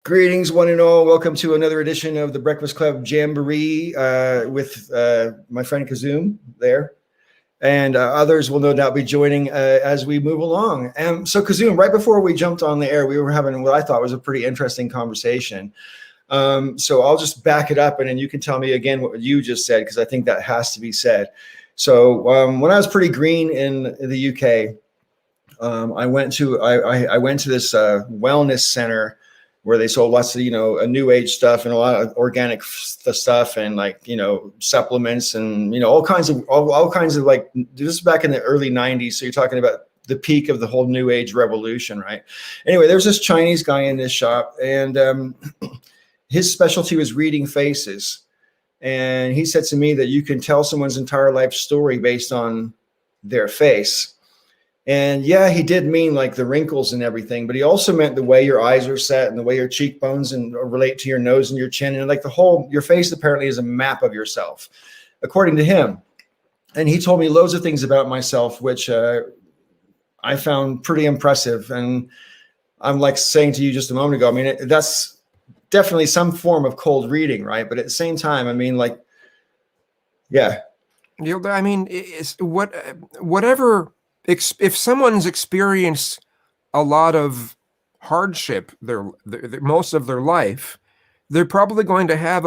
Greetings, one and all. Welcome to another edition of the Breakfast Club Jamboree with my friend Kazoom there. And others will no doubt be joining as we move along. And so, Kazoom, right before we jumped on the air, we were having what I thought was a pretty interesting conversation. So I'll just back it up, and then you can tell me again what you just said, because I think that has to be said. So when I was pretty green in the UK, I went to this wellness center where they sold lots of, a new age stuff and a lot of organic stuff and supplements and, all kinds of like, this is back in the early 90s. So you're talking about the peak of the whole new age revolution, right? Anyway, there's this Chinese guy in this shop, and his specialty was reading faces. And he said to me that you can tell someone's entire life story based on their face. And yeah, he did mean like the wrinkles and everything, but he also meant the way your eyes are set and the way your cheekbones and relate to your nose and your chin. And like your face apparently is a map of yourself, according to him. And he told me loads of things about myself, which I found pretty impressive. And I'm like saying to you just a moment ago, I mean, that's definitely some form of cold reading, right? But at the same time, I mean, like, yeah. I mean, it's whatever. If someone's experienced a lot of hardship most of their life, they're probably going to have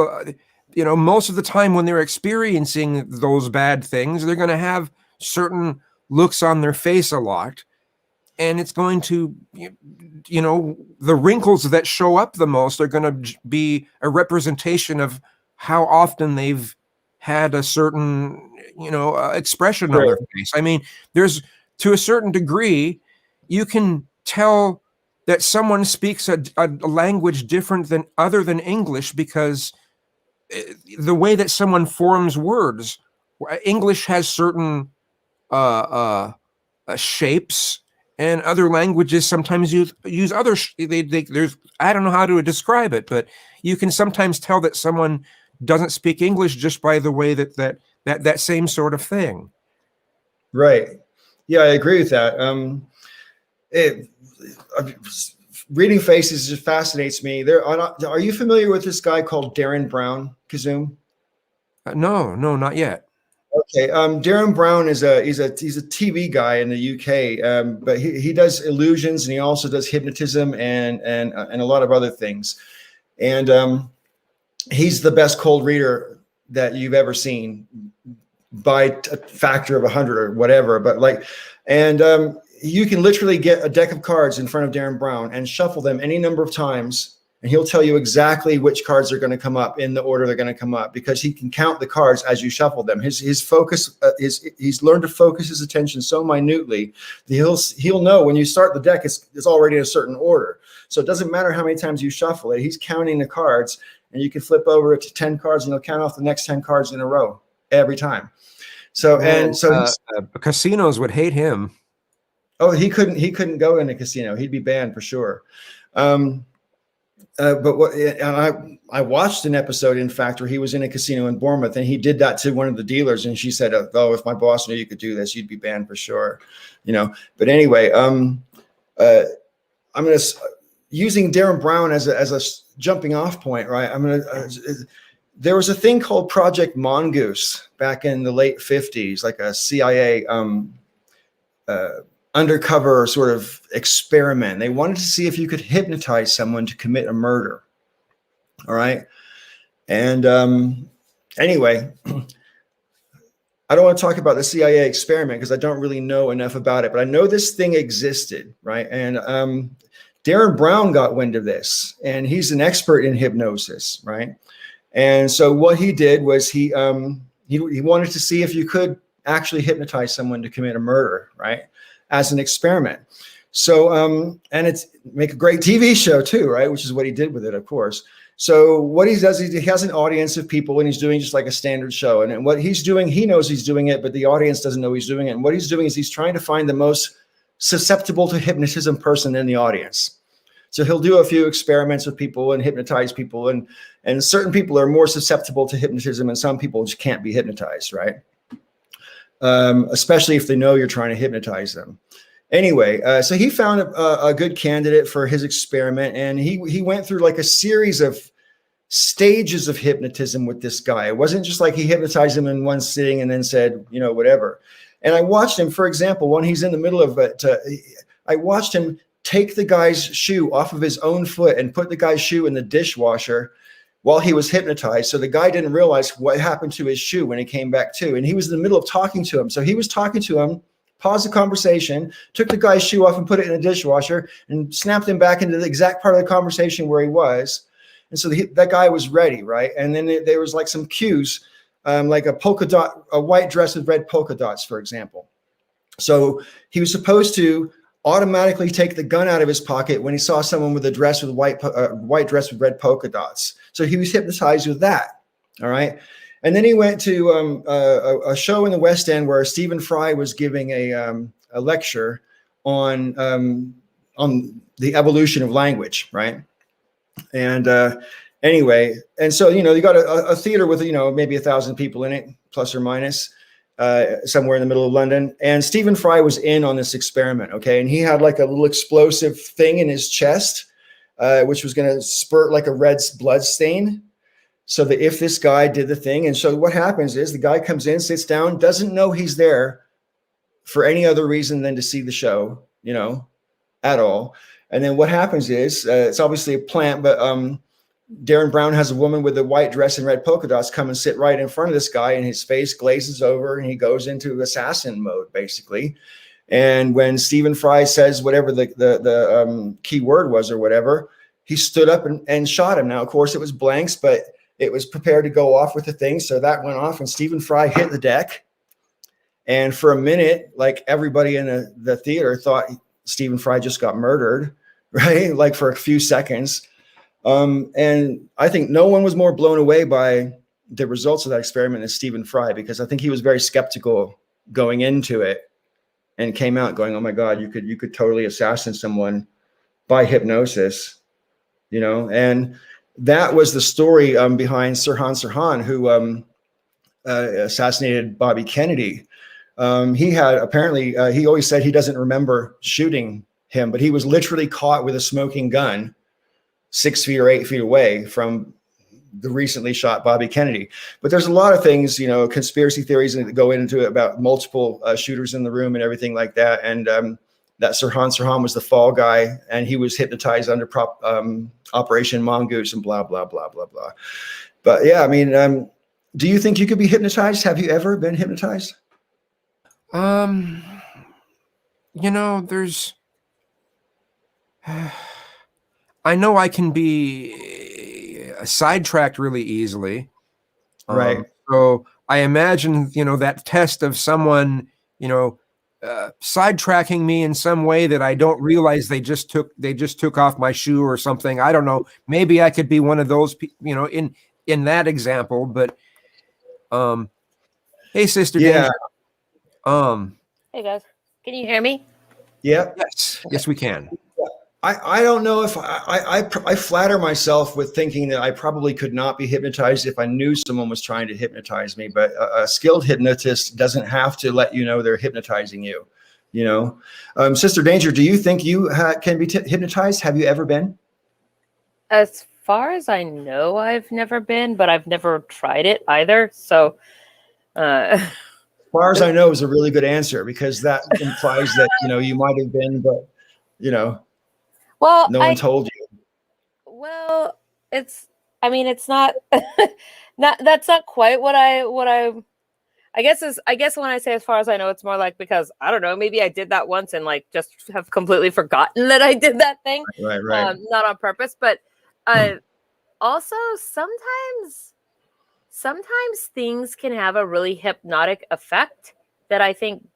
most of the time when they're experiencing those bad things, they're going to have certain looks on their face a lot. And it's going to, the wrinkles that show up the most are going to be a representation of how often they've had a certain, expression on their face. I mean, to a certain degree, you can tell that someone speaks a language different than other than English because the way that someone forms words, English has certain shapes, and other languages sometimes use other. There's I don't know how to describe it, but you can sometimes tell that someone doesn't speak English just by the way that same sort of thing. Right. Yeah, I agree with that. Reading faces just fascinates me. Are you familiar with this guy called Darren Brown, Kazoom? No, not yet. Okay, Darren Brown he's a TV guy in the UK, but he does illusions and he also does hypnotism and a lot of other things. And he's the best cold reader that you've ever seen, by a factor of 100 or whatever, but you can literally get a deck of cards in front of Darren Brown and shuffle them any number of times, and he'll tell you exactly which cards are going to come up in the order they're going to come up, because he can count the cards as you shuffle them. His focus he's learned to focus his attention so minutely that he'll know when you start the deck it's already in a certain order. So it doesn't matter how many times you shuffle it. He's counting the cards, and you can flip over to 10 cards and he'll count off the next 10 cards in a row every time. So casinos would hate him. Oh, he couldn't go in a casino. He'd be banned for sure. But I watched an episode, in fact, where he was in a casino in Bournemouth, and he did that to one of the dealers, and she said, "Oh, if my boss knew you could do this, you'd be banned for sure." But anyway, I'm gonna using Darren Brown as a jumping off point, right? There was a thing called Project Mongoose back in the late 50s, like a CIA undercover sort of experiment. They wanted to see if you could hypnotize someone to commit a murder. All right. And anyway, I don't want to talk about the CIA experiment because I don't really know enough about it, but I know this thing existed, right? And Darren Brown got wind of this, and he's an expert in hypnosis, right? And so what he did was he wanted to see if you could actually hypnotize someone to commit a murder, right, as an experiment. So and it's make a great TV show too, right, which is what he did with it, of course. So what he does, he has an audience of people, and he's doing just like a standard show. And what he's doing, he knows he's doing it, but the audience doesn't know he's doing it. And what he's doing is he's trying to find the most susceptible to hypnotism person in the audience. So he'll do a few experiments with people and hypnotize people, and certain people are more susceptible to hypnotism, and some people just can't be hypnotized, right? Especially if they know you're trying to hypnotize them. Anyway, so he found a good candidate for his experiment, and he went through like a series of stages of hypnotism with this guy. It wasn't just like he hypnotized him in one sitting and then said, you know, whatever. And I watched him, for example, when he's in the middle of it, I watched him take the guy's shoe off of his own foot and put the guy's shoe in the dishwasher while he was hypnotized. So the guy didn't realize what happened to his shoe when he came back to. And he was in the middle of talking to him. So he was talking to him, paused the conversation, took the guy's shoe off and put it in the dishwasher and snapped him back into the exact part of the conversation where he was. And so that guy was ready, right? And then there was like some cues, like a polka dot, a white dress with red polka dots, for example. So he was supposed to automatically take the gun out of his pocket when he saw someone with a dress with white dress with red polka dots. So he was hypnotized with that. All right. And then he went to a show in the West End where Stephen Fry was giving a lecture on the evolution of language, right? And anyway, and so, you know, you got a theater with, you know, maybe 1,000 people in it, plus or minus, somewhere in the middle of London. And Stephen Fry was in on this experiment, okay? And he had like a little explosive thing in his chest, which was going to spurt like a red blood stain. So that if this guy did the thing, and so what happens is the guy comes in, sits down, doesn't know he's there for any other reason than to see the show, you know, at all. And then what happens is, it's obviously a plant, but Darren Brown has a woman with a white dress and red polka dots come and sit right in front of this guy, and his face glazes over and he goes into assassin mode, basically. And when Stephen Fry says whatever the key word was or whatever, he stood up and shot him. Now, of course, it was blanks, but it was prepared to go off with the thing. So that went off and Stephen Fry hit the deck. And for a minute, like everybody in the theater thought Stephen Fry just got murdered, right? Like for a few seconds. And I think no one was more blown away by the results of that experiment than Stephen Fry, because I think he was very skeptical going into it and came out going, oh my God, you could totally assassinate someone by hypnosis, you know? And that was the story behind Sirhan Sirhan, who assassinated Bobby Kennedy. He had apparently, he always said he doesn't remember shooting him, but he was literally caught with a smoking gun 6 feet or 8 feet away from the recently shot Bobby Kennedy. But there's a lot of things, you know, conspiracy theories that go into it about multiple shooters in the room and everything like that. And that Sirhan Sirhan was the fall guy, and he was hypnotized under Operation Mongoose and blah, blah, blah, blah, blah. But yeah, I mean, do you think you could be hypnotized? Have you ever been hypnotized? You know, there's, I know I can be sidetracked really easily. Right. So I imagine, you know, that test of someone, you know, sidetracking me in some way that I don't realize they just took off my shoe or something. I don't know. Maybe I could be one of those, you know, in that example. But hey, Sister Yeah. Danger. Hey guys, can you hear me? Yeah. Yes, we can. I don't know if I flatter myself with thinking that I probably could not be hypnotized if I knew someone was trying to hypnotize me, but a skilled hypnotist doesn't have to let you know they're hypnotizing you, you know? Sister Danger, do you think you can be hypnotized? Have you ever been? As far as I know, I've never been, but I've never tried it either. So, as far as I know, is a really good answer, because that implies that, you know, you might have been, but, you know. Well, no one told you. Well, it's not that's not quite what I guess when I say as far as I know, it's more like, because I don't know, maybe I did that once and like just have completely forgotten that I did that thing. Right. Not on purpose, but also sometimes things can have a really hypnotic effect that I think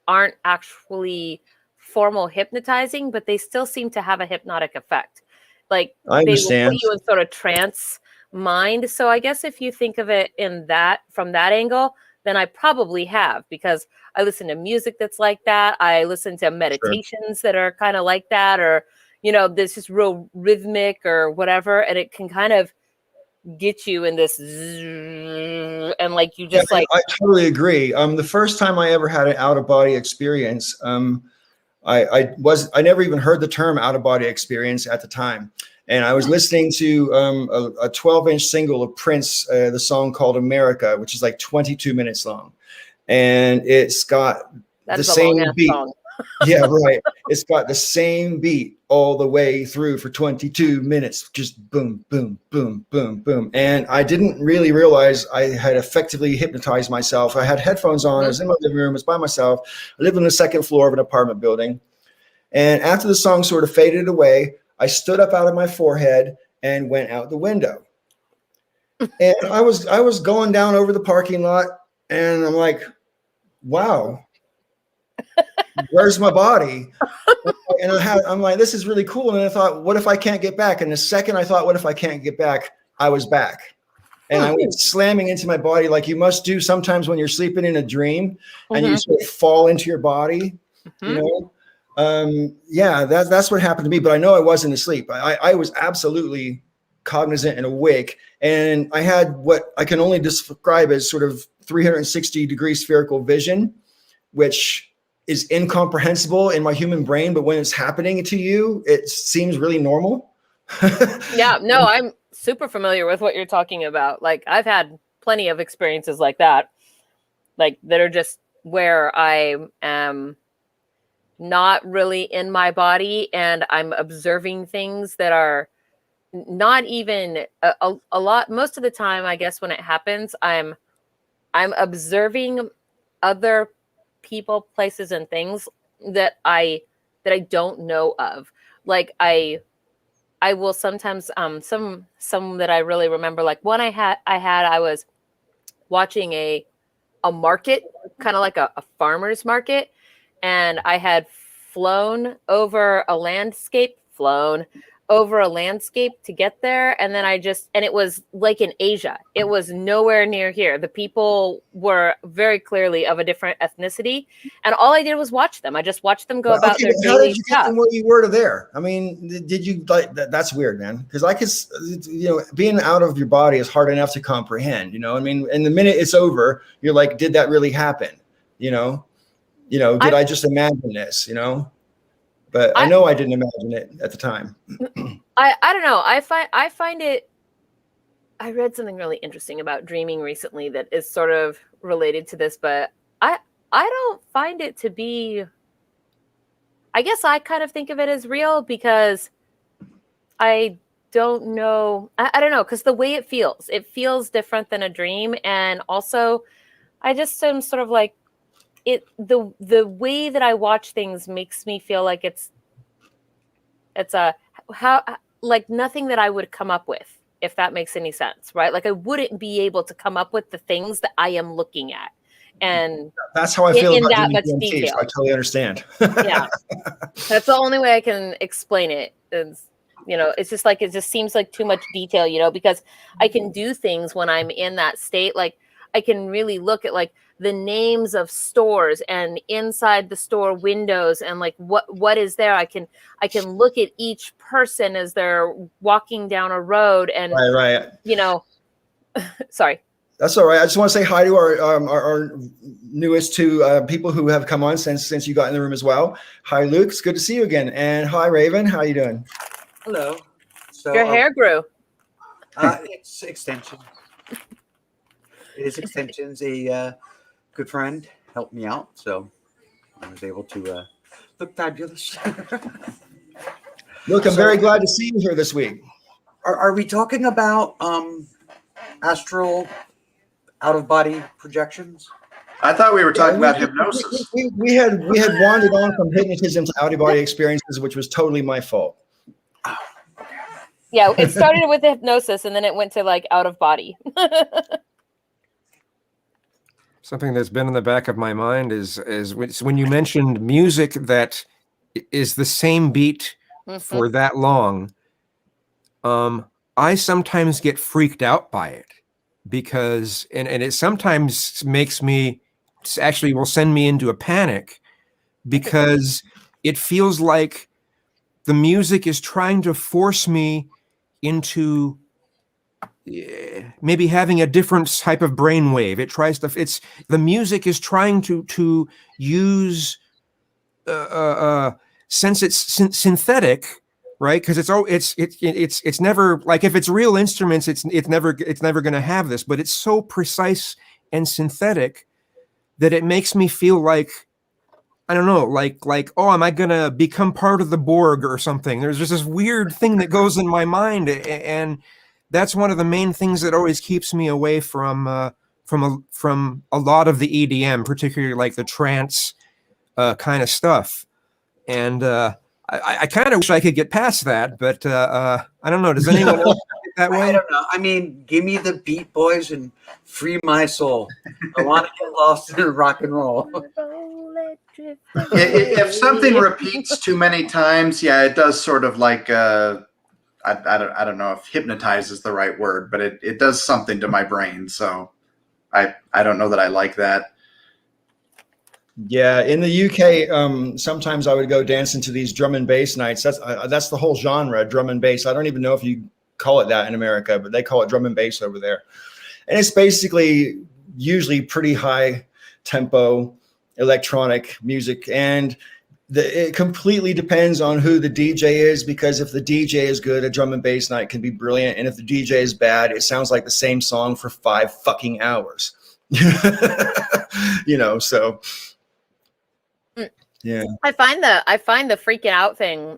aren't actually formal hypnotizing, but they still seem to have a hypnotic effect. Like I understand. They will put you in sort of trance mind. So I guess if you think of it from that angle, then I probably have, because I listen to music that's like that. I listen to meditations that are kind of like that, or, you know, this just real rhythmic or whatever. And it can kind of get you in this and like you just I totally agree. The first time I ever had an out of body experience, I never even heard the term out of body experience at the time. And I was listening to a 12-inch single of Prince, the song called America, which is like 22 minutes long. And it's got the same beat. Song. Yeah, right. It's got the same beat all the way through for 22 minutes. Just boom, boom, boom, boom, boom. And I didn't really realize I had effectively hypnotized myself. I had headphones on. I was in my living room. I was by myself. I lived on the second floor of an apartment building. And after the song sort of faded away, I stood up out of my forehead and went out the window. And I was going down over the parking lot, and I'm like, wow, where's my body? And I'm like, this is really cool. And I thought, what if I can't get back? And the second I thought, what if I can't get back? I was back. And I went slamming into my body like you must do sometimes when you're sleeping in a dream and you sort of fall into your body, you know? Yeah, that's what happened to me, but I know I wasn't asleep. I was absolutely cognizant and awake. And I had what I can only describe as sort of 360-degree spherical vision, which is incomprehensible in my human brain. But when it's happening to you, it seems really normal. Yeah, no, I'm super familiar with what you're talking about. Like, I've had plenty of experiences like that are just where I am not really in my body and I'm observing things that are not even a lot. Most of the time, I guess when it happens, I'm observing other people, places, and things that I don't know of. Like I will sometimes some that I really remember. Like one I was watching a market, kind of like a farmer's market. And I had flown over a landscape to get there. And then and it was like in Asia. It was nowhere near here. The people were very clearly of a different ethnicity. And all I did was watch them. I just watched them go about their daily stuff. How did you get from where you were to there? I mean, did you like that? That's weird, man. Because I could, being out of your body is hard enough to comprehend, I mean, and the minute it's over, you're like, did that really happen? Did I just imagine this, But I know I didn't imagine it at the time. I don't know. I find it. I read something really interesting about dreaming recently that is sort of related to this, but I don't find it to be. I guess I kind of think of it as real because I don't know. I don't know, because the way it feels different than a dream, and also I just am sort of like. The way that I watch things makes me feel like it's like nothing that I would come up with, if that makes any sense, right? Like I wouldn't be able to come up with the things that I am looking at, and that's how I feel about that much detail. I totally understand. Yeah, that's the only way I can explain it. Is it's just like it just seems like too much detail, because I can do things when I'm in that state, like I can really look at like the names of stores and inside the store windows and like what is there. I can look at each person as they're walking down a road and right. Sorry. That's all right. I just want to say hi to our newest two people who have come on since you got in the room as well. Hi, Luke. It's good to see you again. And hi, Raven. How you doing? Hello. So your hair grew. It's extensions. It is extensions. A good friend helped me out, so I was able to look fabulous. Look, I'm very glad to see you here this week. Are we talking about astral out-of-body projections? I thought we were talking about hypnosis. We had wandered on from hypnotism to out-of-body experiences, which was totally my fault. Yeah, it started with hypnosis, and then it went to like out-of-body. Something that's been in the back of my mind is when you mentioned music that is the same beat for that long. I sometimes get freaked out by it because, and it sometimes makes me, actually will send me into a panic because it feels like the music is trying to force me into maybe having a different type of brainwave. The music is trying to use since it's synthetic, right? Because it's never like, if it's real instruments, it's never going to have this, but it's so precise and synthetic that it makes me feel like, I don't know, like, oh, am I going to become part of the Borg or something? There's just this weird thing that goes in my mind. And that's one of the main things that always keeps me away from a lot of the EDM, particularly like the trance kind of stuff. And I kind of wish I could get past that, but I don't know. Does anyone else think that way? I don't know. I mean, give me the Beat Boys and free my soul. I want to get lost in rock and roll. If something repeats too many times, yeah, it does sort of like I don't know if hypnotize is the right word, but it does something to my brain. So I don't know that I like that. Yeah, in the UK, sometimes I would go dancing to these drum and bass nights. That's the whole genre, drum and bass. I don't even know if you call it that in America, but they call it drum and bass over there. And it's basically usually pretty high tempo electronic music, and it completely depends on who the DJ is, because if the DJ is good, a drum and bass night can be brilliant, and if the DJ is bad, it sounds like the same song for 5 fucking hours. So yeah. I find the freaking out thing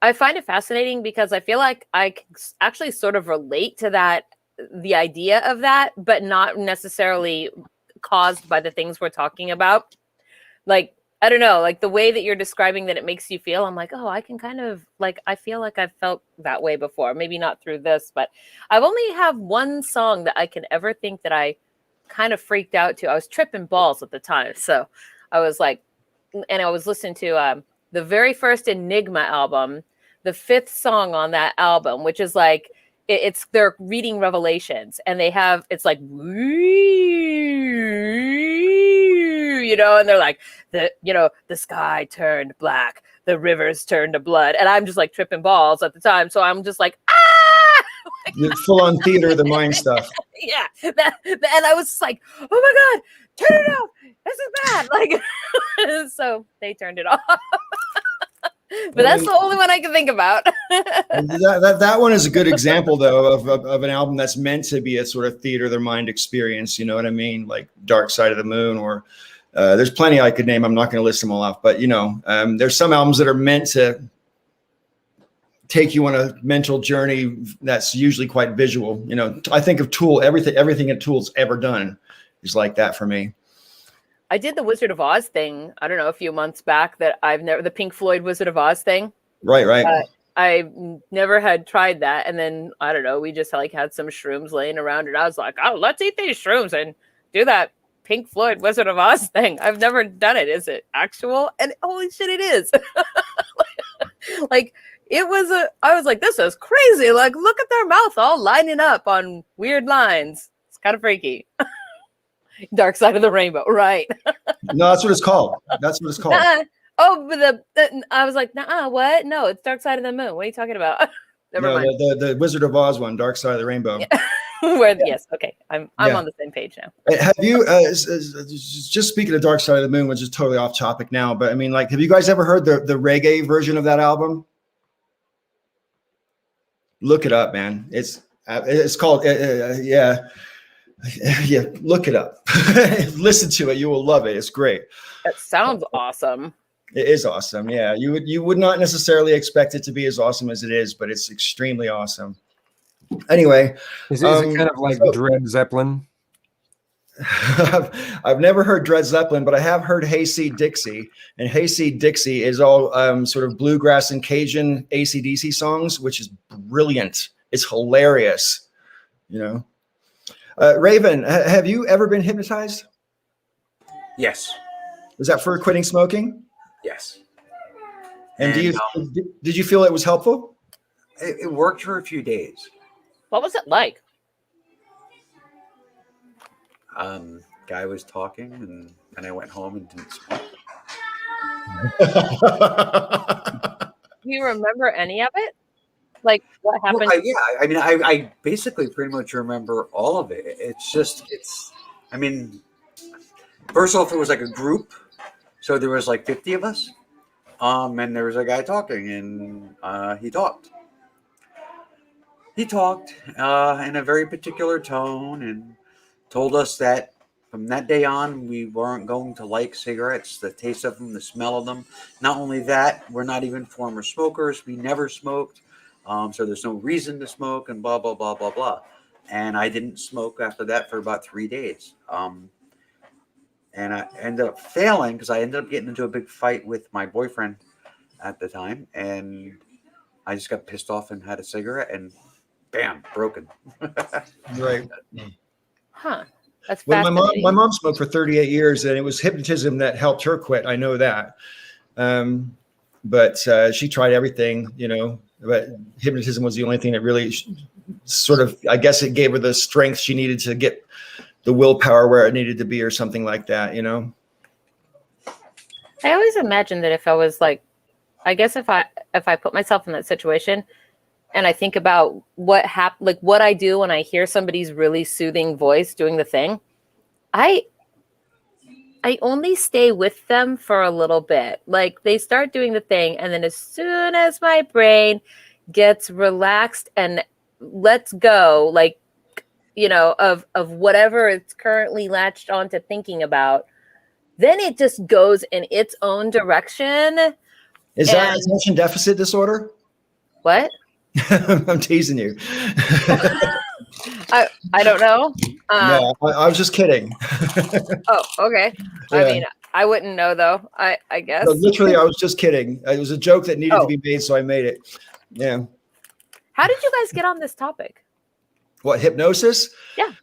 I find it fascinating, because I feel like I actually sort of relate to that, the idea of that, but not necessarily caused by the things we're talking about. Like, I don't know, like the way that you're describing that it makes you feel, I'm like, oh, I can kind of like, I feel like I've felt that way before. Maybe not through this, but I've only have one song that I can ever think that I kind of freaked out to. I was tripping balls at the time. So I was like, and I was listening to the very first Enigma album, the 5th song on that album, which is like, they're reading Revelations, and it's like, and they're like, the sky turned black, the rivers turned to blood. And I'm just like tripping balls at the time. So I'm just like, ah! You're full on theater of the mind stuff. Yeah. And I was just like, oh my God, turn it off. This is bad. Like, so they turned it off. But that's the only one I can think about. that one is a good example, though, of an album that's meant to be a sort of theater of their mind experience. You know what I mean? Like Dark Side of the Moon, or there's plenty I could name. I'm not going to list them all off, but there's some albums that are meant to take you on a mental journey that's usually quite visual. I think of Tool. Everything that Tool's ever done is like that for me. I did the Wizard of Oz thing, I don't know, a few months back, the Pink Floyd Wizard of Oz thing. Right. I never had tried that. And then, I don't know, we just had some shrooms laying around, and I was like, oh, let's eat these shrooms and do that Pink Floyd Wizard of Oz thing. I've never done it. Is it actual? And holy shit, it is. Like, I was like, this is crazy. Like, look at their mouth all lining up on weird lines. It's kind of freaky. Dark Side of the Rainbow, right? No, that's what it's called. But I was like, what? No, it's Dark Side of the Moon. What are you talking about? Never mind. The Wizard of Oz one, Dark Side of the Rainbow. Yeah. Yes, okay, I'm on the same page now. Have you just speaking of Dark Side of the Moon, which is totally off topic now, but I mean, like, have you guys ever heard the reggae version of that album? Look it up, man. It's called look it up. Listen to it. You will love it. It's great. That sounds awesome. It is awesome. Yeah. You would not necessarily expect it to be as awesome as it is, but it's extremely awesome. Anyway. Is it kind of like Dred Zeppelin? I've never heard Dred Zeppelin, but I have heard Hayseed Dixie, and Hayseed Dixie is all sort of bluegrass and Cajun AC/DC songs, which is brilliant. It's hilarious. Raven, have you ever been hypnotized? Yes. Was that for quitting smoking? Yes. And did you feel it was helpful? It worked for a few days. What was it like? Guy was talking, and then I went home and didn't smoke. Do you remember any of it? Like, what happened? Well, I mean, I basically pretty much remember all of it. First off, it was like a group, So there was like 50 of us. And there was a guy talking, and he talked. He talked in a very particular tone and told us that from that day on, we weren't going to like cigarettes, the taste of them, the smell of them. Not only that, we're not even former smokers. We never smoked. So there's no reason to smoke and blah, blah, blah, blah, blah. And I didn't smoke after that for about 3 days. And I ended up failing because I ended up getting into a big fight with my boyfriend at the time. And I just got pissed off and had a cigarette and bam, broken. Right. Huh. That's Well, fascinating. my mom smoked for 38 years, and it was hypnotism that helped her quit. I know that. But she tried everything, but hypnotism was the only thing that really sort of, I guess it gave her the strength she needed to get the willpower where it needed to be or something like that, I always imagine that if I was like, I guess if I put myself in that situation and I think about what I do when I hear somebody's really soothing voice doing the thing, I only stay with them for a little bit. Like they start doing the thing, and then as soon as my brain gets relaxed and lets go, like, of whatever it's currently latched on to thinking about, then it just goes in its own direction. Is that attention deficit disorder? What? I'm teasing you. I don't know. No, I was just kidding. Oh, okay. Yeah. I mean, I wouldn't know though. I guess. No, literally, I was just kidding. It was a joke that needed to be made, so I made it. Yeah. How did you guys get on this topic? What, hypnosis? Yeah.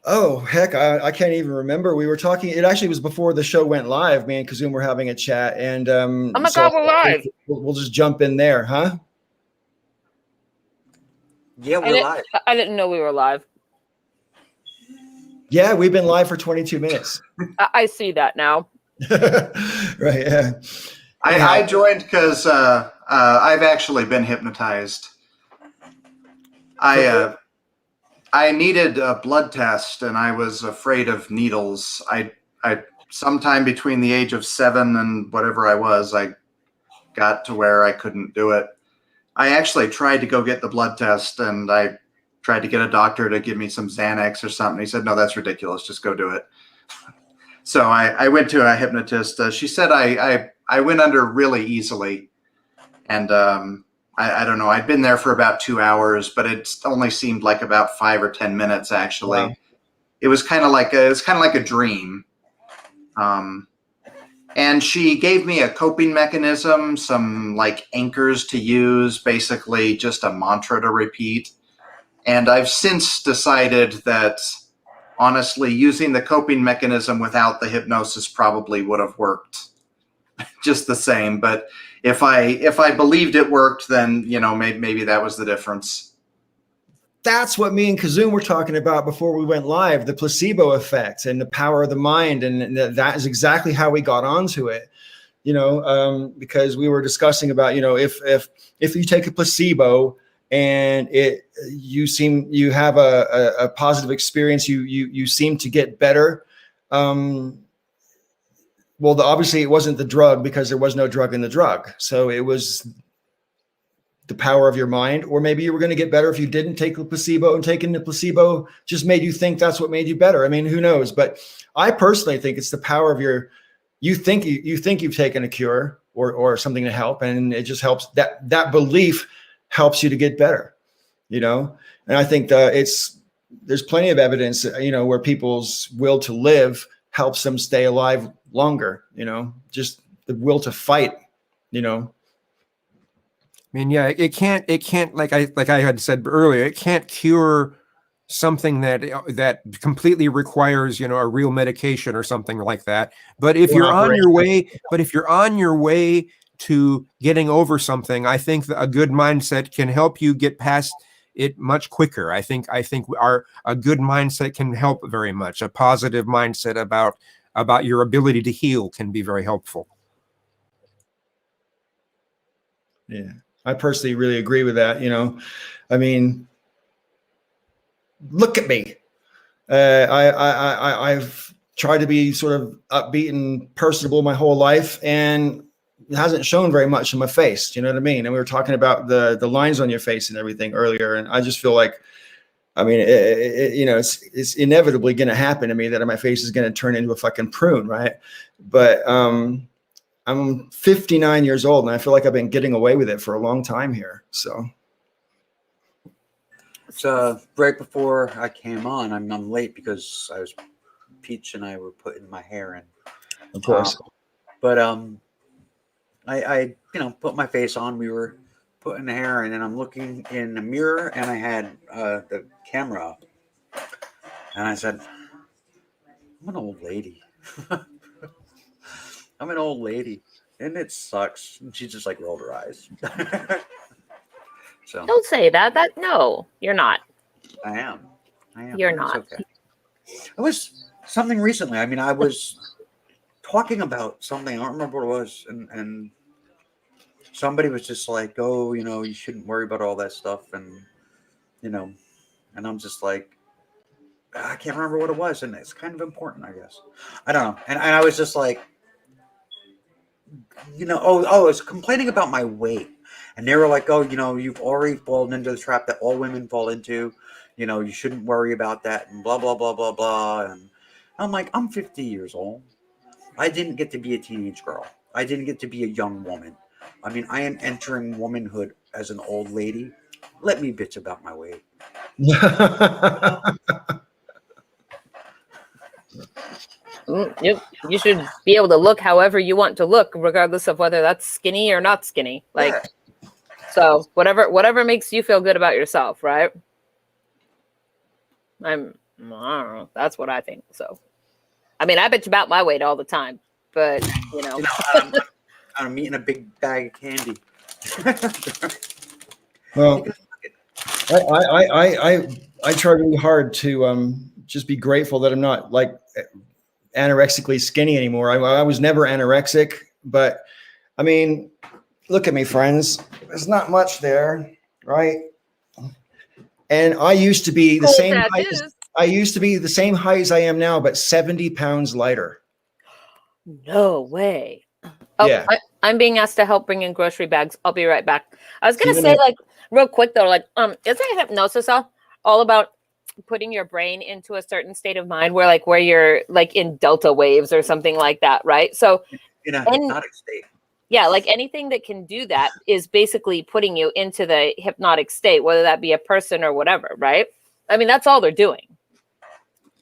Oh, heck, I can't even remember. We were talking, it actually was before the show went live. Me and Kazum were having a chat, and Oh my God, we're live. We'll just jump in there, huh? Yeah, we're live. I didn't know we were live. Yeah, we've been live for 22 minutes. I see that now. Right, yeah. I joined because I've actually been hypnotized. I needed a blood test, and I was afraid of needles. I sometime between the age of 7 and whatever I was, I got to where I couldn't do it. I actually tried to go get the blood test, and I tried to get a doctor to give me some Xanax or something. He said, "No, that's ridiculous. Just go do it." So I went to a hypnotist. She said I went under really easily, and I don't know. I'd been there for about 2 hours, but it only seemed like about 5 or 10 minutes. Actually, Wow. It was kind of like a dream. And she gave me a coping mechanism, some like anchors to use, basically just a mantra to repeat. And I've since decided that honestly, using the coping mechanism without the hypnosis probably would have worked just the same. But if I believed it worked, then, maybe that was the difference. That's what me and Kazum were talking about before we went live, the placebo effect and the power of the mind. And that is exactly how we got onto it, because we were discussing about, if you take a placebo and you have a positive experience, you seem to get better. Well, obviously it wasn't the drug because there was no drug in the drug. So it was the power of your mind, or maybe you were going to get better if you didn't take the placebo, and taking the placebo just made you think that's what made you better. I mean, who knows? But I personally think it's the power of you think you've taken a cure or something to help, and it just helps. That belief helps you to get better, and I think there's plenty of evidence, where people's will to live helps them stay alive longer, just the will to fight, I mean, yeah, it can't like I had said earlier, it can't cure something that completely requires, a real medication or something like that. But if you're on your way to getting over something, I think that a good mindset can help you get past it much quicker. I think a good mindset can help very much. A positive mindset about your ability to heal can be very helpful. Yeah. I personally really agree with that. I mean, look at me. I've tried to be sort of upbeat and personable my whole life, and it hasn't shown very much in my face. You know what I mean? And we were talking about the lines on your face and everything earlier, and I just feel like, I mean, it's inevitably going to happen to me that my face is going to turn into a fucking prune, right? But I'm 59 years old, and I feel like I've been getting away with it for a long time here. So right before I came on, I'm late because Peach and I were putting my hair in. of course, but I put my face on. We were putting the hair in, and I'm looking in the mirror, and I had the camera up, and I said, "I'm an old lady." I'm an old lady, and it sucks. And she just like rolled her eyes. So Don't say that. No, you're not. I am. You're It's not. okay. It was something recently. I mean, I was talking about something. I don't remember what it was, and somebody was just like, "Oh, you shouldn't worry about all that stuff," and and I'm just like, I can't remember what it was, and it's kind of important, I guess. I don't know, and I was just like, I was complaining about my weight, and they were like, "Oh, you've already fallen into the trap that all women fall into. You shouldn't worry about that," and blah blah blah blah blah. And I'm like, I'm 50 years old. I didn't get to be a teenage girl. I didn't get to be a young woman. I mean, I am entering womanhood as an old lady. Let me bitch about my weight. You should be able to look however you want to look, regardless of whether that's skinny or not skinny. Like, Yeah. So whatever makes you feel good about yourself, right? I don't know. That's what I think. So, I mean, I bitch about my weight all the time, but I'm eating a big bag of candy. well, I try really hard to just be grateful that I'm not like anorexically skinny anymore. I was never anorexic, but I mean, look at me, friends. There's not much there, right? And I used to be the same height. I used to be the same height as I am now, but 70 pounds lighter. No way. Oh, Yeah. I'm being asked to help bring in grocery bags. I'll be right back. I was gonna say, like, real quick though, like, isn't hypnosis all about putting your brain into a certain state of mind where you're like in delta waves or something like that, right? So in a hypnotic state. Yeah, like anything that can do that is basically putting you into the hypnotic state, whether that be a person or whatever, right? I mean, that's all they're doing.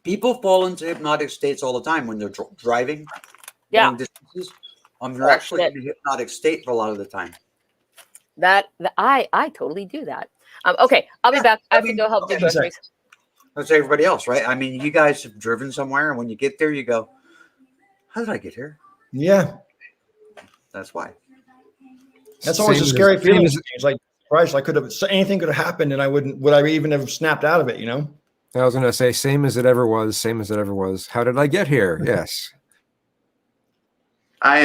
People fall into hypnotic states all the time when they're driving. Yeah. Long distances. You're actually in a hypnotic state for a lot of the time. I totally do that. Okay, I'll be back. I have to go help do groceries. That's everybody else, right? I mean, you guys have driven somewhere, and when you get there, you go, "How did I get here?" Yeah. That's why. That's always a scary feeling. It's like, Christ, anything could have happened, and would I even have snapped out of it? I was going to say, same as it ever was, same as it ever was. How did I get here? Yes. I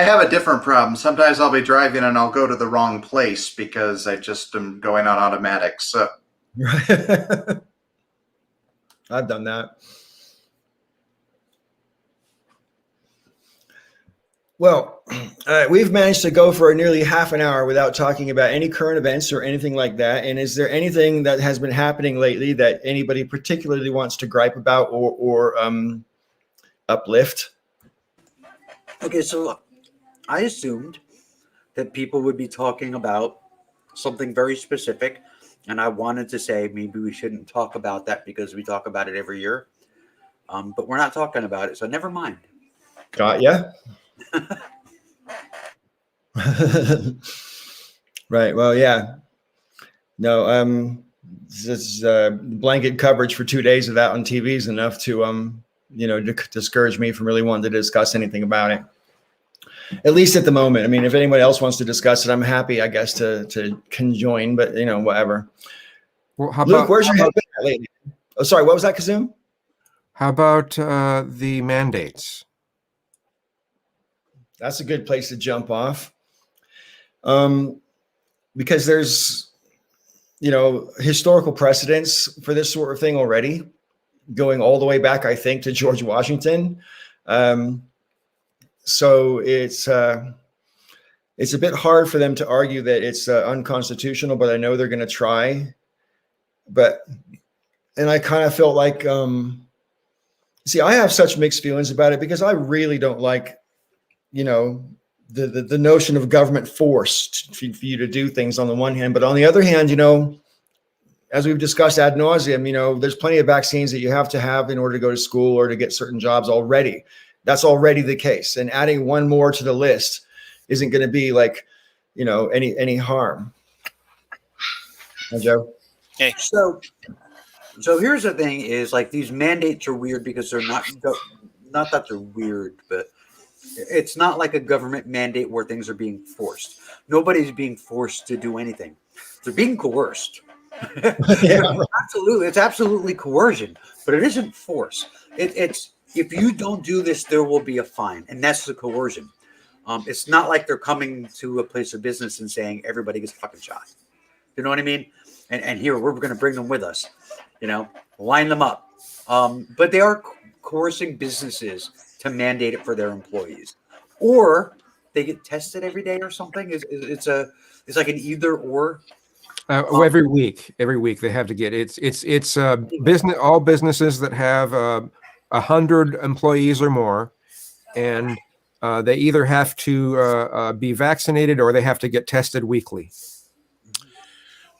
have a different problem. Sometimes I'll be driving and I'll go to the wrong place because I just am going on automatic. So I've done that. Well, we've managed to go for nearly half an hour without talking about any current events or anything like that. And is there anything that has been happening lately that anybody particularly wants to gripe about or uplift? Okay, so I assumed that people would be talking about something very specific, and I wanted to say maybe we shouldn't talk about that because we talk about it every year, but we're not talking about it, so never mind. Got ya. Right. Well, yeah. No. This blanket coverage for 2 days of that on TV is enough to discourage me from really wanting to discuss anything about it. At least at the moment. I mean, if anybody else wants to discuss it, I'm happy, I guess, to conjoin. But whatever. Well, Luke, where's your head been at lately? Oh, sorry. What was that, Kazum? How about the mandates? That's a good place to jump off. Because there's, historical precedents for this sort of thing already. going all the way back, I think, to George Washington. So it's a bit hard for them to argue that it's unconstitutional, but I know they're going to try. And I kind of felt like, see, I have such mixed feelings about it because I really don't like, the notion of government force for you to do things on the one hand, but on the other hand, as we've discussed ad nauseum, there's plenty of vaccines that you have to have in order to go to school or to get certain jobs already. That's already the case. And adding one more to the list isn't going to be like, any harm. Hi, Joe. Okay. So here's the thing is like these mandates are weird because they're not that they're weird, but it's not like a government mandate where things are being forced. Nobody's being forced to do anything. They're being coerced. Yeah. Absolutely. It's absolutely coercion, but it isn't force. It's if you don't do this, there will be a fine. And that's the coercion. It's not like they're coming to a place of business and saying everybody gets a fucking shot. You know what I mean? And here we're going to bring them with us, line them up. But they are coercing businesses to mandate it for their employees, or they get tested every day or something. It's like an either or. Every week they have to get it's business. All businesses that have 100 employees or more, and they either have to be vaccinated or they have to get tested weekly.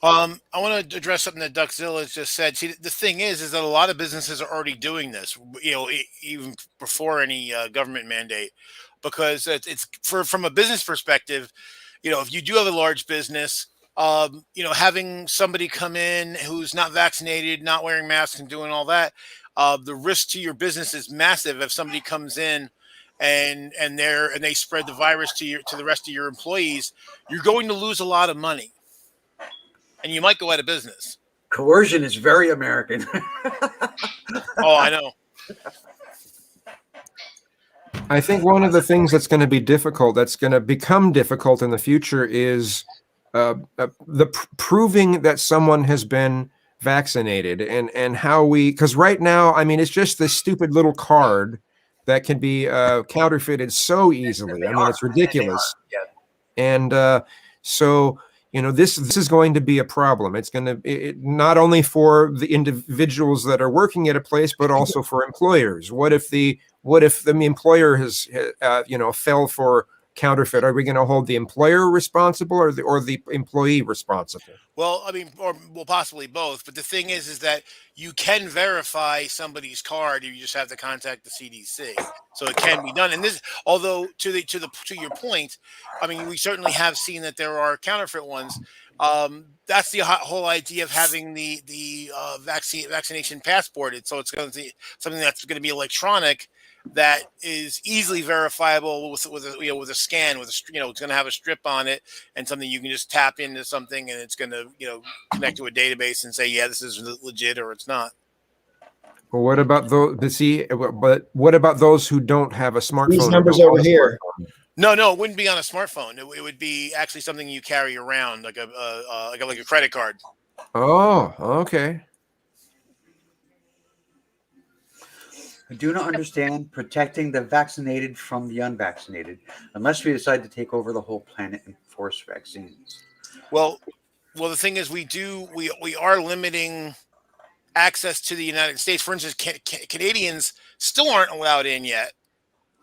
I want to address something that Duckzilla just said. See, the thing is that a lot of businesses are already doing this, even before any government mandate, because it's from a business perspective. If you do have a large business, having somebody come in who's not vaccinated, not wearing masks, and doing all that, the risk to your business is massive. If somebody comes in and they spread the virus to the rest of your employees, you're going to lose a lot of money. And you might go out of business. Coercion is very American. Oh, I know. I think one of the things that's going to be difficult, that's going to become difficult in the future, is proving that someone has been vaccinated, and how because right now, I mean, it's just this stupid little card that can be counterfeited so easily. I mean, it's ridiculous. And so. This is going to be a problem. It's going to not only for the individuals that are working at a place, but also for employers. What if the employer has fell for counterfeit? Are we going to hold the employer responsible or the employee responsible? Well, I mean, or possibly both. But the thing is that you can verify somebody's card. You just have to contact the CDC, so it can be done. And this, although to your point, I mean, we certainly have seen that there are counterfeit ones. That's the whole idea of having the vaccination passport. So it's going to be something that's going to be electronic, that is easily verifiable with a scan, it's going to have a strip on it and something you can just tap into something, and it's going to connect to a database and say, yeah, this is legit or it's not. Well, what about those? But what about those who don't have a smartphone? These numbers over here. No, it wouldn't be on a smartphone. It would be actually something you carry around, like a credit card. Oh, okay. I do not understand protecting the vaccinated from the unvaccinated unless we decide to take over the whole planet and force vaccines. Well, the thing is, we are limiting access to the United States. For instance, Canadians still aren't allowed in yet,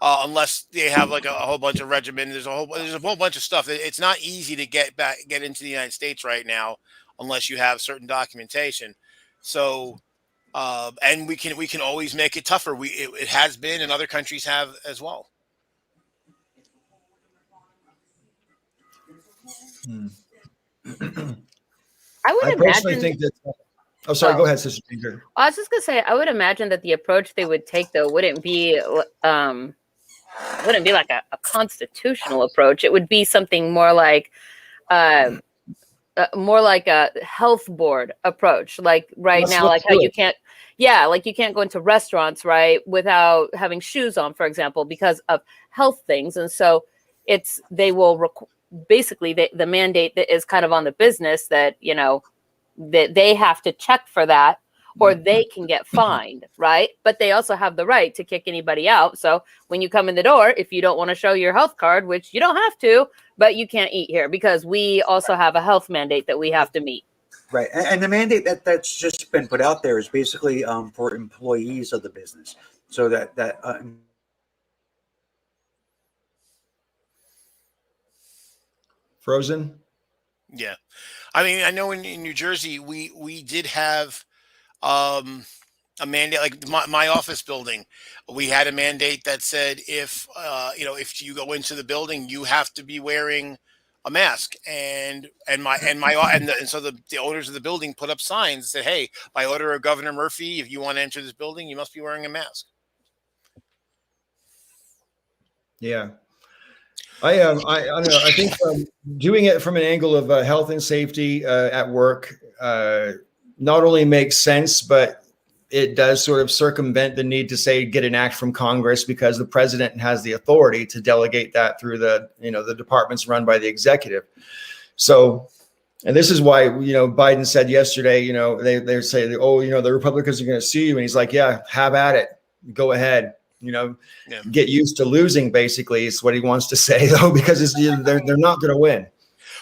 unless they have like a whole bunch of regimen. There's a whole bunch of stuff. It's not easy to get into the United States right now unless you have certain documentation. So. And we can always make it tougher. It has been, and other countries have as well. I personally think that. Oh, sorry. Go ahead, Sister Ginger. I was just gonna say, I would imagine that the approach they would take, though, wouldn't be like a constitutional approach. It would be something more like a health board approach. Like now, like how you can't. Yeah, like you can't go into restaurants, right, without having shoes on, for example, because of health things. And so they will basically the mandate that is kind of on the business that, that they have to check for that, or they can get fined, right? But they also have the right to kick anybody out. So when you come in the door, if you don't want to show your health card, which you don't have to, but you can't eat here because we also have a health mandate that we have to meet. Right, and the mandate that's just been put out there is basically for employees of the business, so that Frozen. Yeah, I mean, I know in New Jersey we did have a mandate, like my office building. We had a mandate that said if if you go into the building, you have to be wearing a mask, and so the owners of the building put up signs that said, hey, by order of Governor Murphy, if you want to enter this building, you must be wearing a mask. Yeah. I don't know. I think doing it from an angle of health and safety at work not only makes sense, but it does sort of circumvent the need to say get an act from Congress, because the president has the authority to delegate that through the departments run by the executive. So, and this is why Biden said yesterday, they say, the Republicans are going to sue you, and he's like, yeah, have at it, go ahead. Get used to losing, basically, is what he wants to say, though, because they're not going to win.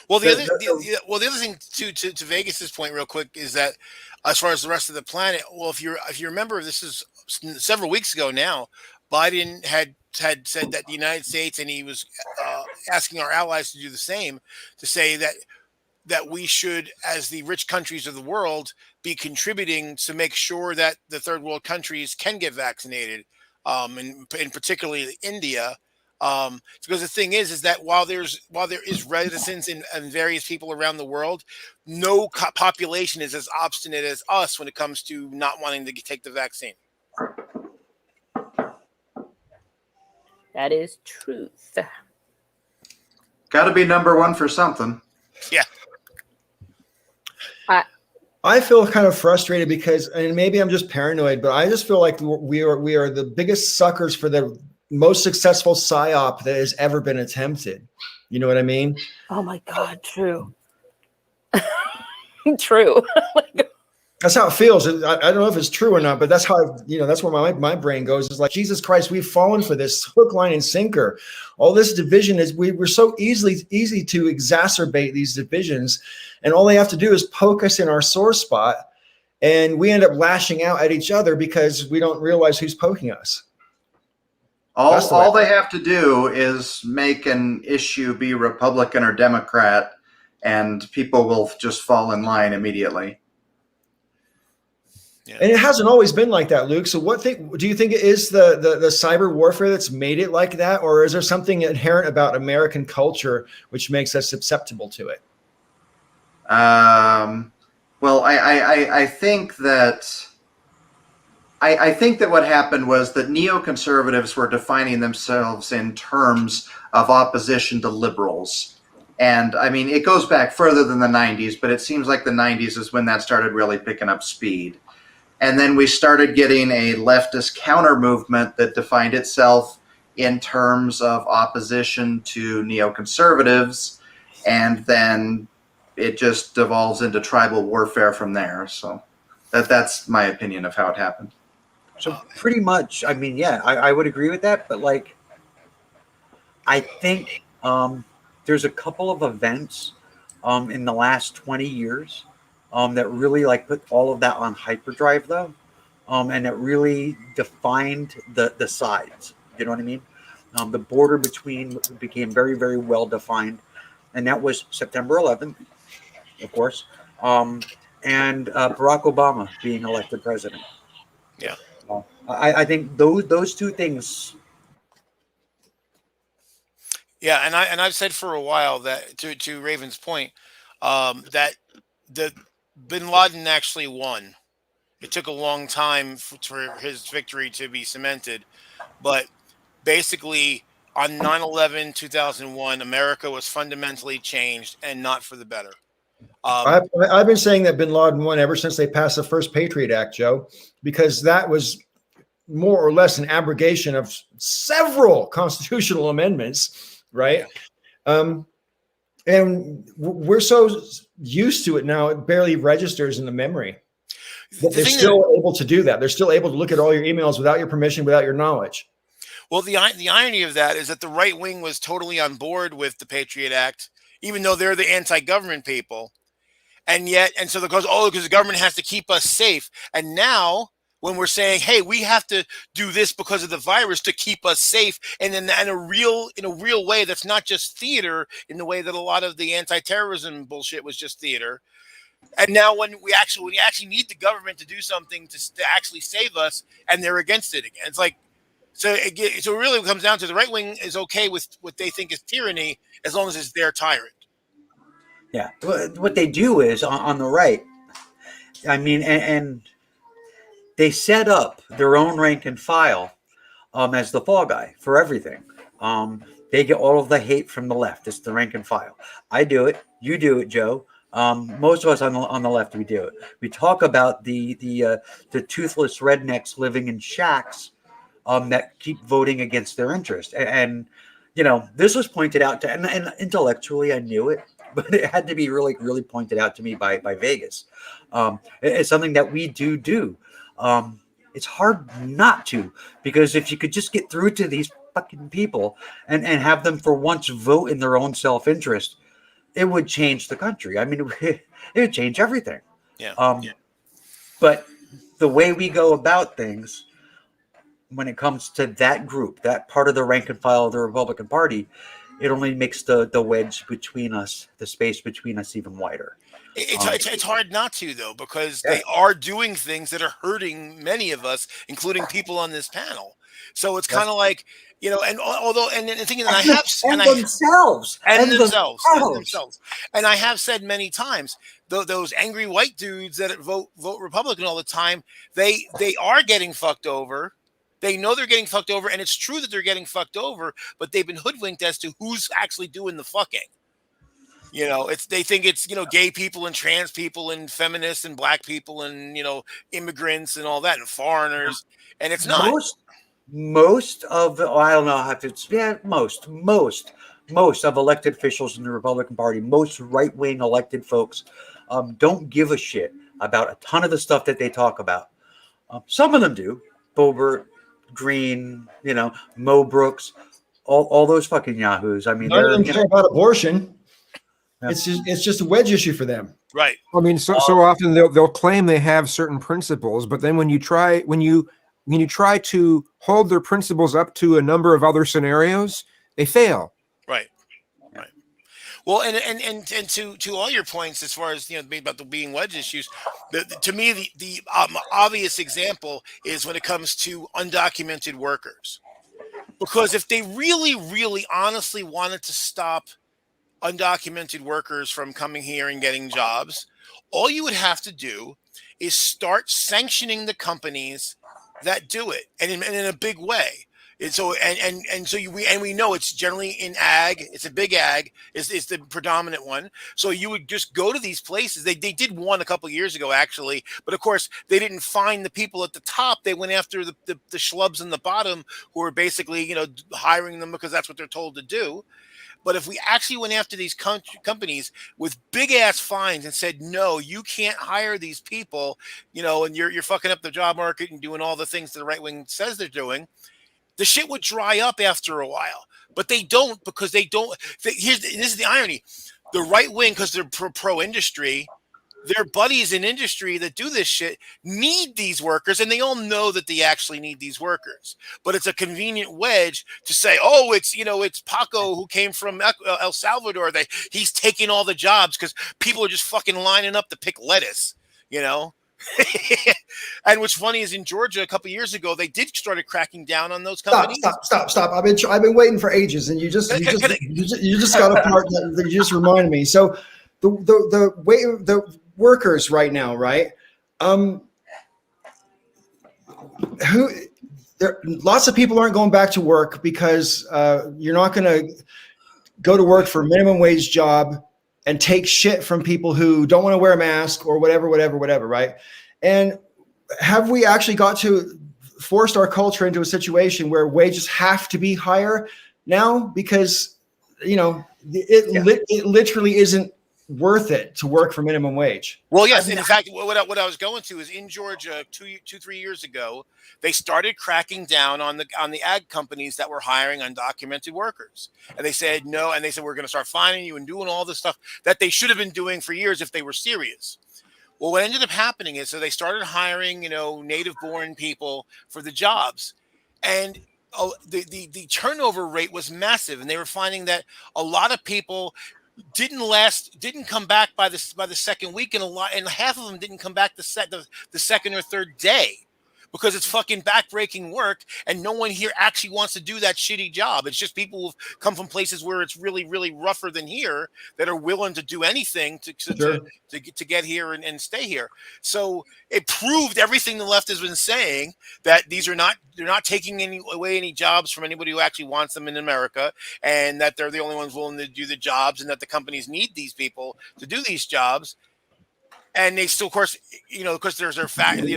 Well, the other thing to Vegas's point, real quick, is that as far as the rest of the planet, well, if you remember, this is several weeks ago now, Biden had said that the United States, and he was asking our allies to do the same, to say that we should, as the rich countries of the world, be contributing to make sure that the third world countries can get vaccinated. And particularly India, because the thing is that while there is reticence in various people around the world, no population is as obstinate as us when it comes to not wanting to take the vaccine. That is truth. Got to be number one for something. Yeah. I feel kind of frustrated because, and maybe I'm just paranoid, but I just feel like we are the biggest suckers for the most successful psyop that has ever been attempted. You know what I mean? Oh my God, true. True. That's how it feels. I don't know if it's true or not, but that's how, that's where my brain goes. Is like, Jesus Christ, we've fallen for this hook, line, and sinker. All this division is, we're so easy to exacerbate these divisions. And all they have to do is poke us in our sore spot. And we end up lashing out at each other because we don't realize who's poking us. All they have to do is make an issue be Republican or Democrat, and people will just fall in line immediately. Yeah. And it hasn't always been like that, Luke. So do you think it is the cyber warfare that's made it like that? Or is there something inherent about American culture which makes us susceptible to it? Well, I think that what happened was that neoconservatives were defining themselves in terms of opposition to liberals. And I mean, it goes back further than the 90s, but it seems like the 90s is when that started really picking up speed. And then we started getting a leftist counter movement that defined itself in terms of opposition to neoconservatives. And then it just devolves into tribal warfare from there. So that's my opinion of how it happened. So pretty much, I mean, yeah, I would agree with that. But like, I think there's a couple of events in the last 20 years that really like put all of that on hyperdrive, though, and it really defined the sides. You know what I mean? The border between became very, very well defined, and that was September 11th, of course, and Barack Obama being elected president. Yeah. I think those two things. Yeah, and I've said for a while that to Raven's point, that the Bin Laden actually won. It took a long time for his victory to be cemented, but basically on 9/11, 2001, America was fundamentally changed, and not for the better. I've been saying that Bin Laden won ever since they passed the first Patriot Act, Joe, because that was more or less an abrogation of several constitutional amendments, right? Yeah. And we're so used to it now, it barely registers in the memory. But they're still able to do that. They're still able to look at all your emails without your permission, without your knowledge. Well, the irony of that is that the right wing was totally on board with the Patriot Act, even though they're the anti-government people. And so because the government has to keep us safe. And now when we're saying, hey, we have to do this because of the virus to keep us safe, and in a real way that's not just theater, in the way that a lot of the anti-terrorism bullshit was just theater. And now when we actually need the government to do something to actually save us, and they're against it again. It's like, so it really comes down to the right wing is okay with what they think is tyranny as long as it's their tyrant. Yeah, what they do is on the right, I mean, and they set up their own rank and file as the fall guy for everything. They get all of the hate from the left. It's the rank and file. I do it. You do it, Joe. Most of us on the left, we do it. We talk about the toothless rednecks living in shacks that keep voting against their interest. And this was pointed out to, and intellectually I knew it, but it had to be really, really pointed out to me by Vegas. It's something that we do. It's hard not to, because if you could just get through to these fucking people and have them for once vote in their own self-interest, it would change the country. I mean, it would change everything. Yeah. But the way we go about things when it comes to that group, that part of the rank and file of the Republican Party, it only makes the wedge between us, the space between us, even wider. It's hard not to, though, because they are doing things that are hurting many of us, including people on this panel. So it's kind of like, and thinking that themselves. And I have said many times, those angry white dudes that vote Republican all the time, they are getting fucked over. They know they're getting fucked over, and it's true that they're getting fucked over, but they've been hoodwinked as to who's actually doing the fucking. They think it's gay people and trans people and feminists and black people and immigrants and all that and foreigners, and it's not. Most of the I don't know how to most of elected officials in the Republican Party, most right-wing elected folks, don't give a shit about a ton of the stuff that they talk about. Some of them do. Boebert, Green, Mo Brooks, all those fucking yahoos. I mean, none of them care about abortion. Yeah. It's just a wedge issue for them. Right. I mean, so often they'll claim they have certain principles, but then when you try to hold their principles up to a number of other scenarios, they fail. Right. Well, and to all your points as far as about the being wedge issues, to me the obvious example is when it comes to undocumented workers, because if they really, really, honestly wanted to stop undocumented workers from coming here and getting jobs, all you would have to do is start sanctioning the companies that do it, and in a big way. And so we know it's generally in ag. It's a big ag. It's the predominant one. So you would just go to these places. They did one a couple of years ago, actually, but of course they didn't find the people at the top. They went after the schlubs in the bottom who were basically hiring them because that's what they're told to do. But if we actually went after these companies with big ass fines and said, no, you can't hire these people, and you're fucking up the job market and doing all the things that the right wing says they're doing, the shit would dry up after a while. But they don't, because they don't. This is the irony. The right wing, because they're pro industry, their buddies in industry that do this shit need these workers, and they all know that they actually need these workers. But it's a convenient wedge to say, oh, it's Paco who came from El Salvador. He's taking all the jobs because people are just fucking lining up to pick lettuce, And what's funny is in Georgia a couple of years ago, they started cracking down on those companies. Stop. I've been waiting for ages, and you just got a part that you just reminded me. So the workers right now, right? Lots of people aren't going back to work because you're not going to go to work for a minimum wage job and take shit from people who don't want to wear a mask or whatever, right? And have we actually got to forced our culture into a situation where wages have to be higher now? Because, it literally isn't worth it to work for minimum wage. Well, yes. And in fact, what I was going to is in Georgia 3 years ago, they started cracking down on the ag companies that were hiring undocumented workers. And they said no, and they said we're going to start fining you and doing all this stuff that they should have been doing for years if they were serious. Well, what ended up happening is so they started hiring, native-born people for the jobs, and the turnover rate was massive, and they were finding that a lot of people didn't come back by the second week, and half of them didn't come back the second or third day. Because it's fucking backbreaking work, and no one here actually wants to do that shitty job. It's just people who've come from places where it's really, really rougher than here that are willing to do anything to get here and stay here. So it proved everything the left has been saying, that they're not taking away any jobs from anybody who actually wants them in America, and that they're the only ones willing to do the jobs, and that the companies need these people to do these jobs. And they still, of course, there's their fact, and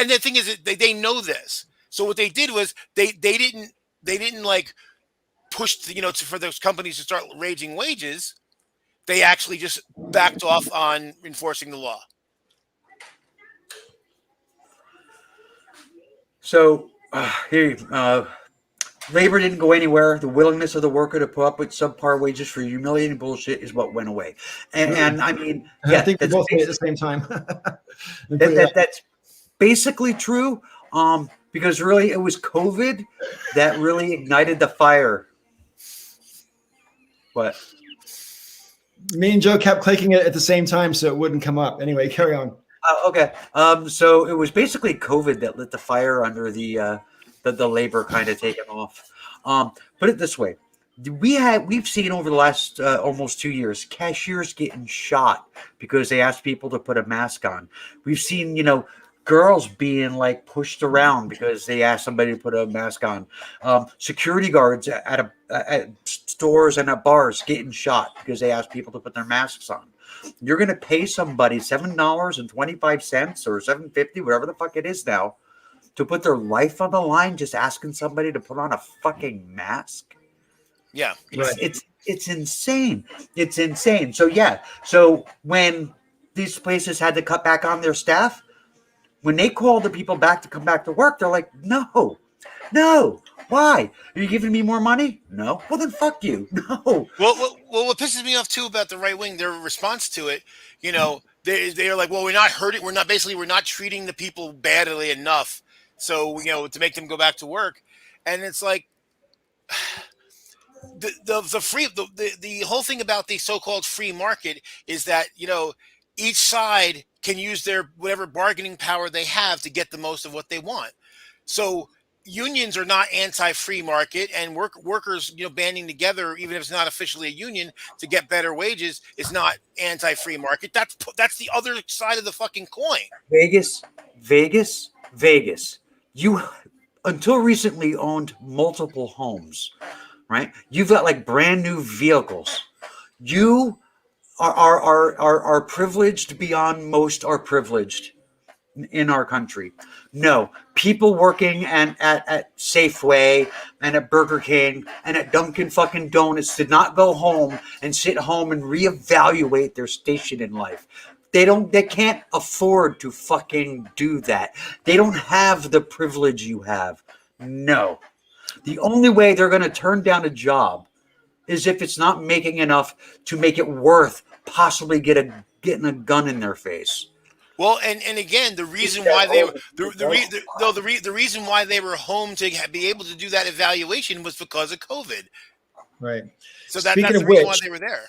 the thing is that they know this. So what they did was they didn't like push, for those companies to start raising wages. They actually just backed off on enforcing the law. So here, labor didn't go anywhere. The willingness of the worker to put up with subpar wages for humiliating bullshit is what went away. And I mean, yeah, I think we both did at the same time. That's basically true. Because really, it was COVID that really ignited the fire. What? Me and Joe kept clicking it at the same time so it wouldn't come up. Anyway, carry on. Okay. So it was basically COVID that lit the fire under the labor kind of taking off. Put it this way. We've seen over the last almost 2 years, cashiers getting shot because they asked people to put a mask on. We've seen, girls being like pushed around because they asked somebody to put a mask on. Security guards at stores and at bars getting shot because they asked people to put their masks on. You're going to pay somebody $7.25 or $7.50, whatever the fuck it is now, to put their life on the line just asking somebody to put on a fucking mask? Yeah. It's insane. It's insane. So yeah. So when these places had to cut back on their staff, when they called the people back to come back to work, they're like, no. Why? Are you giving me more money? No. Well, then fuck you. No. Well, what pisses me off too about the right wing, their response to it, they're like, well, we're not hurting. We're not treating the people badly enough. So, to make them go back to work. And it's like the whole thing about the so-called free market is that, each side can use their whatever bargaining power they have to get the most of what they want. So unions are not anti-free market, and workers, banding together, even if it's not officially a union, to get better wages is not anti-free market. That's the other side of the fucking coin. Vegas. You, until recently, owned multiple homes, right? You've got like brand new vehicles. You are privileged beyond most are privileged in our country. No, people working at Safeway and at Burger King and at Dunkin' fucking Donuts did not go home and sit home and reevaluate their station in life. They can't afford to fucking do that. They don't have the privilege you have. No. The only way they're going to turn down a job is if it's not making enough to make it worth possibly getting a gun in their face. Well, and again, the reason why they were the reason why they were home to be able to do that evaluation was because of COVID. Right. So that's the reason why they were there.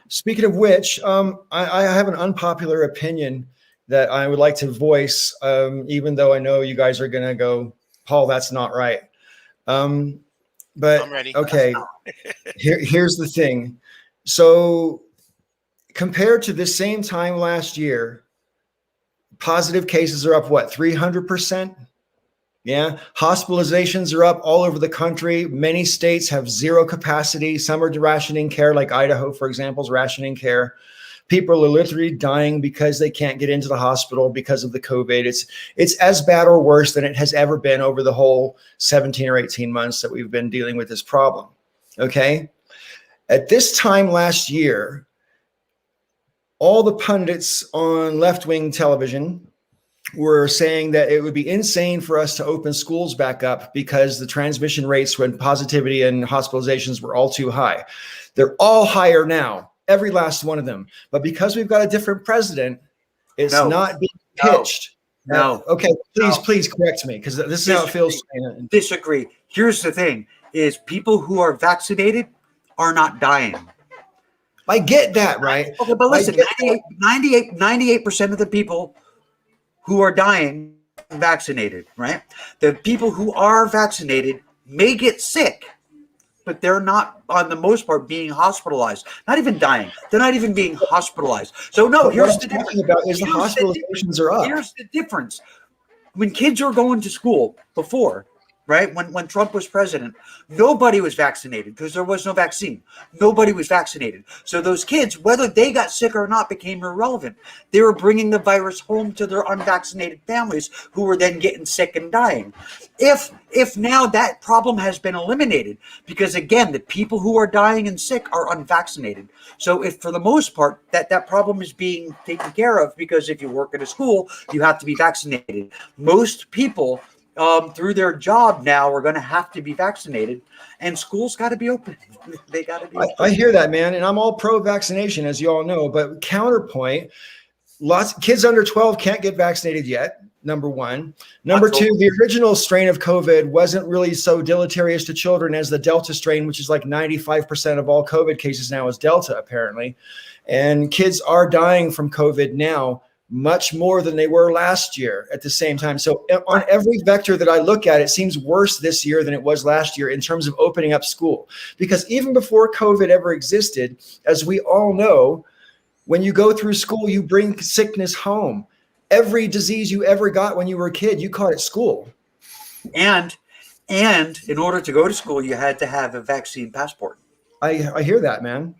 Speaking of which, I have an unpopular opinion that I would like to voice, even though I know you guys are going to go, Paul, that's not right. But I'm ready. Okay, here's the thing. So compared to the same time last year, positive cases are up, 300%? Yeah. Hospitalizations are up all over the country. Many states have zero capacity. Some are rationing care, like Idaho, for example, is rationing care. People are literally dying because they can't get into the hospital because of the COVID. It's as bad or worse than it has ever been over the whole 17 or 18 months that we've been dealing with this problem. Okay. At this time last year, all the pundits on left-wing television were saying that it would be insane for us to open schools back up because the transmission rates when positivity and hospitalizations were all too high. They're all higher now, every last one of them. But because we've got a different president, it's not being pitched. No. Okay, please correct me, because this is how it feels. Disagree. Here's the thing, is people who are vaccinated are not dying. I get that, right? Okay, but listen, 98% of the people who are dying are vaccinated, right? The people who are vaccinated may get sick, but they're not, on the most part, being hospitalized. Not even dying. They're not even being hospitalized. So no, here's the difference. The hospitalizations are up. Here's the difference. When kids were going to school before, right? When Trump was president, nobody was vaccinated because there was no vaccine. Nobody was vaccinated. So those kids, whether they got sick or not, became irrelevant. They were bringing the virus home to their unvaccinated families, who were then getting sick and dying. If now that problem has been eliminated, because again, the people who are dying and sick are unvaccinated. So if for the most part that problem is being taken care of, because if you work at a school, you have to be vaccinated. Most people through their job now are going to have to be vaccinated, and schools got to be open. They got to be open. I hear that, man, and I'm all pro-vaccination, as you all know. But counterpoint, lots of kids under 12 can't get vaccinated yet. Number one. Number two, the original strain of COVID wasn't really so deleterious to children as the Delta strain, which is like 95% of all COVID cases now is Delta, apparently. And kids are dying from COVID now much more than they were last year at the same time. So on every vector that I look at, it seems worse this year than it was last year in terms of opening up school. Because even before COVID ever existed, as we all know, when you go through school, you bring sickness home. Every disease you ever got when you were a kid, you caught at school. And in order to go to school, you had to have a vaccine passport. I hear that, man.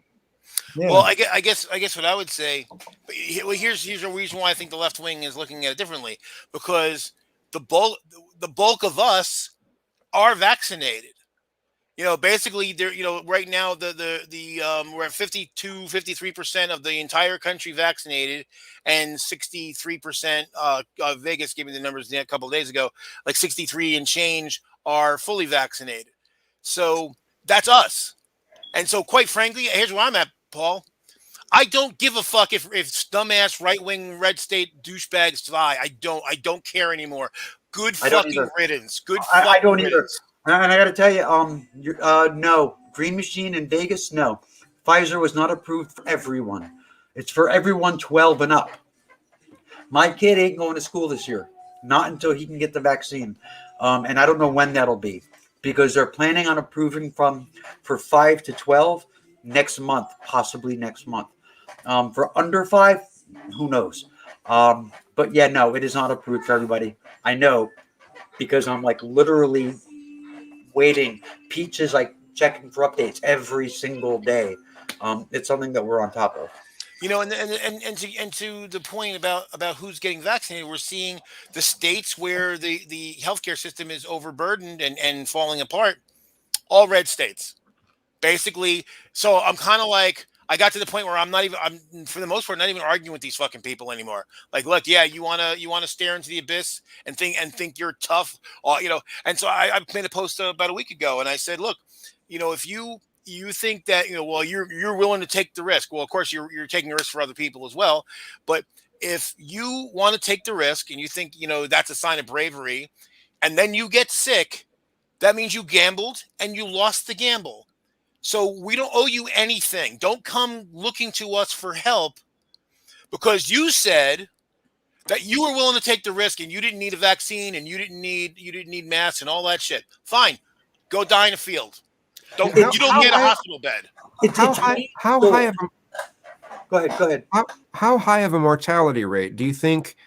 Yeah. Well, I guess what I would say, here's a reason why I think the left wing is looking at it differently, because the bulk of us are vaccinated. Basically, right now we're at 53% of the entire country vaccinated, and 63%. Vegas gave me the numbers a couple of days ago. Like 63 and change are fully vaccinated. So that's us. And so, quite frankly, here's where I'm at, Paul. I don't give a fuck if dumbass right-wing red state douchebags die. I don't care anymore. Good fucking riddance. Good fucking I don't riddance. Either. And I got to tell you, no. Green Machine in Vegas, no. Pfizer was not approved for everyone. It's for everyone 12 and up. My kid ain't going to school this year. Not until he can get the vaccine. And I don't know when that'll be, because they're planning on approving for 5 to 12 next month, possibly next month. For under 5, who knows? But yeah, no, it is not approved for everybody. I know, because I'm like literally waiting. Peach is like checking for updates every single day. It's something that we're on top of. And to the point about who's getting vaccinated, we're seeing the states where the healthcare system is overburdened and falling apart, all red states, basically. So I'm kind of like, I got to the point where I'm for the most part not even arguing with these fucking people anymore. Like, look, yeah, you wanna stare into the abyss and think you're tough, And so I made a post about a week ago, and I said, look, if you think that, well, you're willing to take the risk. Well, of course you're taking a risk for other people as well. But if you want to take the risk and you think, that's a sign of bravery, and then you get sick, that means you gambled and you lost the gamble. So we don't owe you anything. Don't come looking to us for help because you said that you were willing to take the risk and you didn't need a vaccine and you didn't need masks and all that shit. Fine. Go die in a field. You don't get a hospital bed. Go ahead. How high of a mortality rate do you think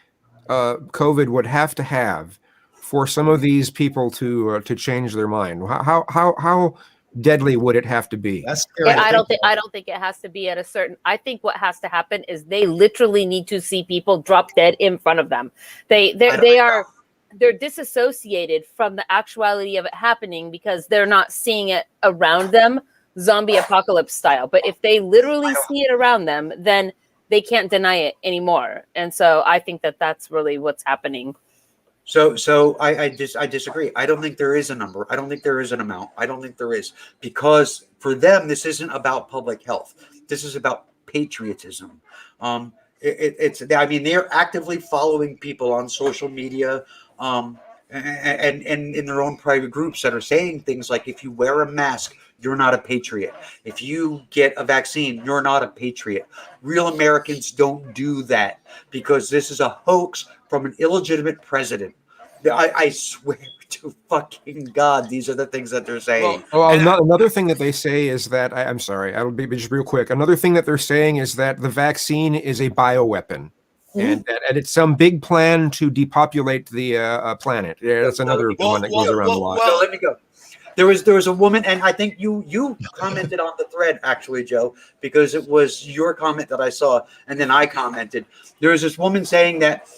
COVID would have to have for some of these people to change their mind? How deadly would it have to be? That's scary. I don't think it has to be at a certain. I think what has to happen is they literally need to see people drop dead in front of them. They're disassociated from the actuality of it happening because they're not seeing it around them, zombie apocalypse style. But if they literally see it around them, then they can't deny it anymore. And so I think that that's really what's happening. So I disagree. I don't think there is a number. I don't think there is an amount. I don't think there is, because for them this isn't about public health. This is about patriotism. It's I mean, they're actively following people on social media, and in their own private groups that are saying things like, if you wear a mask, you're not a patriot. If you get a vaccine, you're not a patriot. Real Americans don't do that, because this is a hoax from an illegitimate president. I swear to fucking God, these are the things that they're saying. Another thing that they say is that I'm sorry, I'll be just real quick. Another thing that they're saying is that the vaccine is a bioweapon, and it's some big plan to depopulate the planet. Yeah, that's another one that goes around a lot. So let me go. There was a woman, and I think you commented on the thread, actually, Joe, because it was your comment that I saw, and then I commented. There was this woman saying that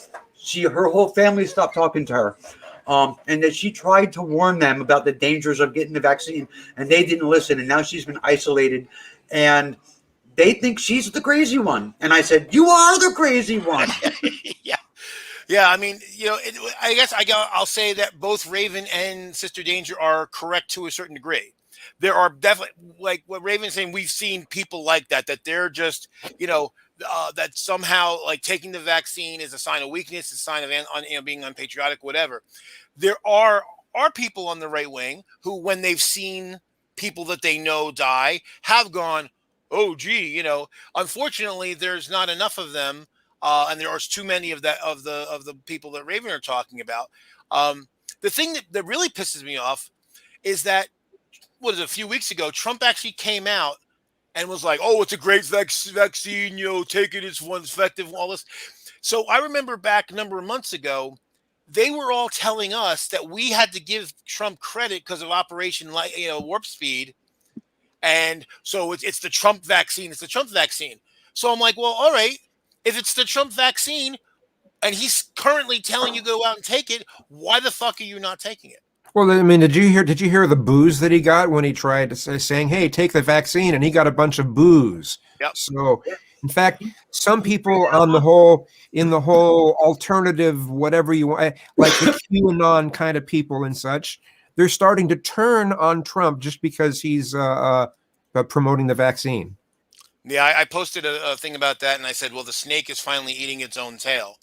her whole family stopped talking to her, and that she tried to warn them about the dangers of getting the vaccine, and they didn't listen, and now she's been isolated, and they think she's the crazy one. And I said, you are the crazy one. Yeah, I mean, I guess I'll say that both Raven and Sister Danger are correct to a certain degree. There are definitely, like what Raven's saying, we've seen people like that they're just, that somehow like taking the vaccine is a sign of weakness, a sign of being unpatriotic, whatever. There are people on the right wing who, when they've seen people that they know die, have gone, oh, gee, unfortunately, there's not enough of them. And there are too many of the people that Raven are talking about. The thing that really pisses me off is that, a few weeks ago, Trump actually came out and was like, "Oh, it's a great vaccine. Take it; it's one effective." All this. So I remember back a number of months ago, they were all telling us that we had to give Trump credit because of Operation Warp Speed, and so it's the Trump vaccine. It's the Trump vaccine. So I'm like, well, all right. If it's the Trump vaccine and he's currently telling you go out and take it, why the fuck are you not taking it? Well, I mean, did you hear the boos that he got when he tried to saying, "Hey, take the vaccine," and he got a bunch of boos. Yep. So, in fact, some people in the whole alternative, whatever you want, like the QAnon kind of people and such, they're starting to turn on Trump just because he's promoting the vaccine. Yeah, I posted a thing about that, and I said, well, the snake is finally eating its own tail.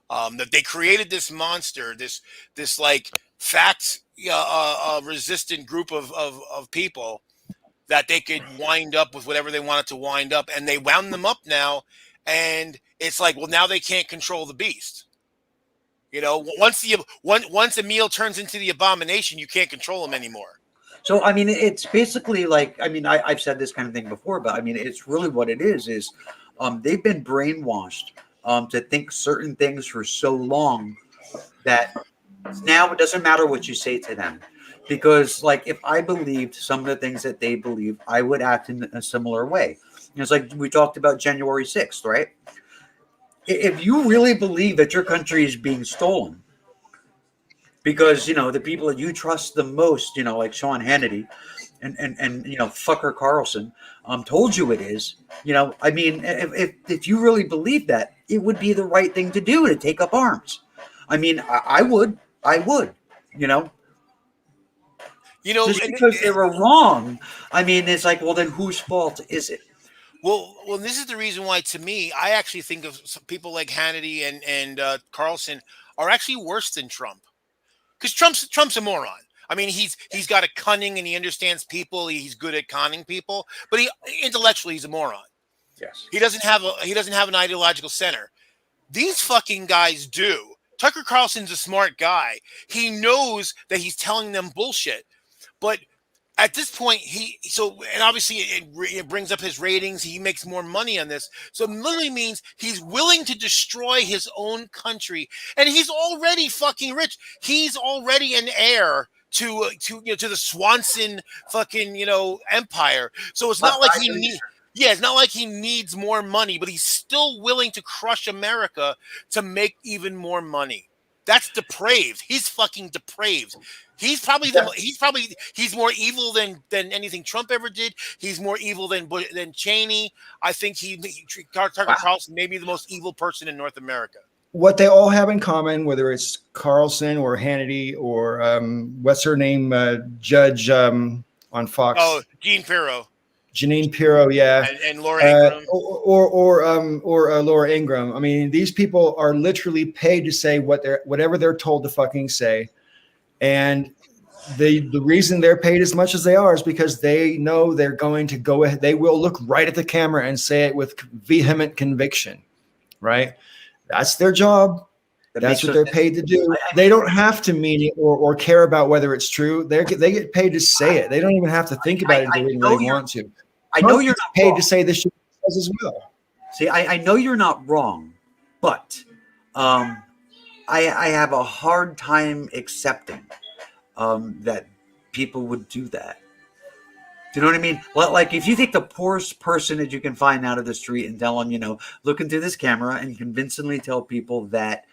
That they created this monster, this like fact resistant group of people that they could wind up with whatever they wanted to wind up, and they wound them up now, and it's like, well, now they can't control the beast. Once Emil turns into the abomination, you can't control him anymore. So, I mean, it's basically like, I mean, I've said this kind of thing before, but I mean, it's really what it is they've been brainwashed to think certain things for so long that now it doesn't matter what you say to them. Because, like, if I believed some of the things that they believe, I would act in a similar way. It's like we talked about January 6th, right? If you really believe that your country is being stolen, because the people that you trust the most, like Sean Hannity and fucker Carlson, told you it is. I mean, if you really believe that, it would be the right thing to do, to take up arms. I mean, I would. Just because they were wrong. I mean, it's like, well, then whose fault is it? Well, this is the reason why, to me, I actually think of some people like Hannity and Carlson are actually worse than Trump. Because Trump's a moron. I mean, he's got a cunning and he understands people. He's good at conning people, but intellectually he's a moron. Yes. He doesn't have an ideological center. These fucking guys do. Tucker Carlson's a smart guy. He knows that he's telling them bullshit, but at this point, and obviously it brings up his ratings. He makes more money on this. So it literally means he's willing to destroy his own country, and he's already fucking rich. He's already an heir to the Swanson fucking empire. So it's not like it's not like he needs more money, but he's still willing to crush America to make even more money. That's depraved. He's fucking depraved. He's probably he's more evil than anything Trump ever did. He's more evil than Cheney. I think Tucker Carlson may be the most evil person in North America. What they all have in common, whether it's Carlson or Hannity or what's her name, Judge on Fox. Oh, Jeanine Pirro, yeah, and Laura Ingraham, or Laura Ingraham. I mean, these people are literally paid to say whatever they're told to fucking say, and the reason they're paid as much as they are is because they know they're going to go ahead. They will look right at the camera and say it with vehement conviction, right? That's their job. That's what they're paid to do. They don't have to mean it or care about whether it's true. They get paid to say it. They don't even have to think about it if they really want to. I know you're not paid wrong. to say this shit as well. See, I know you're not wrong, but I have a hard time accepting that people would do that. Do you know what I mean? Like if you take the poorest person that you can find out of the street and tell them, look into this camera and convincingly tell people that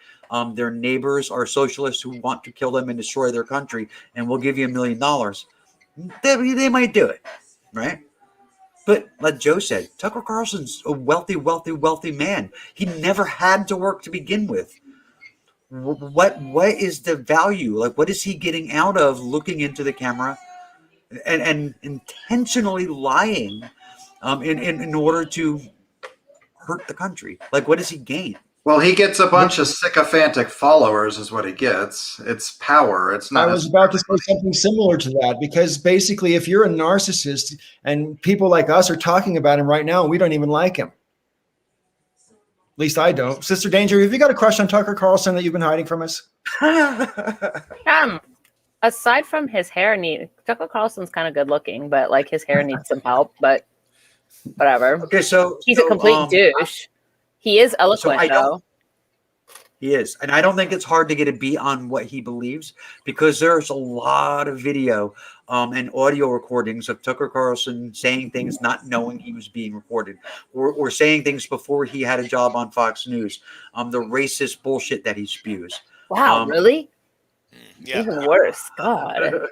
their neighbors are socialists who want to kill them and destroy their country, and we'll give you $1 million, they might do it, right? But like Joe said, Tucker Carlson's a wealthy, wealthy, wealthy man. He never had to work to begin with. What is the value? Like, what is he getting out of looking into the camera and intentionally lying in order to hurt the country? Like, what does he gain? Well, he gets a bunch of sycophantic followers is what he gets. It's power. It's not. I was about to say something similar to that, because basically if you're a narcissist and people like us are talking about him right now, we don't even like him. At least I don't. Sister Danger, have you got a crush on Tucker Carlson that you've been hiding from us? Aside from his hair, Tucker Carlson's kind of good looking, but like his hair needs some help, but whatever. Okay, so he's a complete douche. He is eloquent, though. He is. And I don't think it's hard to get a beat on what he believes, because there's a lot of video and audio recordings of Tucker Carlson saying things not knowing he was being recorded, or saying things before he had a job on Fox News, the racist bullshit that he spews. Wow, really? Yeah. Even worse. God.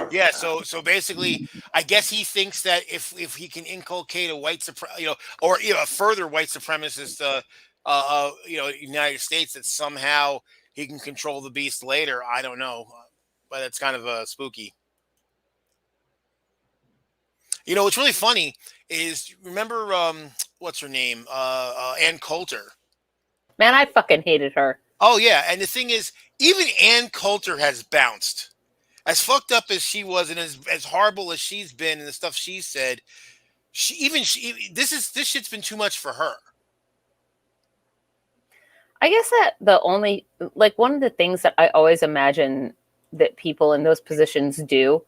Yeah, so basically, I guess he thinks that if he can inculcate a or a further white supremacist, United States, that somehow he can control the beast later. I don't know, but it's kind of spooky. What's really funny is, remember what's her name, Ann Coulter. Man, I fucking hated her. Oh yeah, and the thing is, even Ann Coulter has bounced. As fucked up as she was, and as horrible as she's been, and the stuff she said, this shit's been too much for her. I guess that one of the things that I always imagine that people in those positions do,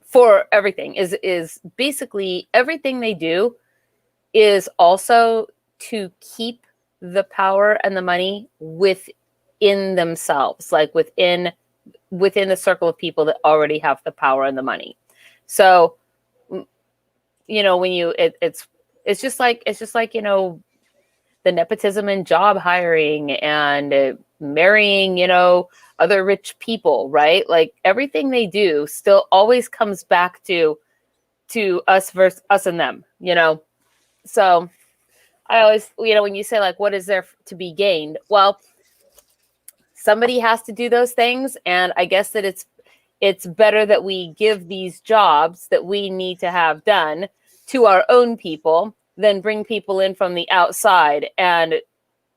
for everything is basically everything they do is also to keep the power and the money within themselves, like within the circle of people that already have the power and the money. So, when it's just like, the nepotism and job hiring and marrying, other rich people, right? Like everything they do still always comes back to us versus us and them, So I always, when you say like, what is there to be gained? Well, somebody has to do those things, and I guess that it's better that we give these jobs that we need to have done to our own people than bring people in from the outside and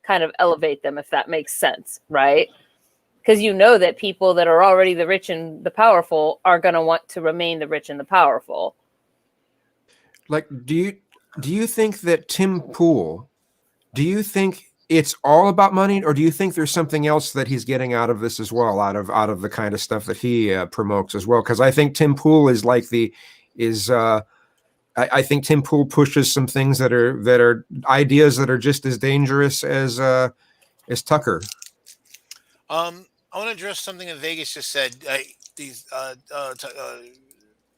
kind of elevate them, if that makes sense, right? Because that people that are already the rich and the powerful are going to want to remain the rich and the powerful. Like, do you think that Tim Pool, do you think it's all about money, or do you think there's something else that he's getting out of this as well, out of the kind of stuff that he promotes as well? Because I think Tim Pool I think Tim Pool pushes some things that are ideas that are just as dangerous as Tucker. I want to address something that Vegas just said.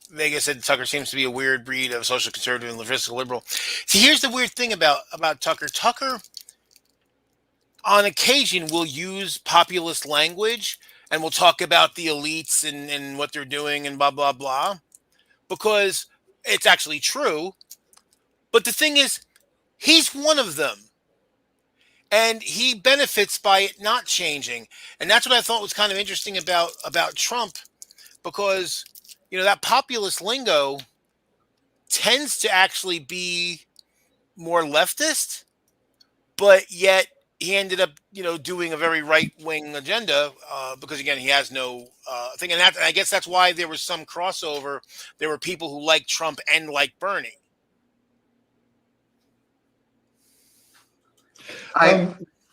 Vegas said Tucker seems to be a weird breed of social conservative and fiscal liberal. See, here's the weird thing about Tucker. Tucker, on occasion will use populist language and we'll talk about the elites and what they're doing and blah blah blah, because it's actually true. But the thing is, he's one of them, and he benefits by it not changing. And that's what I thought was kind of interesting about Trump, because that populist lingo tends to actually be more leftist, but yet he ended up, doing a very right wing agenda, because again, he has no thing. And I guess that's why there was some crossover. There were people who liked Trump and liked Bernie.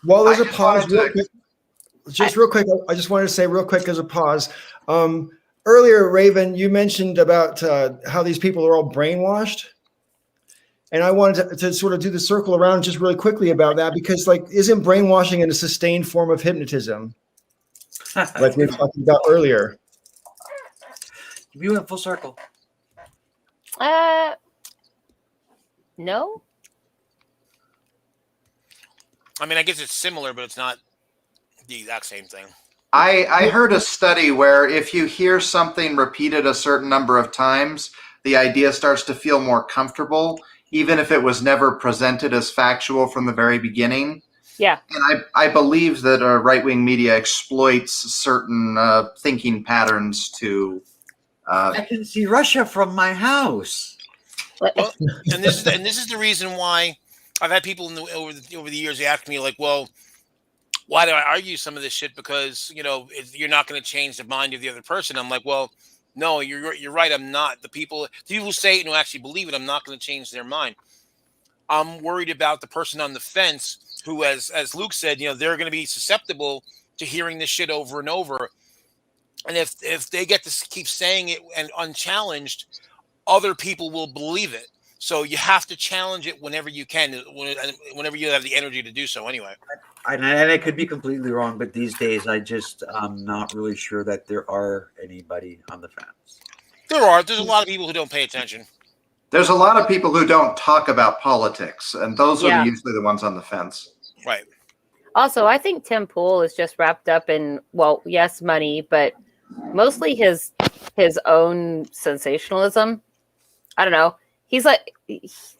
While there's a just pause, wanted to- real quick, I just wanted to say real quick as a pause. Earlier, Raven, you mentioned about how these people are all brainwashed. And I wanted to sort of do the circle around just really quickly about that, because isn't brainwashing a sustained form of hypnotism? Like we were talking about earlier. You went full circle. No. I mean, I guess it's similar, but it's not the exact same thing. I heard a study where if you hear something repeated a certain number of times, the idea starts to feel more comfortable, even if it was never presented as factual from the very beginning. Yeah. And I believe that right-wing media exploits certain thinking patterns to... I can see Russia from my house. Well, and this is the reason why I've had people over the years ask me, like, well, why do I argue some of this shit? Because you're not going to change the mind of the other person. I'm like, well, no, you're right. I'm not. The people who say it and who actually believe it, I'm not going to change their mind. I'm worried about the person on the fence who, as Luke said, they're going to be susceptible to hearing this shit over and over. And if they get to keep saying it and unchallenged, other people will believe it. So you have to challenge it whenever you can, whenever you have the energy to do so. Anyway, And I could be completely wrong, but these days I'm not really sure that there are anybody on the fence. There's a lot of people who don't pay attention. There's a lot of people who don't talk about politics, and those Yeah. are usually the ones on the fence. Right. Also, I think Tim Pool is just wrapped up in, well, yes, money, but mostly his own sensationalism. I don't know. He's I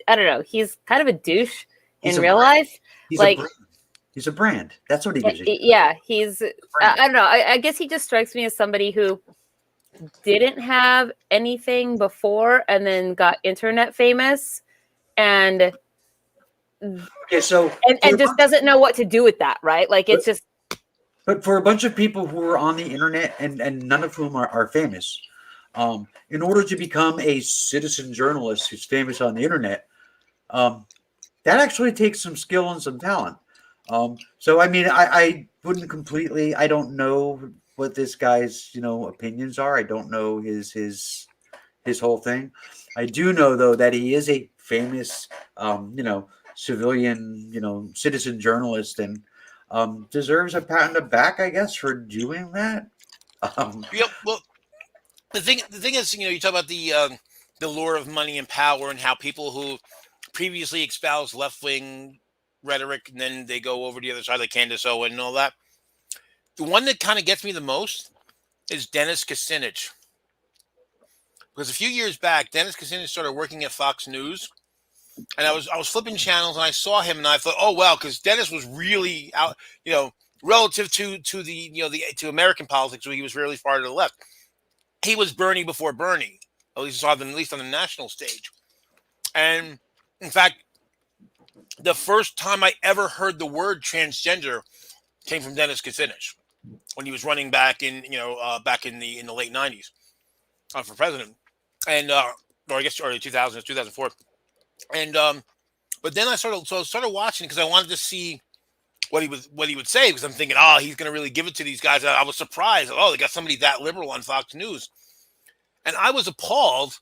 don't know. He's kind of a douche in real life. He's a brand. That's what he gives you. Yeah, he's. I don't know. I guess he just strikes me as somebody who didn't have anything before and then got internet famous, and so just doesn't know what to do with that. Right? It's just. But for a bunch of people who are on the internet and none of whom are famous, in order to become a citizen journalist who's famous on the internet, that actually takes some skill and some talent. So, I mean, I wouldn't completely, I don't know what this guy's, opinions are. I don't know his whole thing. I do know, though, that he is a famous, civilian, citizen journalist, and deserves a pat on the back, I guess, for doing that. Yep. Well, the thing is, you talk about the lure of money and power, and how people who previously espoused left-wing rhetoric and then they go over to the other side, like Candace Owen and all that. The one that kind of gets me the most is Dennis Kucinich, because a few years back, Dennis Kucinich started working at Fox News, and I was flipping channels and I saw him and I thought, oh wow, because Dennis was really out, relative to to American politics, where he was really far to the left. He was Bernie before Bernie. At least on the national stage. And in fact, the first time I ever heard the word transgender came from Dennis Kucinich when he was running back in back in the late 90s for president, and or I guess early 2000s, 2004. And but then I started watching because I wanted to see what he would say, because I'm thinking, oh, he's going to really give it to these guys. I was surprised. Oh, they got somebody that liberal on Fox News. And I was appalled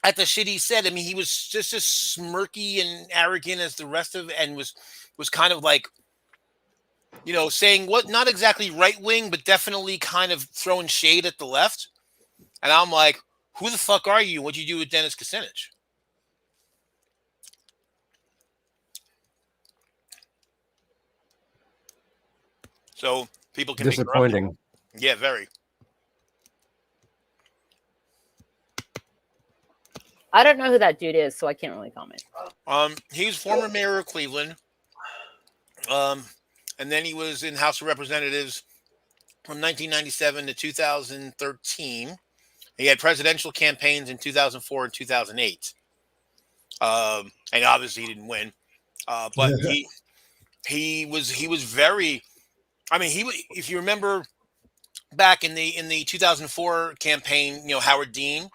at the shit he said. I mean, he was just as smirky and arrogant as the rest of it, and was kind of like, saying what, not exactly right wing, but definitely kind of throwing shade at the left. And I'm like, who the fuck are you? What'd you do with Dennis Kucinich? So people can be corrupted. Disappointing. Yeah, very. I don't know who that dude is, so I can't really comment. He's former mayor of Cleveland. And then he was in House of Representatives from 1997 to 2013. He had presidential campaigns in 2004 and 2008. And obviously he didn't win. But he was very. I mean, if you remember back in the 2004 campaign, you know, Howard Dean,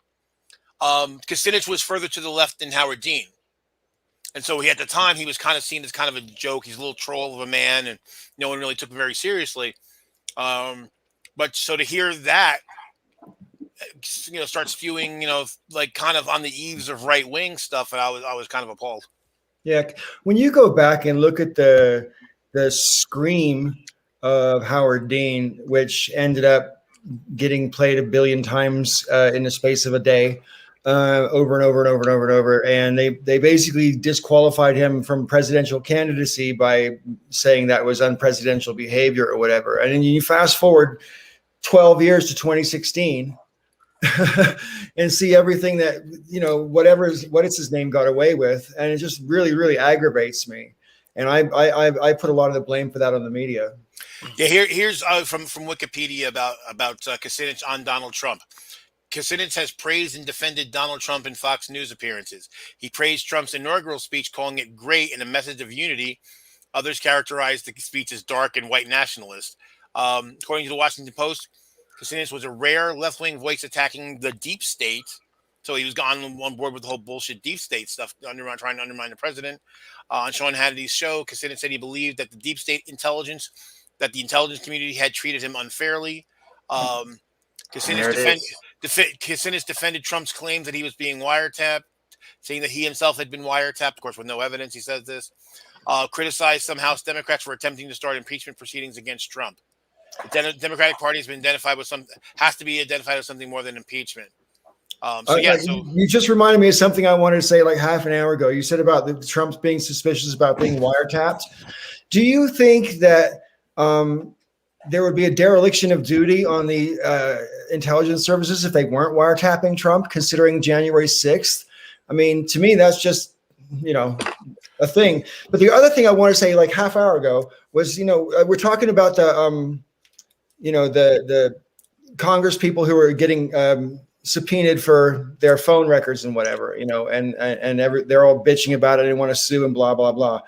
Kucinich was further to the left than Howard Dean. And so at the time, he was kind of seen as kind of a joke. He's a little troll of a man, and no one really took him very seriously. But so to hear that, you know, start spewing, you know, like kind of on the eaves of right wing stuff, and I was kind of appalled. Yeah, when you go back and look at the scream of Howard Dean, which ended up getting played 1 billion times in the space of a day, over and over and over and over and over, and they basically disqualified him from presidential candidacy by saying that was unpresidential behavior or whatever. And then you fast forward 12 years to 2016. And see everything that, you know, what it's his name got away with, and it just really, really aggravates me. And I put a lot of the blame for that on the media. Yeah, here's from Wikipedia about Kucinich on Donald Trump. Kucinich has praised and defended Donald Trump in Fox News appearances. He praised Trump's inaugural speech, calling it great and a message of unity. Others characterized the speech as dark and white nationalist. According to the Washington Post, Kucinich was a rare left-wing voice attacking the deep state. So he was on board with the whole bullshit deep state stuff, trying to undermine the president. On Sean Hannity's show, Kucinich said he believed that the deep state intelligence, that the intelligence community had treated him unfairly. Kucinich defended Trump's claims that he was being wiretapped, saying that he himself had been wiretapped, of course, with no evidence. He says this. Criticized some House Democrats for attempting to start impeachment proceedings against Trump. The Democratic Party has been has to be identified with something more than impeachment. You just reminded me of something I wanted to say like half an hour ago. You said about the Trump's being suspicious about being wiretapped. Do you think that there would be a dereliction of duty on the intelligence services if they weren't wiretapping Trump, considering January 6th? I mean, to me, that's just, you know, a thing. But the other thing I want to say like half hour ago was, you know, we're talking about the Congress people who are getting subpoenaed for their phone records and whatever, you know, and they're all bitching about it and want to sue and blah, blah, blah.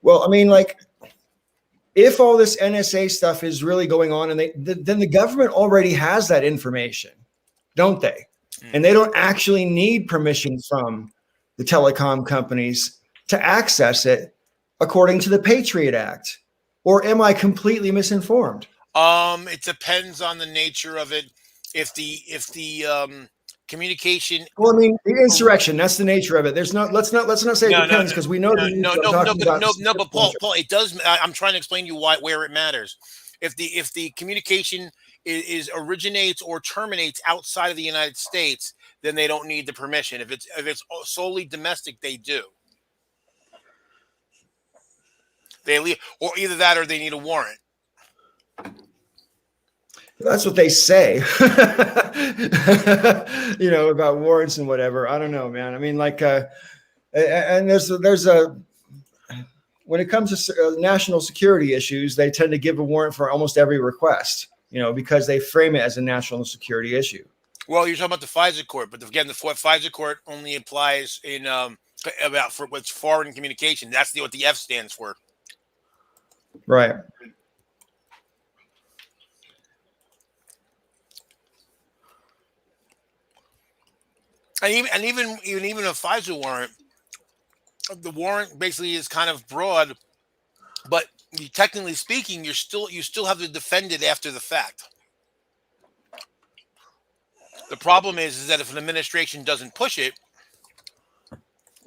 Well, I mean, like, if all this NSA stuff is really going on, and then the government already has that information, don't they? And they don't actually need permission from the telecom companies to access it according to the Patriot Act. Or am I completely misinformed? It depends on the nature of it. If the communication, well, I mean, the insurrection, that's the nature of it. Let's not say it depends, because we know but Paul, it does. I'm trying to explain to you where it matters. If the communication is originates or terminates outside of the United States, then they don't need the permission. If it's solely domestic, they do. They leave, or either that or they need a warrant. That's what they say, you know, about warrants and whatever. I don't know, man. I mean, like, and there's a, when it comes to national security issues, they tend to give a warrant for almost every request, you know, because they frame it as a national security issue. Well, you're talking about the FISA court, but again, the FISA court only applies in about for what's foreign communication. That's what the F stands for. Right. And even a FISA warrant, the warrant basically is kind of broad, but technically speaking, you still have to defend it after the fact. The problem is that if an administration doesn't push it,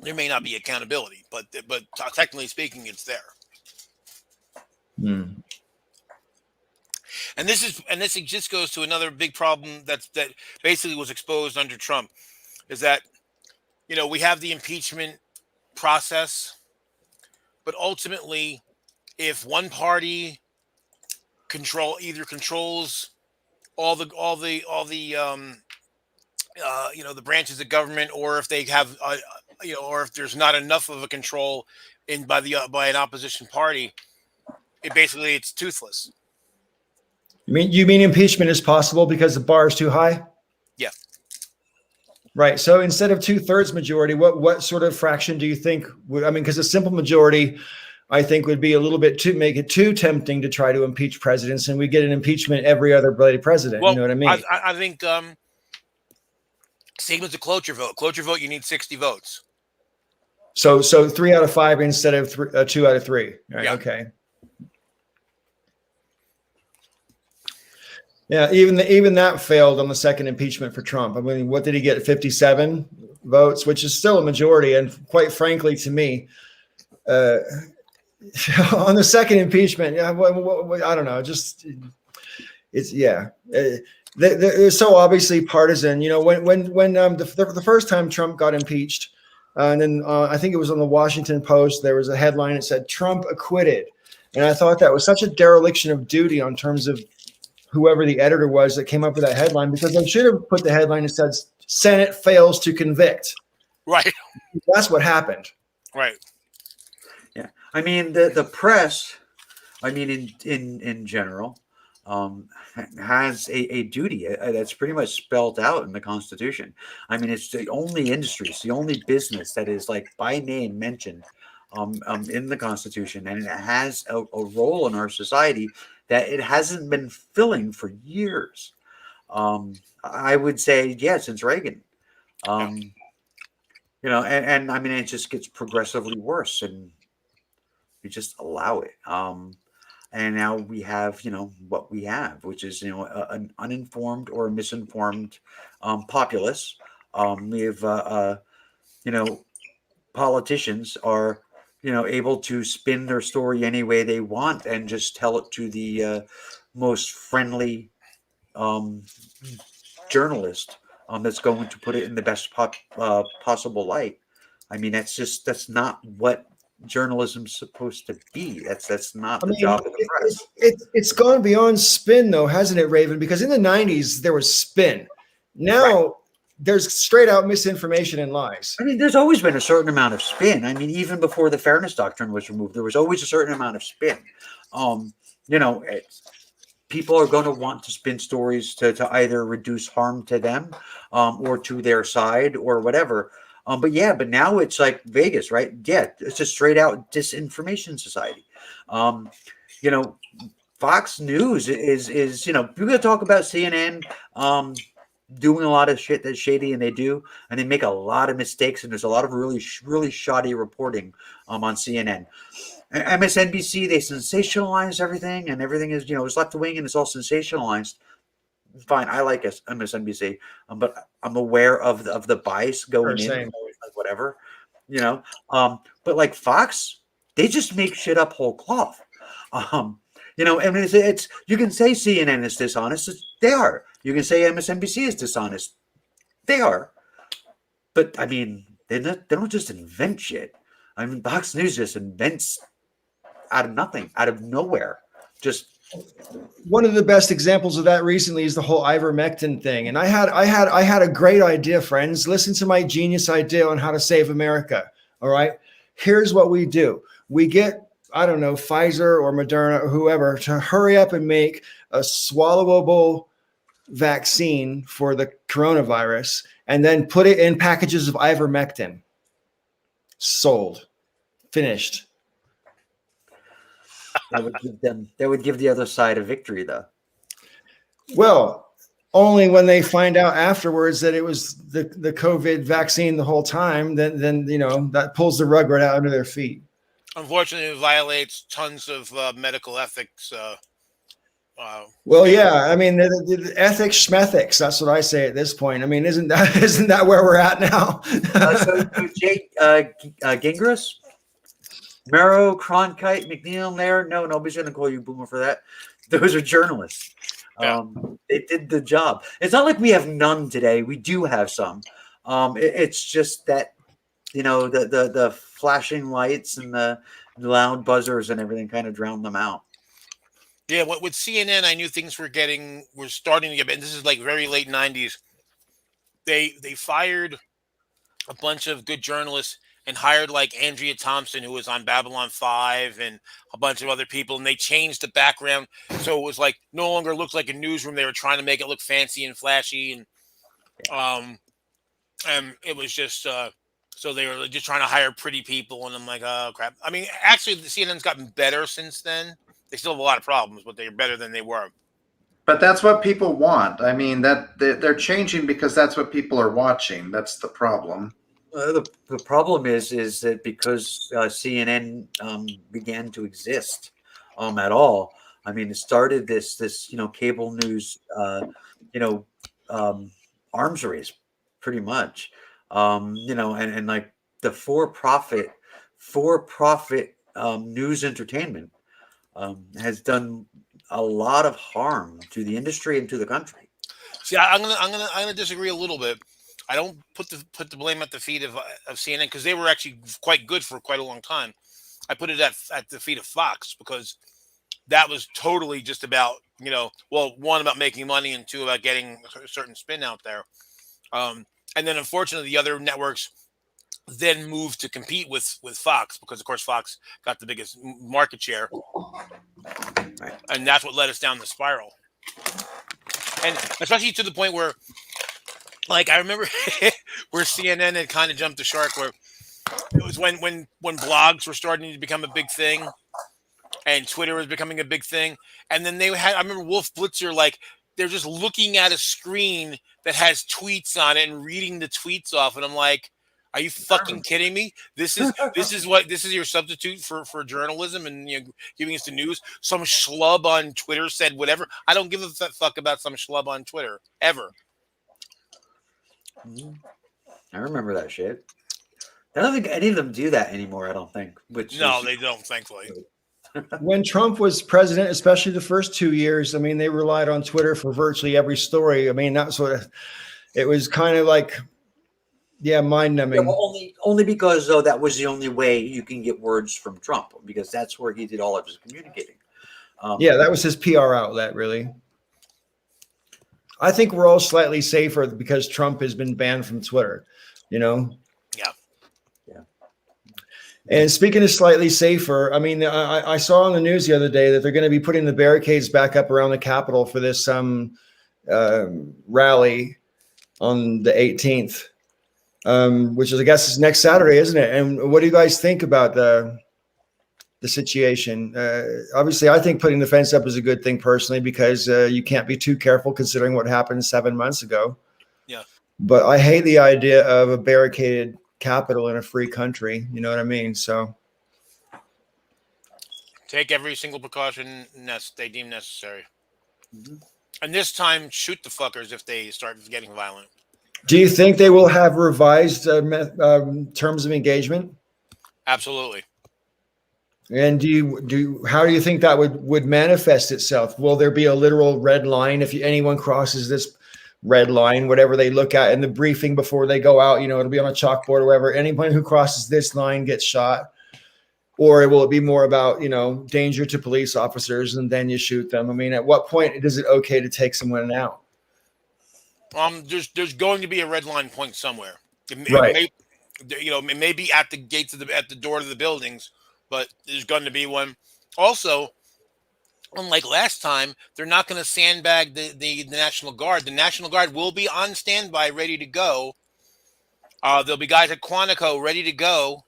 there may not be accountability, but technically speaking, it's there. Hmm. And this just goes to another big problem that basically was exposed under Trump, is that, you know, we have the impeachment process, but ultimately, if one party controls the branches of government, or if they have or if there's not enough of a control by an opposition party, it's toothless. You mean impeachment is possible because the bar is too high? Yeah. Right. So instead of 2/3 majority, what sort of fraction do you think would, because a simple majority, I think, would be a little bit make it too tempting to try to impeach presidents, and we get an impeachment every other bloody president. Well, you know what I mean? I think same as the cloture vote. Cloture vote, you need 60 votes. So 3 out of 5 instead of 2 out of 3. Right, yeah. Okay. Yeah, even that failed on the second impeachment for Trump. What did he get? 57 votes, which is still a majority. And quite frankly, to me, on the second impeachment, I don't know. They're so obviously partisan. When the first time Trump got impeached, and then I think it was on the Washington Post, there was a headline that said Trump acquitted, and I thought that was such a dereliction of duty on terms of whoever the editor was that came up with that headline, because they should have put the headline that says Senate fails to convict. Right. That's what happened. Right. Yeah. The press, in general, has a duty that's pretty much spelled out in the Constitution. It's the only industry, it's the only business that is like by name mentioned in the Constitution, and it has a role in our society that it hasn't been filling for years. I would say, since Reagan. And it just gets progressively worse, and we just allow it. And now we have, what we have, which is, an uninformed or misinformed populace. We have, politicians are, able to spin their story any way they want and just tell it to the most friendly journalist that's going to put it in the best possible light. That's not what journalism's supposed to be. That's not the job of the press. It's gone beyond spin, though, hasn't it, Raven? Because in the 90s there was spin. Now there's straight out misinformation and lies. There's always been a certain amount of spin. Even before the Fairness Doctrine was removed, there was always a certain amount of spin. People are going to want to spin stories to either reduce harm to them or to their side or whatever. But now it's like Vegas, right? Yeah, it's a straight out disinformation society. Fox News is you're going to talk about CNN doing a lot of shit that's shady, and they make a lot of mistakes, and there's a lot of really, really shoddy reporting on CNN. MSNBC, they sensationalize everything, and everything is, it's left wing and it's all sensationalized. Fine, I like MSNBC, but I'm aware of the bias going in, like whatever, But like Fox, they just make shit up whole cloth, it's you can say CNN is dishonest, they are. You can say MSNBC is dishonest, they are. But they don't just invent shit. Fox News just invents out of nothing, out of nowhere. Just one of the best examples of that recently is the whole ivermectin thing. And I had a great idea, friends. Listen to my genius idea on how to save America. All right. Here's what we do. We get, I don't know, Pfizer or Moderna or whoever to hurry up and make a swallowable vaccine for the coronavirus and then put it in packages of ivermectin. Sold. Finished. That would give the other side a victory, though. Well, only when they find out afterwards that it was the COVID vaccine the whole time, then that pulls the rug right out under their feet. Unfortunately, it violates tons of medical ethics. Well, yeah, the ethics schmethics. That's what I say at this point. Isn't that where we're at now? So Jake Gingras, Merrow, Cronkite, McNeil, there. No, nobody's going to call you boomer for that. Those are journalists. They did the job. It's not like we have none today. We do have some. It's just that, the flashing lights and the loud buzzers and everything kind of drown them out. Yeah, what with CNN, I knew things were starting to get, and this is like very late '90s. They fired a bunch of good journalists and hired like Andrea Thompson, who was on Babylon 5, and a bunch of other people, and they changed the background so it was like no longer looked like a newsroom. They were trying to make it look fancy and flashy, um, and it was just so they were just trying to hire pretty people, and I'm like, oh crap. I mean, actually, the CNN's gotten better since then. They still have a lot of problems, but they're better than they were. But that's what people want. I mean, that they're changing because that's what people are watching. That's the problem. The problem is that because CNN began to exist at all. I mean, it started this cable news you know arms race, pretty much. And like the for profit news entertainment has done a lot of harm to the industry and to the country. See, I'm gonna disagree a little bit. I don't put the blame at the feet of CNN because they were actually quite good for quite a long time. I put it at the feet of Fox because that was totally just about well, one about making money and two about getting a certain spin out there. And then unfortunately, the other networks then moved to compete with Fox because of course Fox got the biggest market share, and that's what led us down the spiral. And especially to the point where, like, I remember where CNN had kind of jumped the shark, where it was when blogs were starting to become a big thing, and Twitter was becoming a big thing, and then they had. I remember Wolf Blitzer, like, they're just looking at a screen that has tweets on it and reading the tweets off, and I'm like, are you fucking kidding me? This is your substitute for journalism and giving us the news. Some schlub on Twitter said whatever. I don't give a fuck about some schlub on Twitter ever. I remember that shit. I don't think any of them do that anymore. I don't think. No, they don't. Thankfully. When Trump was president, especially the first 2 years, I mean, they relied on Twitter for virtually every story. I mean, that's what it was kind of like. Yeah, mind-numbing. Yeah, well, only because though that was the only way you can get words from Trump, because that's where he did all of his communicating. Yeah, that was his PR outlet, really. I think we're all slightly safer because Trump has been banned from Twitter. Yeah. Yeah. And speaking of slightly safer, I mean, I saw on the news the other day that they're going to be putting the barricades back up around the Capitol for this rally on the 18th. Which is, I guess, is next Saturday, isn't it? And what do you guys think about the situation? Obviously, I think putting the fence up is a good thing personally because you can't be too careful considering what happened 7 months ago. Yeah. But I hate the idea of a barricaded Capitol in a free country. You know what I mean? So take every single precaution they deem necessary. Mm-hmm. And this time, shoot the fuckers if they start getting violent. Do you think they will have revised terms of engagement? Absolutely. And how do you think that would manifest itself? Will there be a literal red line if anyone crosses this red line, whatever they look at in the briefing before they go out, it'll be on a chalkboard or whatever. Anyone who crosses this line gets shot. Or will it be more about, danger to police officers and then you shoot them? I mean, at what point is it okay to take someone out? There's going to be a red line point somewhere. Right. It may be at the gates at the door of the buildings, but there's going to be one. Also, unlike last time, they're not going to sandbag the National Guard. The National Guard will be on standby, ready to go. There'll be guys at Quantico ready to go,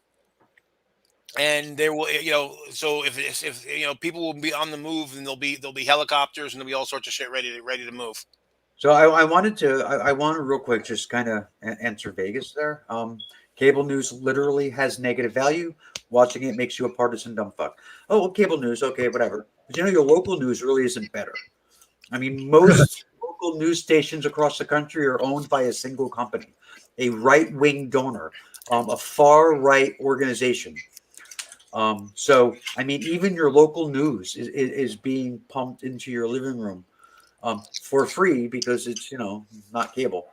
and there will, so if people will be on the move, and there'll be helicopters and there'll be all sorts of shit ready to move. So I wanted real quick just kind of answer Vegas there. Cable news literally has negative value. Watching it makes you a partisan dumb fuck. Oh, well, cable news, okay, whatever. But your local news really isn't better. I mean, most local news stations across the country are owned by a single company, a right-wing donor, a far-right organization. So, I mean, even your local news is being pumped into your living room for free because it's, not cable,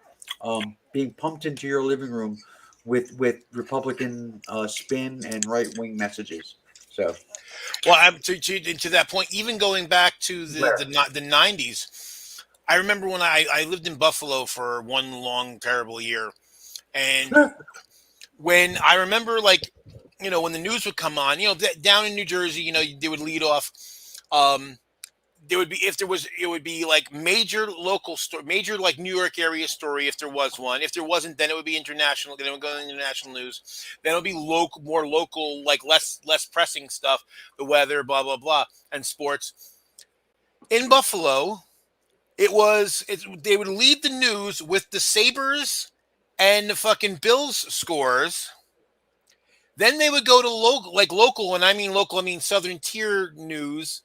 being pumped into your living room with Republican spin and right-wing messages. So, Well, to that point, even going back to the 90s, I remember when I lived in Buffalo for one long terrible year, and when I remember, like, when the news would come on, down in New Jersey, they would lead off. There would be, it would be like major local story, major like New York area story if there was one. If there wasn't, then it would be international. Then it would go to international news. Then it would be local, more local, like less pressing stuff, the weather, blah blah blah, and sports. In Buffalo, they would lead the news with the Sabres and the fucking Bills scores. Then they would go to local, and I mean local, I mean Southern Tier news.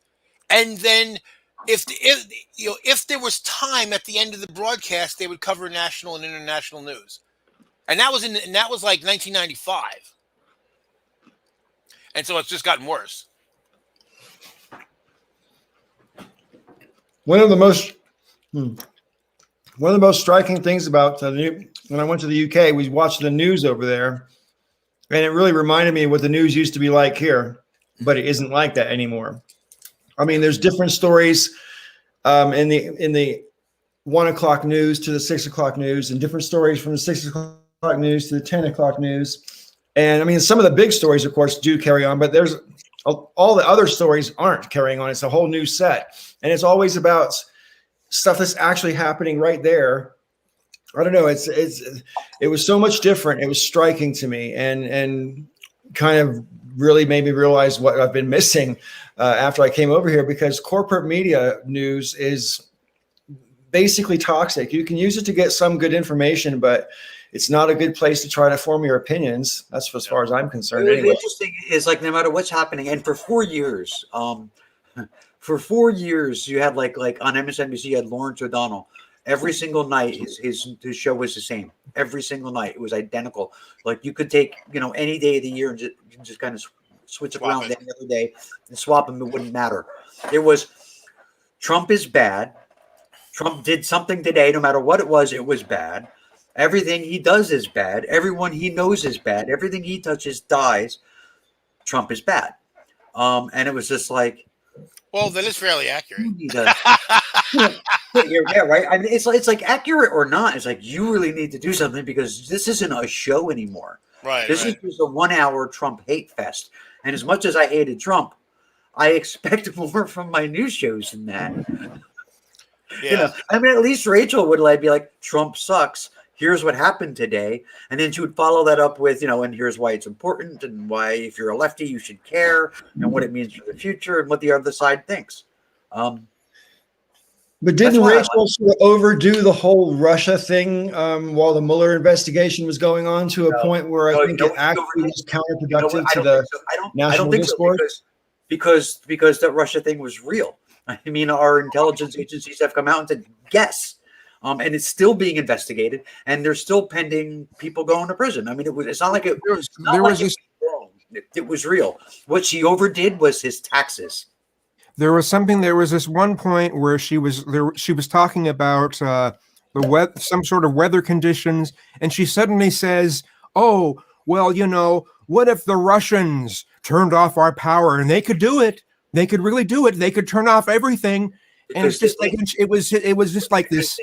And then if there was time at the end of the broadcast, they would cover national and international news. And that was like 1995. And so it's just gotten worse. One of the most striking things about when I went to the UK, we watched the news over there, and it really reminded me of what the news used to be like here, but it isn't like that anymore. I mean, there's different stories in the 1 o'clock news to the 6 o'clock news, and different stories from the 6 o'clock news to the 10 o'clock news. And I mean, some of the big stories, of course, do carry on, but there's all the other stories aren't carrying on. It's a whole new set, and it's always about stuff that's actually happening right there. I don't know. It was so much different. It was striking to me, and kind of really made me realize what I've been missing after I came over here, because corporate media news is basically toxic. You can use it to get some good information, but it's not a good place to try to form your opinions. That's as far as I'm concerned. The Anyway. interesting is, like, no matter what's happening, and for 4 years, you had like on MSNBC, you had Lawrence O'Donnell. Every single night, his show was the same. Every single night, it was identical. Like, you could take any day of the year and just kind of switch it around any other day and swap them. It wouldn't matter. It was Trump is bad. Trump did something today. No matter what it was bad. Everything he does is bad. Everyone he knows is bad. Everything he touches dies. Trump is bad. And it was just like, well, that is fairly accurate. Yeah, right. I mean, it's like accurate or not. It's like, you really need to do something, because this isn't a show anymore. Right. This is just a 1 hour Trump hate fest. And as much as I hated Trump, I expect more from my news shows than that. Yeah. I mean, at least Rachel would be like, Trump sucks. Here's what happened today. And then she would follow that up with, and here's why it's important, and why, if you're a lefty, you should care, and what it means for the future, and what the other side thinks. But didn't Rachel sort of overdo the whole Russia thing while the Mueller investigation was going on to a point where I think it actually was counterproductive to the national discourse? Because that Russia thing was real. I mean, our intelligence agencies have come out and said, yes. And it's still being investigated, and there's still pending people going to prison. I mean, it's not like it was wrong. It was real. What she overdid was his taxes. There was this one point where she was talking about some sort of weather conditions, and she suddenly says, "Oh, well, what if the Russians turned off our power, and they could do it? They could really do it. They could turn off everything." And it's just like it was just like this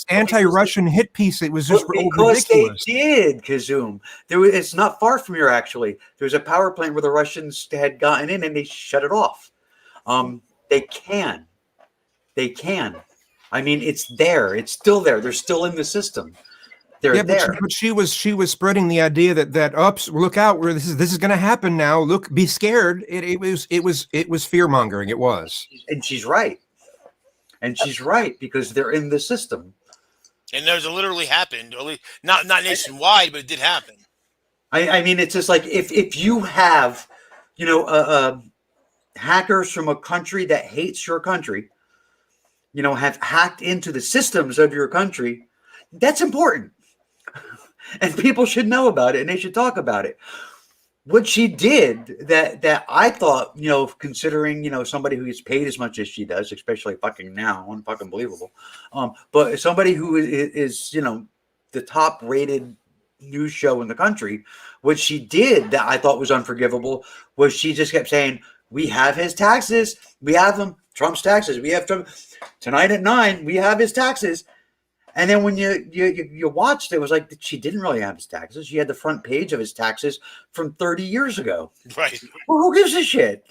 anti-Russian hit piece. It was just ridiculous. They did, Kazum. It's not far from here, actually. There was a power plant where the Russians had gotten in, and they shut it off. They can. I mean, it's there. It's still there. They're still in the system. They're there. But she was spreading the idea that ups, look out, where this is going to happen now. Look, be scared. It was fear mongering. It was. And she's right. Because they're in the system. And there's literally happened, not nationwide, but it did happen. I mean, it's just like if you have, hackers from a country that hates your country, have hacked into the systems of your country, that's important. And people should know about it, and they should talk about it. What she did that I thought, considering, somebody who gets paid as much as she does, especially fucking now, unfucking believable. But somebody who is, the top rated news show in the country. What she did that I thought was unforgivable was she just kept saying, "We have his taxes. We have them. Trump's taxes. We have Trump tonight at 9. We have his taxes." And then when you watched, it was like she didn't really have his taxes. She had the front page of his taxes from 30 years ago. Right. Well, who gives a shit?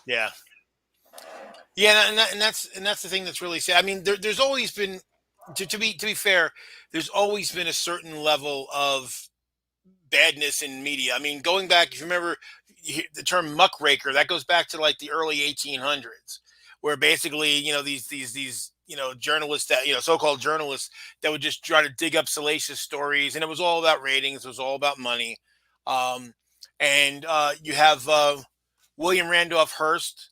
Yeah. Yeah, and that's the thing that's really sad. I mean, there's always been, to be fair, there's always been a certain level of badness in media. I mean, going back, if you remember the term muckraker, that goes back to like the early 1800s, where basically, these journalists that, so-called journalists that would just try to dig up salacious stories, and it was all about ratings, it was all about money. And you have William Randolph Hearst,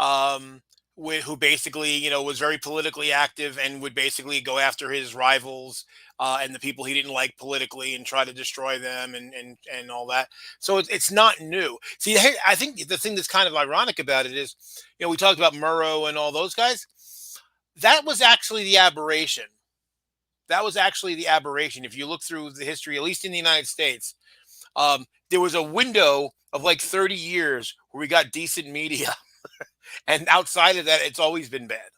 who basically, was very politically active and would basically go after his rivals and the people he didn't like politically and try to destroy them and all that. So it's not new. See, I think the thing that's kind of ironic about it is, we talked about Murrow and all those guys. That was actually the aberration. That was actually the aberration. If you look through the history, at least in the United States, there was a window of like 30 years where we got decent media. And outside of that, it's always been bad.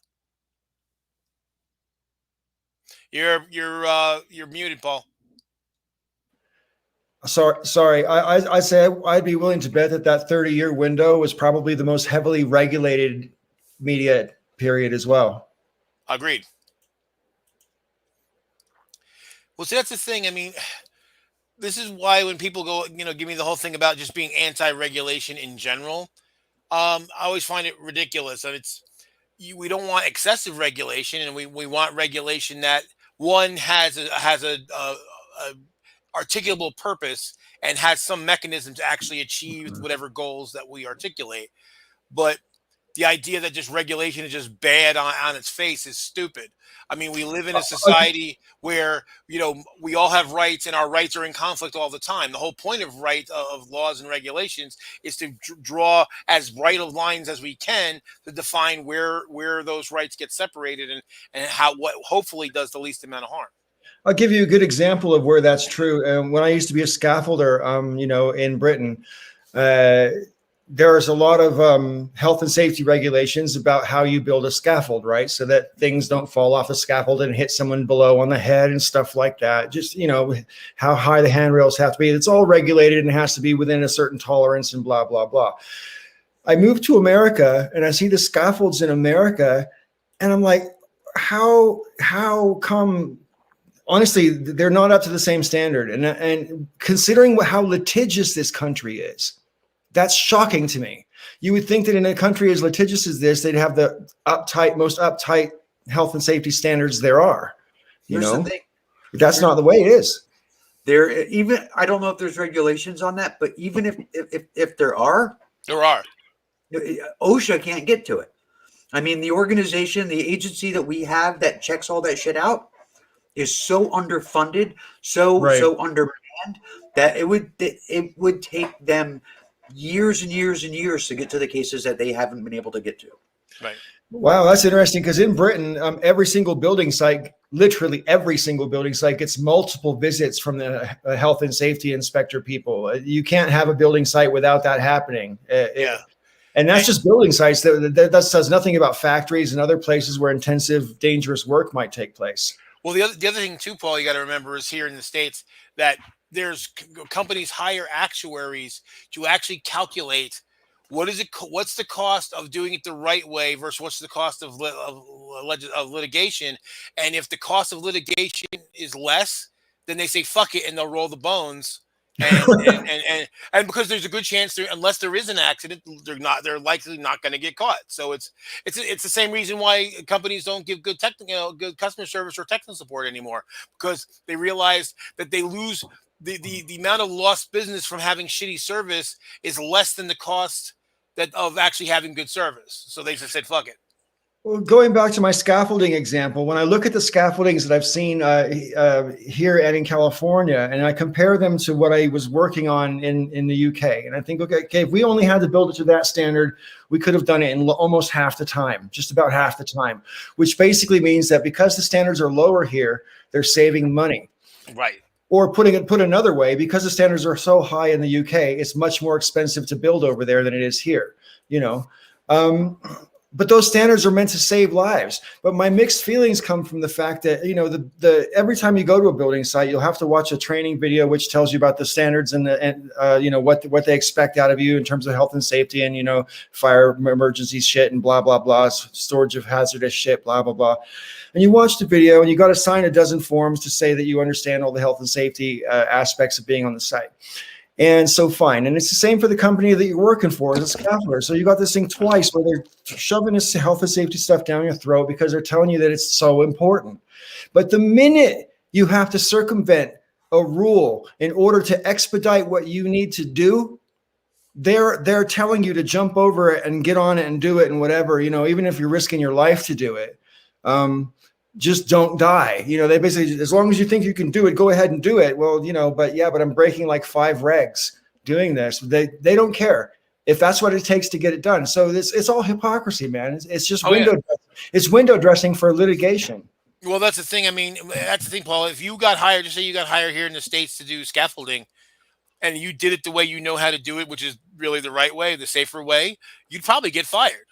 You're muted, Paul. Sorry. I said I'd be willing to bet that 30-year window was probably the most heavily regulated media period as well. Agreed. Well, see, that's the thing. I mean, this is why when people go, give me the whole thing about just being anti-regulation in general, I always find it ridiculous. And we don't want excessive regulation, and we want regulation that one has a articulable purpose and has some mechanism to actually achieve whatever goals that we articulate. But the idea that just regulation is just bad on its face is stupid. I mean, we live in a society where, we all have rights, and our rights are in conflict all the time. The whole point of of laws and regulations is to draw as bright of lines as we can to define where those rights get separated and what hopefully does the least amount of harm. I'll give you a good example of where that's true. When I used to be a scaffolder, in Britain, there's a lot of health and safety regulations about how you build a scaffold, right? So that things don't fall off the scaffold and hit someone below on the head and stuff like that. Just, how high the handrails have to be. It's all regulated and has to be within a certain tolerance and blah, blah, blah. I moved to America and I see the scaffolds in America and I'm like, how come? Honestly, they're not up to the same standard. And considering how litigious this country is, that's shocking to me. You would think that in a country as litigious as this, they'd have the most uptight health and safety standards there are. That's not the way it is. I don't know if there's regulations on that, but even if there are, OSHA can't get to it. I mean, the organization, the agency that we have that checks all that shit out is so underfunded, so undermanned that it would take them years and years and years to get to the cases that they haven't been able to get to. Right. Wow, that's interesting, because in Britain, every single building site, literally every single building site, gets multiple visits from the health and safety inspector people. You can't have a building site without that happening. And that's just building sites. That says nothing about factories and other places where intensive, dangerous work might take place. Well, the other thing too, Paul, you got to remember is here in the States that there's companies hire actuaries to actually calculate what's the cost of doing it the right way versus what's the cost of litigation. And if the cost of litigation is less, then they say fuck it and they'll roll the bones. And because there's a good chance unless there is an accident, they're likely not going to get caught. So it's the same reason why companies don't give good good customer service or technical support anymore, because they realize that they lose the amount of lost business from having shitty service is less than the cost of actually having good service. So they just said fuck it. Well, going back to my scaffolding example, when I look at the scaffoldings that I've seen here and in California, and I compare them to what I was working on in the UK, and I think, okay, if we only had to build it to that standard, we could have done it in almost half the time, just about half the time, which basically means that because the standards are lower here, they're saving money. Right. Or put another way, because the standards are so high in the UK, it's much more expensive to build over there than it is here, you know. But those standards are meant to save lives. But my mixed feelings come from the fact that, you know, the every time you go to a building site, you'll have to watch a training video which tells you about the standards and you know what they expect out of you in terms of health and safety and, you know, fire emergency shit and blah blah blah, storage of hazardous shit, blah blah blah. And you watch the video and you got to sign a dozen forms to say that you understand all the health and safety aspects of being on the site. And so fine. And it's the same for the company that you're working for as a scaffolder. So you got this thing twice where they're shoving this health and safety stuff down your throat because they're telling you that it's so important. But the minute you have to circumvent a rule in order to expedite what you need to do, they're telling you to jump over it and get on it and do it and whatever, you know, even if you're risking your life to do it. Just don't die. You know, they basically, as long as you think you can do it, go ahead and do it. Well, you know, but I'm breaking like 5 regs doing this. They don't care if that's what it takes to get it done. So it's all hypocrisy, man. It's just it's window dressing for litigation. Well, that's the thing. I mean, that's the thing, Paul. If you got hired, just say you got hired here in the States to do scaffolding, and you did it the way you know how to do it, which is really the right way, the safer way, you'd probably get fired.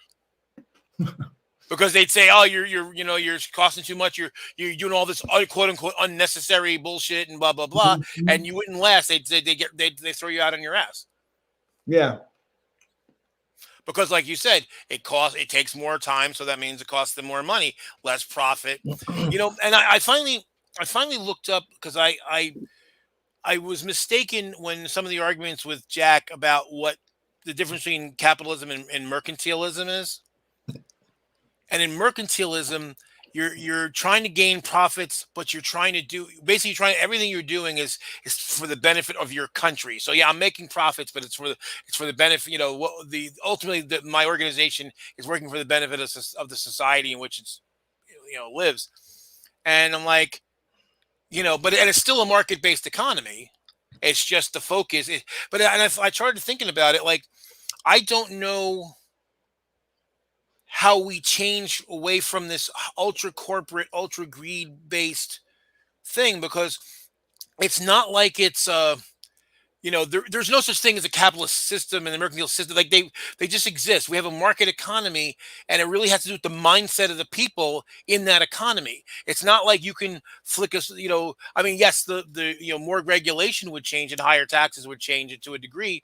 Because they'd say, "Oh, you're costing too much. You're doing all this quote unquote unnecessary bullshit and blah blah blah," and you wouldn't last. They throw you out on your ass. Yeah. Because, like you said, it takes more time, so that means it costs them more money, less profit. You know, and I finally looked up because I was mistaken when some of the arguments with Jack about what the difference between capitalism and mercantilism is. And in mercantilism, you're trying to gain profits, but you're trying to do everything you're doing is for the benefit of your country. So yeah, I'm making profits, but it's for the benefit. You know, my organization is working for the benefit of the society in which it's, you know, lives. And I'm like, you know, and it's still a market-based economy. It's just the focus. I started thinking about it, like, I don't know how we change away from this ultra corporate, ultra greed based thing, because it's not like it's you know, there's no such thing as a capitalist system and the mercantile system. Like they just exist. We have a market economy, and it really has to do with the mindset of the people in that economy. It's not like you can flick us, you know, I mean, yes, the you know, more regulation would change and higher taxes would change it to a degree,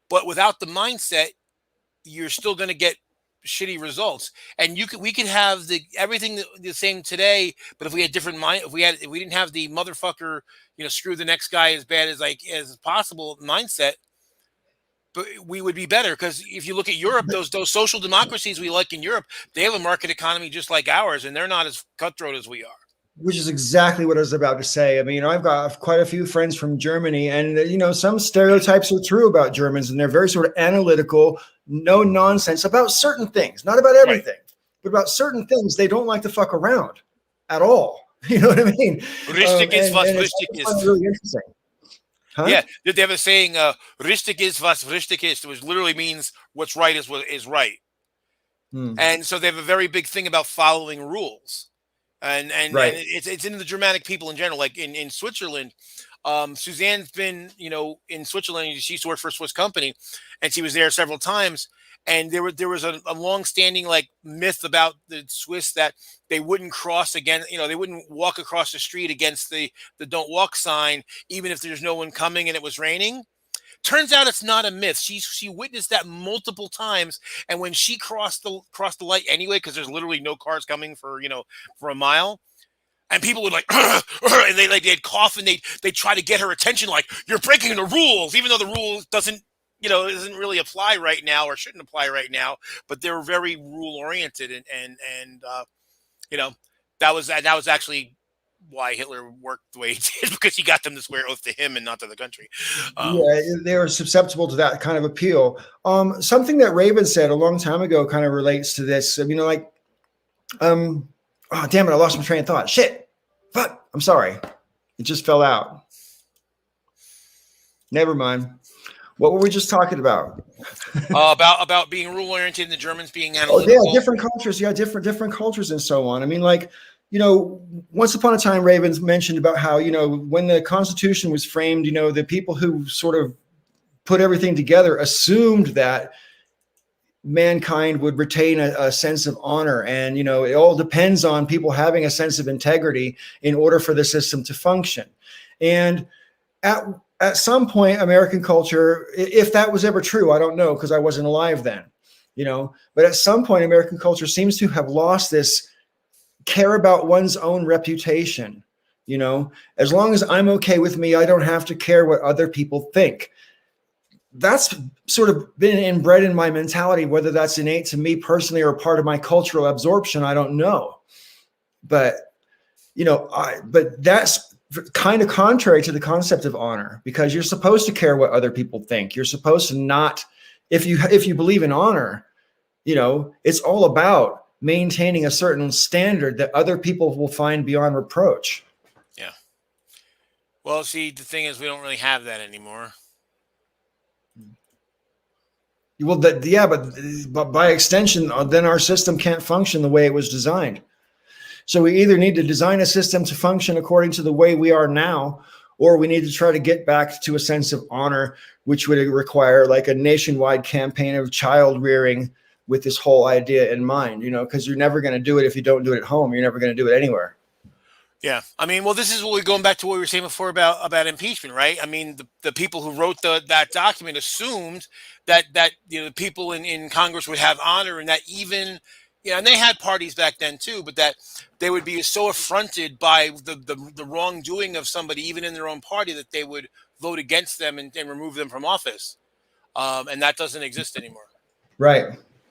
but without the mindset, you're still going to get shitty results. And we could have everything the same today, but if we had different if we didn't have the motherfucker, you know, screw the next guy as bad as possible mindset, but we would be better. Because if you look at Europe, those social democracies we like in Europe, they have a market economy just like ours, and they're not as cutthroat as we are. Which is exactly what I was about to say. I mean, you know, I've got quite a few friends from Germany, and, you know, some stereotypes are true about Germans, and they're very sort of analytical, no nonsense about certain things, not about everything, but about certain things. They don't like to fuck around at all. You know what I mean? Richtig ist was richtig ist. Really interesting. Huh? Yeah, they have a saying, "Richtig ist was richtig ist," which literally means what's right is what is right. And so they have a very big thing about following rules. And right. And it's in the Germanic people in general. Like in Switzerland, Suzanne's been, you know, in Switzerland. She used to work for a Swiss company, and she was there several times. And there was a long-standing like myth about the Swiss that they wouldn't cross again. You know, they wouldn't walk across the street against the "Don't Walk" sign, even if there's no one coming and it was raining. Turns out it's not a myth. She witnessed that multiple times, and when she crossed the light anyway, because there's literally no cars coming for a mile, and people would like, and they'd cough and they'd try to get her attention, like, "You're breaking the rules," even though the rule doesn't really apply right now or shouldn't apply right now. But they're very rule oriented, and you know, that was actually why Hitler worked the way he did, because he got them to swear oath to him and not to the country. Yeah, they were susceptible to that kind of appeal. Something that Raven said a long time ago kind of relates to this. I mean, like, Oh, damn it. I lost my train of thought. Shit. Fuck. I'm sorry. It just fell out. Never mind. What were we just talking about? About being rule oriented and the Germans being Oh analytical. yeah, different cultures. Yeah, different cultures and so on. I mean, like, once upon a time, Ravens mentioned about how, when the Constitution was framed, the people who sort of put everything together assumed that mankind would retain a sense of honor, and it all depends on people having a sense of integrity in order for the system to function. And at some point, American culture, if that was ever true, I don't know, because I wasn't alive then, but at some point, American culture seems to have lost this care about one's own reputation. As long as I'm okay with me, I don't have to care what other people think. That's sort of been inbred in my mentality. Whether that's innate to me personally or part of my cultural absorption, I don't know. But, but that's kind of contrary to the concept of honor, because you're supposed to care what other people think. You're supposed to not, if you believe in honor, it's all about maintaining a certain standard that other people will find beyond reproach. Yeah. Well, see, the thing is, we don't really have that anymore. Well, but by extension, then our system can't function the way it was designed. So we either need to design a system to function according to the way we are now, or we need to try to get back to a sense of honor, which would require like a nationwide campaign of child rearing with this whole idea in mind, because you're never going to do it if you don't do it at home. You're never going to do it anywhere. Yeah, I mean, well, this is what we're going back to what we were saying before about impeachment, right? I mean, the people who wrote that document assumed that the people in Congress would have honor, and that even, and they had parties back then too, but that they would be so affronted by the wrongdoing of somebody, even in their own party, that they would vote against them and remove them from office, and that doesn't exist anymore. Right.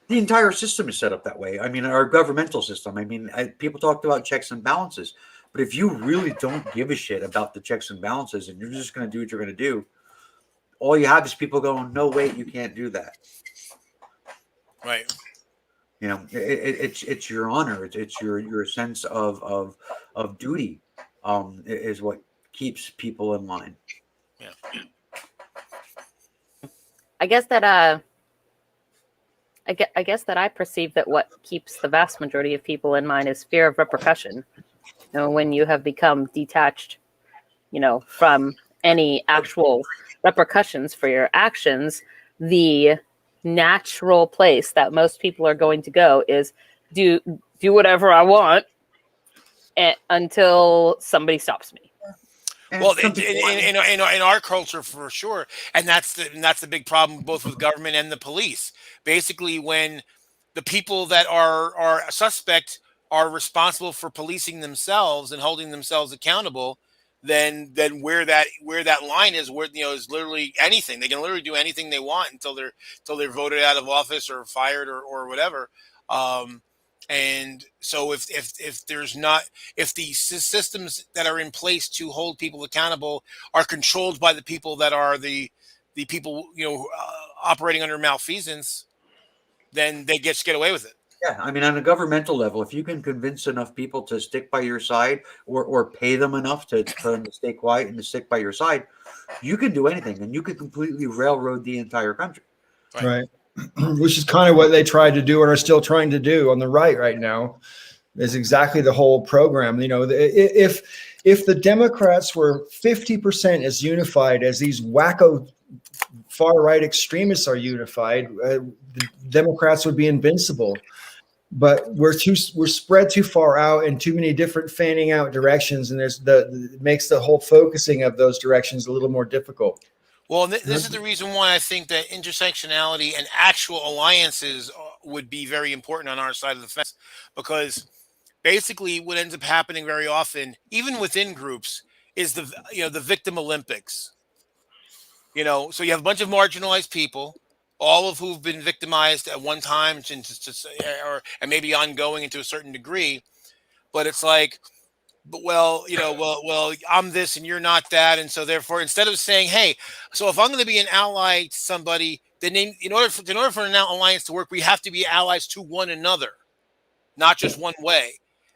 The entire system is set up that way. I mean, our governmental system. I mean, people talked about checks and balances. But if you really don't give a shit about the checks and balances and you're just going to do what you're going to do, all you have is people going, no, wait, you can't do that. Right. It's your honor. It's your sense of duty is what keeps people in line. Yeah. I guess that I perceive that what keeps the vast majority of people in line is fear of repercussion. When you have become detached, from any actual repercussions for your actions, the natural place that most people are going to go is do whatever I want until somebody stops me. Well, in our culture, for sure, and that's the big problem, both with government and the police. Basically, when the people that are a suspect are responsible for policing themselves and holding themselves accountable, then where that line is, where is literally anything. They can literally do anything they want until they're voted out of office or fired or whatever. And so if the systems that are in place to hold people accountable are controlled by the people that are the people operating under malfeasance, then they just get away with it. Yeah, I mean, on a governmental level, if you can convince enough people to stick by your side or pay them enough to them to stay quiet and to stick by your side, you can do anything, and you can completely railroad the entire country. Right. Which is kind of what they tried to do and are still trying to do on the right now, is exactly the whole program. If the Democrats were 50% as unified as these wacko far right extremists are unified, the Democrats would be invincible. But we're spread too far out in too many different fanning out directions, and it makes the whole focusing of those directions a little more difficult. Well, this is the reason why I think that intersectionality and actual alliances would be very important on our side of the fence, because basically what ends up happening very often, even within groups, is the victim Olympics. So you have a bunch of marginalized people, all of who've been victimized at one time, and maybe ongoing and to a certain degree. But it's like, well, I'm this and you're not that, and so therefore, instead of saying, hey, so if I'm going to be an ally to somebody, then in order for an alliance to work, we have to be allies to one another. not just one way.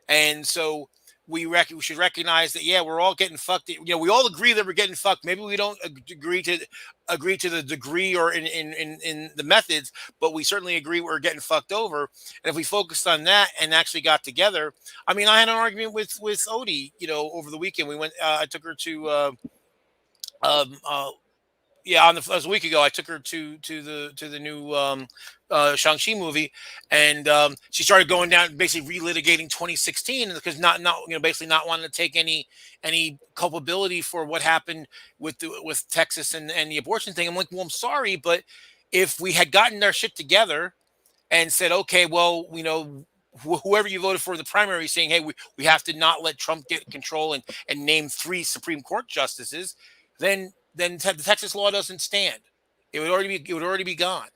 And so we should recognize that, yeah, we're all getting fucked. We all agree that we're getting fucked. Maybe we don't agree to the degree or in the methods, but we certainly agree we're getting fucked over. And if we focused on that and actually got together, I mean, I had an argument with Odie, over the weekend. We went, I took her to, um, uh, yeah, it was a week ago. I took her to the new Shang-Chi movie, and she started going down, basically relitigating 2016, because not basically not wanting to take any culpability for what happened with Texas and the abortion thing. I'm like, well, I'm sorry, but if we had gotten our shit together and said, okay, well, whoever you voted for in the primary, saying, hey, we have to not let Trump get control and name 3 Supreme Court justices, then the Texas law doesn't stand. It would already be gone.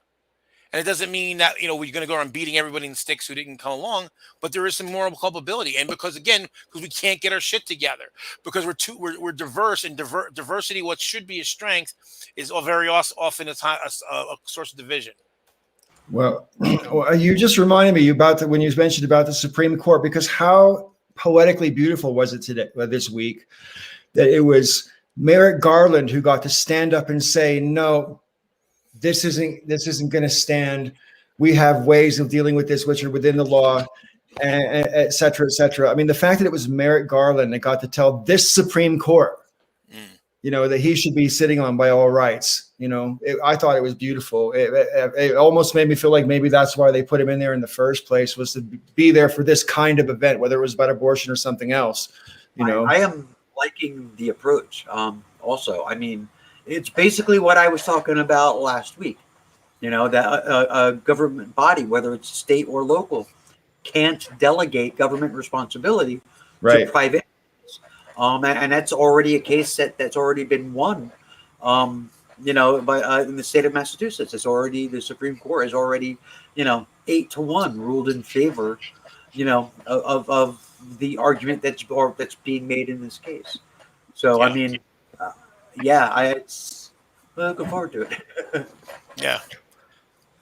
And it doesn't mean that we're going to go around beating everybody in the sticks who didn't come along, but there is some moral culpability. And because we can't get our shit together, because we're diverse, and diversity, what should be a strength, is very often a source of division. Well, you just reminded me about when you mentioned about the Supreme Court, because how poetically beautiful was it this week that it was Merrick Garland who got to stand up and say, no, this isn't going to stand. We have ways of dealing with this which are within the law, and et cetera, et cetera. I mean, the fact that it was Merrick Garland that got to tell this Supreme Court, that he should be sitting on by all rights. I thought it was beautiful. It almost made me feel like maybe that's why they put him in there in the first place, was to be there for this kind of event, whether it was about abortion or something else. I am liking the approach. Also, I mean, it's basically what I was talking about last week. That a government body, whether it's state or local, can't delegate government responsibility to private. And that's already a case that's already been won. By in the state of Massachusetts, the Supreme Court has already, 8-1 ruled in favor, of the argument that's being made in this case. So, I mean, it's looking forward to it. Yeah.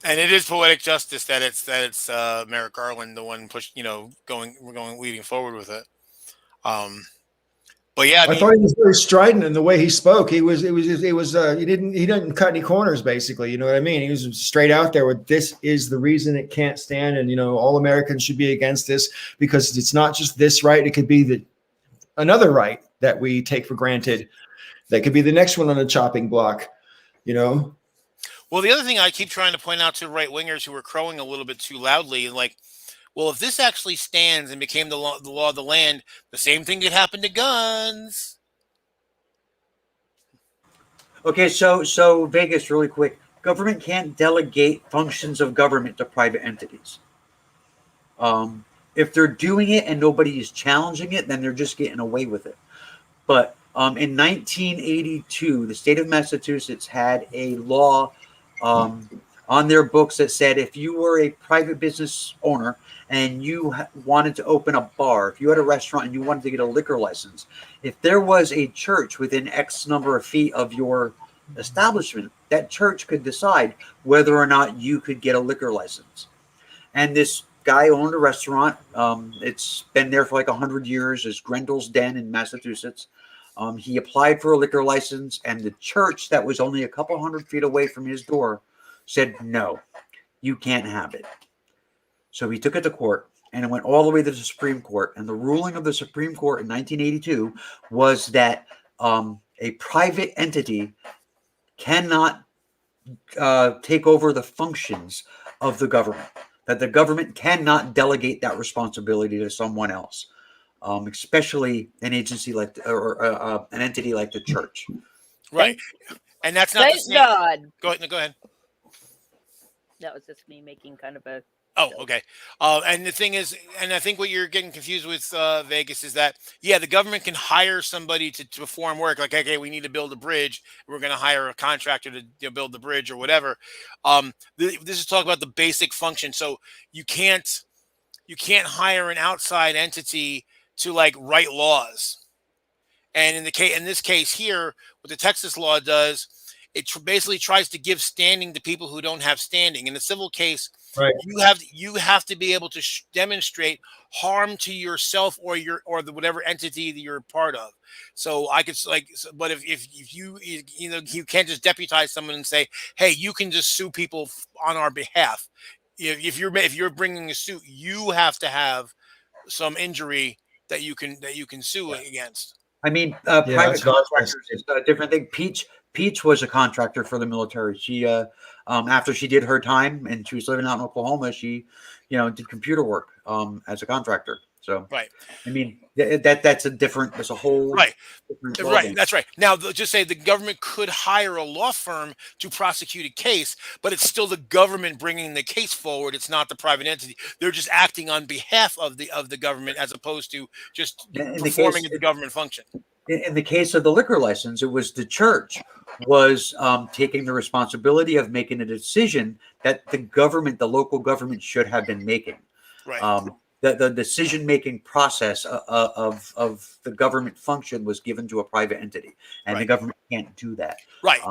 And it is poetic justice that it's Merrick Garland, the one leading forward with it. But yeah, I thought he was very strident in the way he spoke. He didn't cut any corners, basically. You know what I mean? He was straight out there with, this is the reason it can't stand. And, all Americans should be against this, because it's not just this right. It could be another right that we take for granted. That could be the next one on the chopping block, Well, the other thing I keep trying to point out to right wingers who are crowing a little bit too loudly, like, well, if this actually stands and became the law of the land, the same thing could happen to guns. Okay, so Vegas, really quick. Government can't delegate functions of government to private entities. If they're doing it and nobody is challenging it, then they're just getting away with it. But in 1982, the state of Massachusetts had a law on their books that said, if you were a private business owner and you wanted to open a bar, if you had a restaurant and you wanted to get a liquor license, if there was a church within X number of feet of your establishment, that church could decide whether or not you could get a liquor license. And this guy owned a restaurant. It's been there for like 100 years. It's Grendel's Den in Massachusetts. He applied for a liquor license, and the church that was only a couple hundred feet away from his door said, no, you can't have it. So he took it to court, and it went all the way to the Supreme Court. And the ruling of the Supreme Court in 1982 was that a private entity cannot take over the functions of the government, that the government cannot delegate that responsibility to someone else, especially an agency like an entity like the church. Right. And that's not the same. God. Go ahead. That was just me making kind of a... Oh, okay. And the thing is, and I think what you're getting confused with, Vegas, is that, the government can hire somebody to perform work. Like, okay, we need to build a bridge. We're going to hire a contractor to build the bridge or whatever. This is talking about the basic function. So you can't hire an outside entity to write laws. And in this case here, what the Texas law does, it basically tries to give standing to people who don't have standing. In the civil case, Right. you have to be able to demonstrate harm to yourself or the whatever entity that you're a part of. So I could but if you know, you can't just deputize someone and say, hey, you can just sue people on our behalf. If you're bringing a suit, you have to have some injury that you can sue against. I mean, Yeah, private that's what I was gonna contractors is a different thing. Peach was a contractor for the military. She, after she did her time and she was living out in Oklahoma, she, did computer work as a contractor. So, Right. I mean, that's a different. There's a whole Right. different Right, ballgame. that's right. Now, just say the government could hire a law firm to prosecute a case, but it's still the government bringing the case forward. It's not the private entity. They're just acting on behalf of the government as opposed to just In the performing case, the government function. in the case of the liquor license, it was the church was taking the responsibility of making a decision that the local government should have been making. Right. The decision making process of the government function was given to a private entity, and the Right. government can't do that. Right.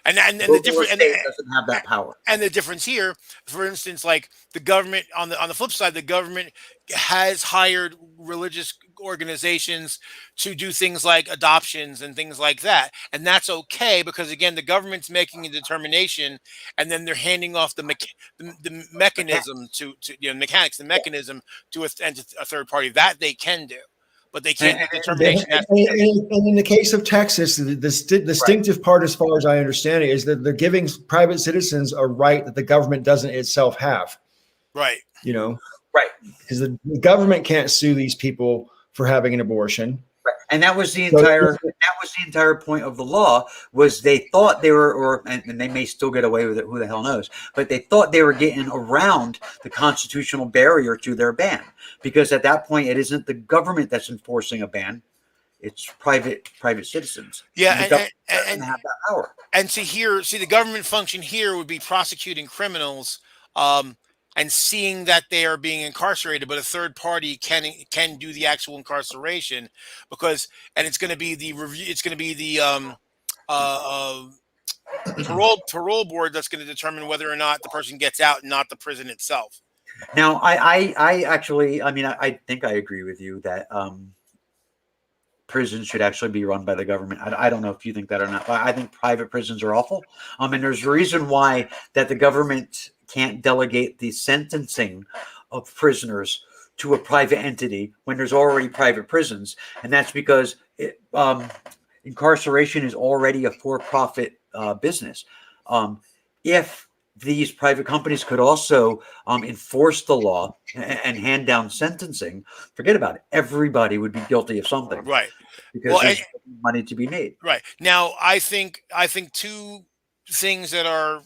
And the Local different state doesn't have that power. and the difference here, for instance, like the government on the flip side, the government has hired religious organizations to do things like adoptions and things like that, and that's okay because again, the government's making a determination, and then they're handing off the mechanism to mechanics, the mechanism to a third party that they can do, but they can't. The determination has to And in the case of Texas, the distinctive part, as far as I understand it, is that they're giving private citizens a right that the government doesn't itself have. right. Right. Because the government can't sue these people for having an abortion. Right. And that was the entire point of the law was they thought they were, and they may still get away with it, who the hell knows, but they thought they were getting around the constitutional barrier to their ban, because at that point it isn't the government that's enforcing a ban, it's private citizens. Yeah, and the government doesn't have that power. And the government function here would be prosecuting criminals, and seeing that they are being incarcerated, but a third party can do the actual incarceration and it's going to be the review. It's going to be the parole board that's going to determine whether or not the person gets out, not the prison itself. Now, I actually, I think I agree with you that prisons should actually be run by the government. I don't know if you think that or not, but I think private prisons are awful. And there's a reason why that the government can't delegate the sentencing of prisoners to a private entity when there's already private prisons. And that's because incarceration is already a for-profit business. If these private companies could also enforce the law and hand down sentencing, forget about it. Everybody would be guilty of something. Right. Because there's money to be made. Right. Now, I think two things that are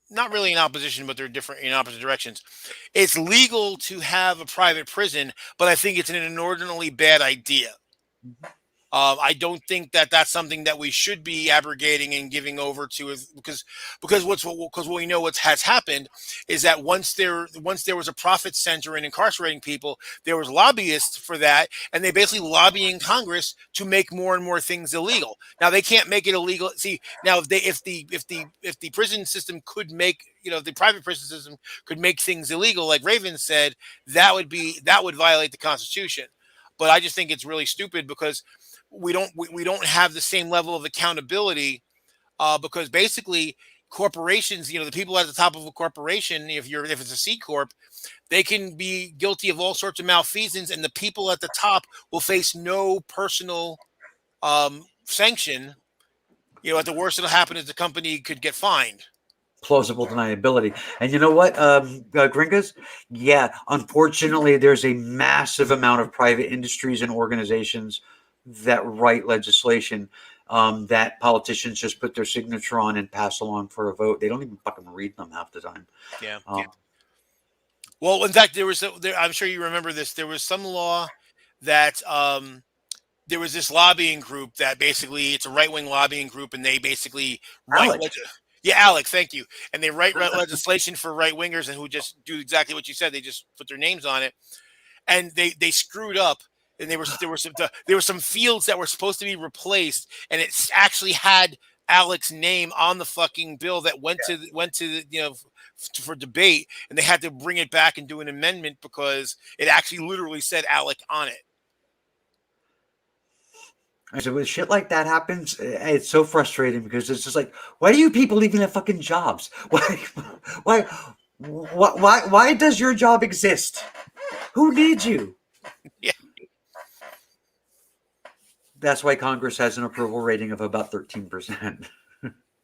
not really in opposition, but they're different in opposite directions. It's legal to have a private prison, but I think it's an inordinately bad idea. Mm-hmm. I don't think that that's something that we should be abrogating and giving over to, because what we know what has happened is that once there was a profit center in incarcerating people, there was lobbyists for that, and they basically lobbying Congress to make more and more things illegal. Now they can't make it illegal. See, now if the prison system could make, the private prison system could make things illegal, like Raven said, that would violate the Constitution. But I just think it's really stupid because we don't have the same level of accountability, because basically corporations, the people at the top of a corporation, if it's a C corp, they can be guilty of all sorts of malfeasance, and the people at the top will face no personal sanction. At the worst that'll happen is the company could get fined. Plausible deniability. And you know what, Gringas? Yeah, unfortunately, there's a massive amount of private industries and organizations that write legislation that politicians just put their signature on and pass along for a vote. They don't even fucking read them half the time. Yeah. Well, in fact, I'm sure you remember this. There was some law that there was this lobbying group that basically, it's a right-wing lobbying group, and they basically write Alec, thank you. And they write legislation for right-wingers and who just do exactly what you said. They just put their names on it, and they screwed up. And there were some fields that were supposed to be replaced, and it actually had Alec's name on the fucking bill that went to the, for debate, and they had to bring it back and do an amendment because it actually literally said Alec on it. So when shit like that happens, it's so frustrating because it's just like, why do you people even have fucking jobs? Why does your job exist? Who needs you? Yeah. That's why Congress has an approval rating of about 13%.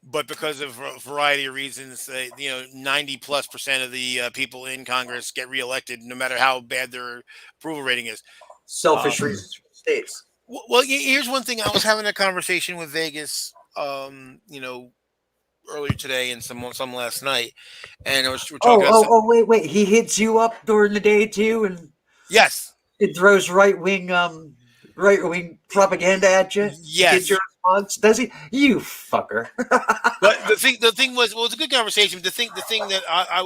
But because of a variety of reasons, 90+% of the people in Congress get reelected, no matter how bad their approval rating is. Selfish reasons for the states. Well, here's one thing. I was having a conversation with Vegas, earlier today and some last night, and we're talking about. Wait! He hits you up during the day too, and Yes, it throws right wing propaganda at you. Yes, get your response. Does he? You fucker. But the thing was, well, it was a good conversation. But the thing that I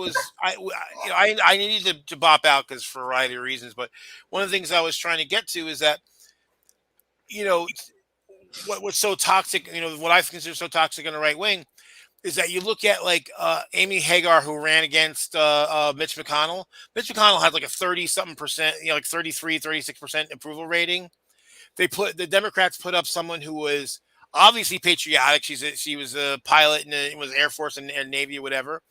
needed to bop out because for a variety of reasons. But one of the things I was trying to get to is that, what's so toxic, what I consider so toxic on the right wing is that you look at like Amy Hagar, who ran against Mitch McConnell. Mitch McConnell had like a 30-something%, like 36% approval rating. The Democrats put up someone who was obviously patriotic. She was a pilot and was Air Force and Navy or whatever.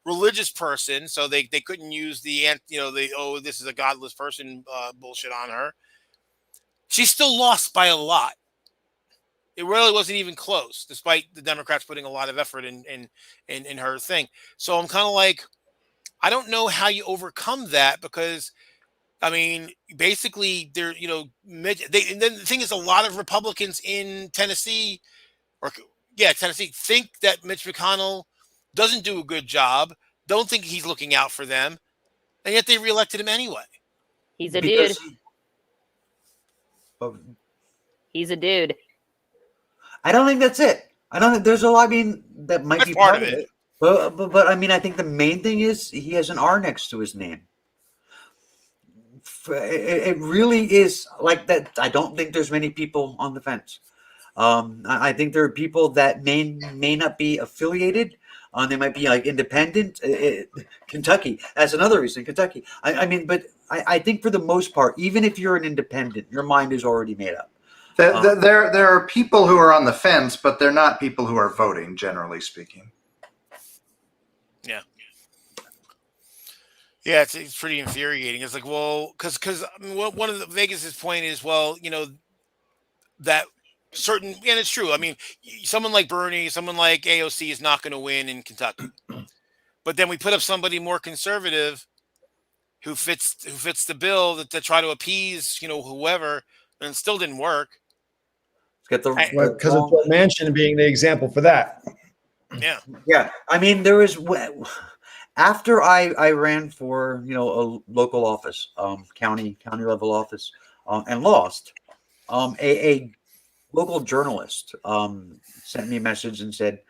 Religious person, so they couldn't use this is a godless person bullshit on her. She still lost by a lot. It really wasn't even close, despite the Democrats putting a lot of effort in her thing. So I'm kind of like, I don't know how you overcome that because, I mean, basically, and then the thing is, a lot of Republicans in Tennessee, think that Mitch McConnell doesn't do a good job, don't think he's looking out for them, and yet they reelected him anyway. He's a dude. He's a dude. I don't think that's it. I don't think there's a lot. I mean, that might be part of it. But I mean, I think the main thing is he has an R next to his name. It really is like that. I don't think there's many people on the fence. I think there are people that may not be affiliated. They might be like independent. Kentucky. That's another reason. Kentucky. But I think for the most part, even if you're an independent, your mind is already made up. There are people who are on the fence, but they're not people who are voting, generally speaking. Yeah. Yeah, it's pretty infuriating. It's like, well, because one of the Vegas's point is, well, that certain, and it's true. I mean, someone like Bernie, someone like AOC is not going to win in Kentucky, but then we put up somebody more conservative who fits the bill to try to appease, whoever, and it still didn't work. Because of Manchin being the example for that. Yeah. Yeah. I mean, there was after I ran for a local office, county level office, and lost. A local journalist sent me a message and said,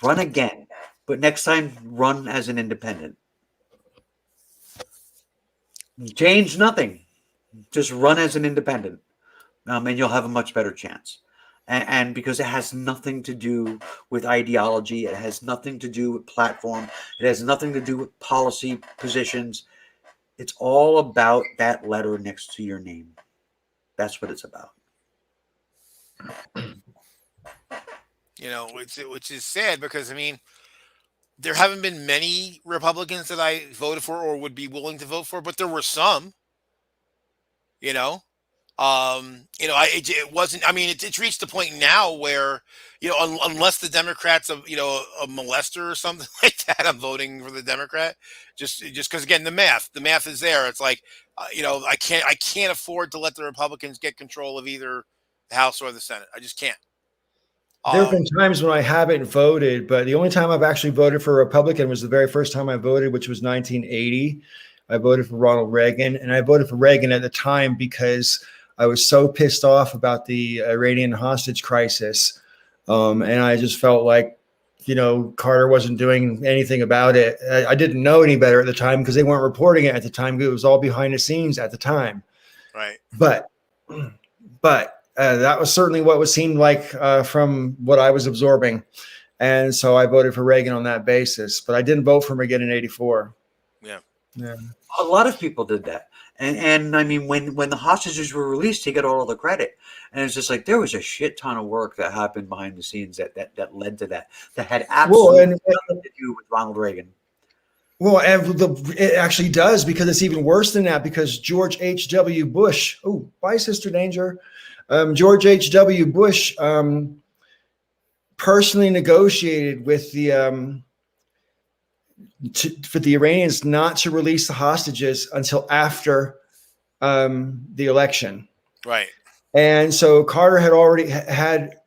"Run again, but next time run as an independent. Change nothing, just run as an independent, and you'll have a much better chance." And because it has nothing to do with ideology, it has nothing to do with platform, it has nothing to do with policy positions. It's all about that letter next to your name. That's what it's about. Which is sad because, I mean, there haven't been many Republicans that I voted for or would be willing to vote for, but there were some. It wasn't. I mean, it's reached the point now where unless the Democrats a molester or something like that, I'm voting for the Democrat. Just because, again, the math is there. It's like I can't afford to let the Republicans get control of either the House or the Senate. I just can't. There have been times when I haven't voted, but the only time I've actually voted for a Republican was the very first time I voted, which was 1980. I voted for Ronald Reagan, and I voted for Reagan at the time because I was so pissed off about the Iranian hostage crisis. And I just felt like, Carter wasn't doing anything about it. I didn't know any better at the time because they weren't reporting it at the time. It was all behind the scenes at the time. Right. But that was certainly what was seemed like from what I was absorbing. And so I voted for Reagan on that basis, but I didn't vote for him again in '84. Yeah. Yeah. A lot of people did that. And I mean, when the hostages were released, he got all the credit. And it's just like there was a shit ton of work that happened behind the scenes that led to that had absolutely nothing to do with Ronald Reagan. Well, and it actually does, because it's even worse than that, because George H.W. Bush, oh, bye, Sister Danger. George H.W. Bush personally negotiated with for the Iranians not to release the hostages until after the election. Right. And so Carter had already had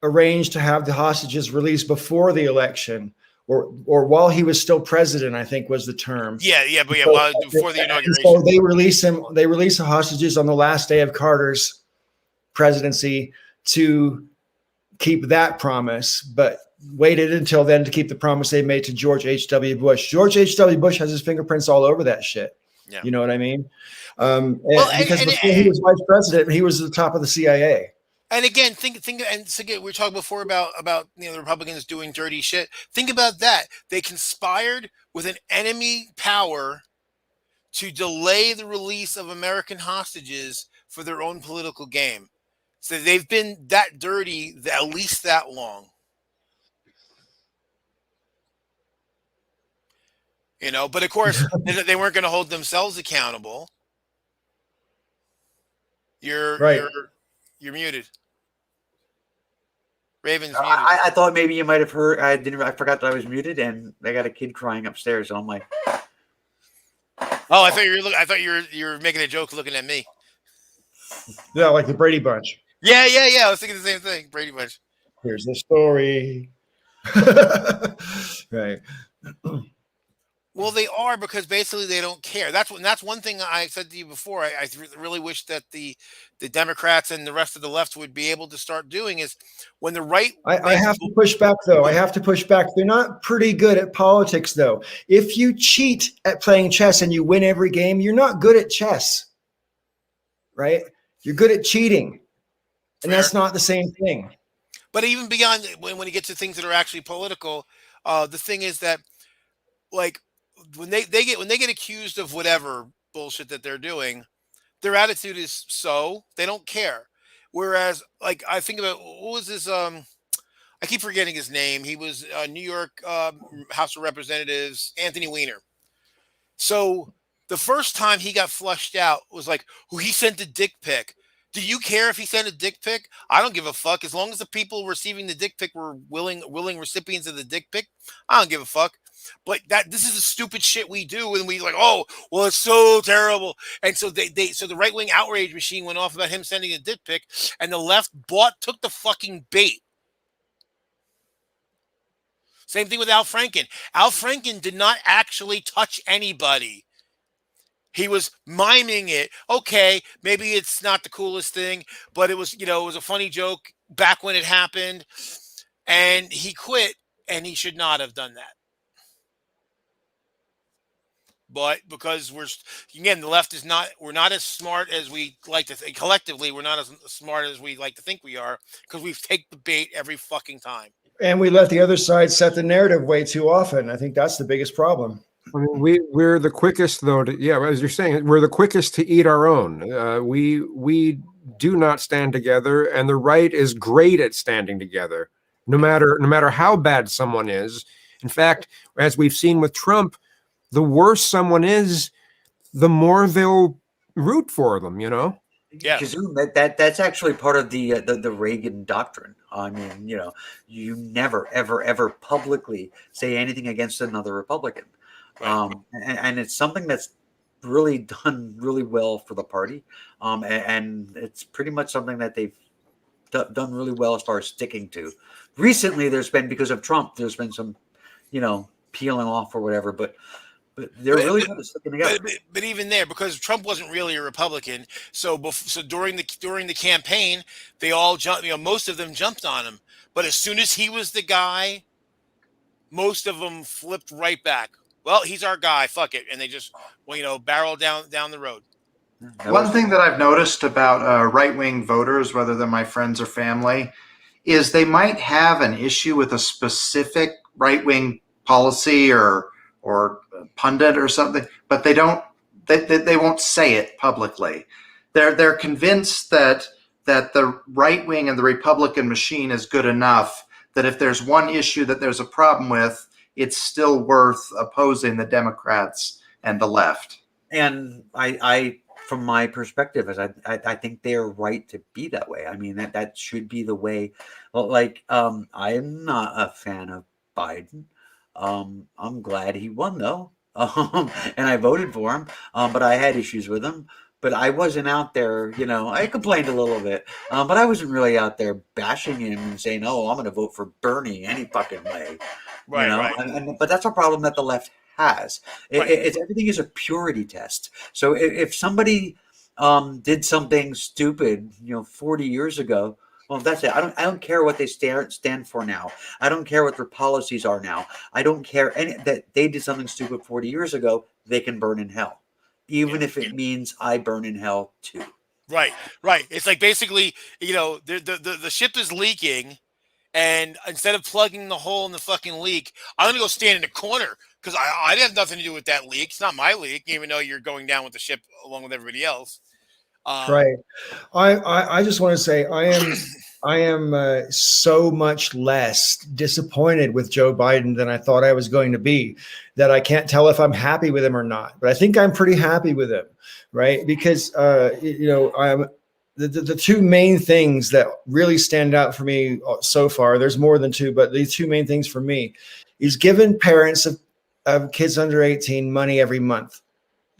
arranged to have the hostages released before the election, or while he was still president, I think was the term. Yeah, but yeah, So, well, before the inauguration. So they released the hostages on the last day of Carter's presidency to keep that promise, but waited until then to keep the promise they made to George H.W. Bush. George H.W. Bush has his fingerprints all over that shit. Yeah. You know what I mean? Because before he was vice president, he was at the top of the CIA. And again, think, and so again, we were talking before about the Republicans doing dirty shit. Think about that. They conspired with an enemy power to delay the release of American hostages for their own political game. So they've been that dirty at least that long. But of course, they weren't going to hold themselves accountable. You're muted. Raven's muted. I thought maybe you might have heard. I forgot that I was muted, and I got a kid crying upstairs, and I'm like, oh, I thought you were making a joke looking at me. Yeah, like the Brady Bunch. Yeah. I was thinking the same thing. Brady Bunch. Here's the story. Right. Well, they are, because basically they don't care. That's one thing I said to you before. I really wish that the Democrats and the rest of the left would be able to start doing is when the right. I have to push back, though. They're not pretty good at politics, though. If you cheat at playing chess and you win every game, you're not good at chess, right? You're good at cheating, and that's not the same thing. But even beyond, when you get to things that are actually political, the thing is that, like, when they get accused of whatever bullshit that they're doing, their attitude is they don't care. Whereas, like, I think about what was this? I keep forgetting his name. He was New York House of Representatives, Anthony Weiner. So the first time he got flushed out was like, he sent a dick pic. Do you care if he sent a dick pic? I don't give a fuck. As long as the people receiving the dick pic were willing recipients of the dick pic, I don't give a fuck. But this is the stupid shit we do, and we like, oh, well, it's so terrible. And so so the right wing outrage machine went off about him sending a dick pic, and the left took the fucking bait. Same thing with Al Franken. Al Franken did not actually touch anybody. He was miming it. Okay, maybe it's not the coolest thing, but it was, it was a funny joke back when it happened, and he quit, and he should not have done that. But because the left is we're not as smart as we like to think. Collectively, we're not as smart as we like to think we are, because we take the bait every fucking time. And we let the other side set the narrative way too often. I think that's the biggest problem. I mean, we're the quickest, though. As you're saying, we're the quickest to eat our own. We do not stand together, and the right is great at standing together, no matter how bad someone is. In fact, as we've seen with Trump, the worse someone is, the more they'll root for them. Yeah, that's actually part of the Reagan doctrine. I mean, you never ever publicly say anything against another Republican. Right. And it's something that's really done really well for the party. And it's pretty much something that they've done really well as far as sticking to. Recently, because of Trump, there's been some, peeling off or whatever, but they're really good at sticking together. But even there, because Trump wasn't really a Republican, so during the campaign, they all jumped. Most of them jumped on him. But as soon as he was the guy, most of them flipped right back. Well, he's our guy. Fuck it, and they just barrel down the road. One thing that I've noticed about right-wing voters, whether they're my friends or family, is they might have an issue with a specific right-wing policy or pundit or something, but they don't. They won't say it publicly. They're convinced that the right wing and the Republican machine is good enough that if there's one issue that there's a problem with, it's still worth opposing the Democrats and the left. And I from my perspective, is I think they're right to be that way. I mean, that should be the way. Like, I'm not a fan of Biden. I'm glad he won though, and I voted for him. But I had issues with him. But I wasn't out there, I complained a little bit, but I wasn't really out there bashing him and saying, "Oh, I'm going to vote for Bernie any fucking way." Right. But that's a problem that the left has. Right. Everything is a purity test. So if somebody did something stupid, 40 years ago, well, that's it. I don't care what they stand for now. I don't care what their policies are now. I don't care that they did something stupid 40 years ago. They can burn in hell, even if it means I burn in hell too. Right. It's like basically, the ship is leaking, and instead of plugging the hole in the fucking leak, I'm gonna go stand in the corner because I have nothing to do with that leak. It's not my leak, even though you're going down with the ship along with everybody else. Right. I just want to say I am so much less disappointed with Joe Biden than I thought I was going to be, that I can't tell if I'm happy with him or not. But I think I'm pretty happy with him, right? Because I'm the two main things that really stand out for me so far. There's more than two, but the two main things for me is giving parents of kids under 18 money every month.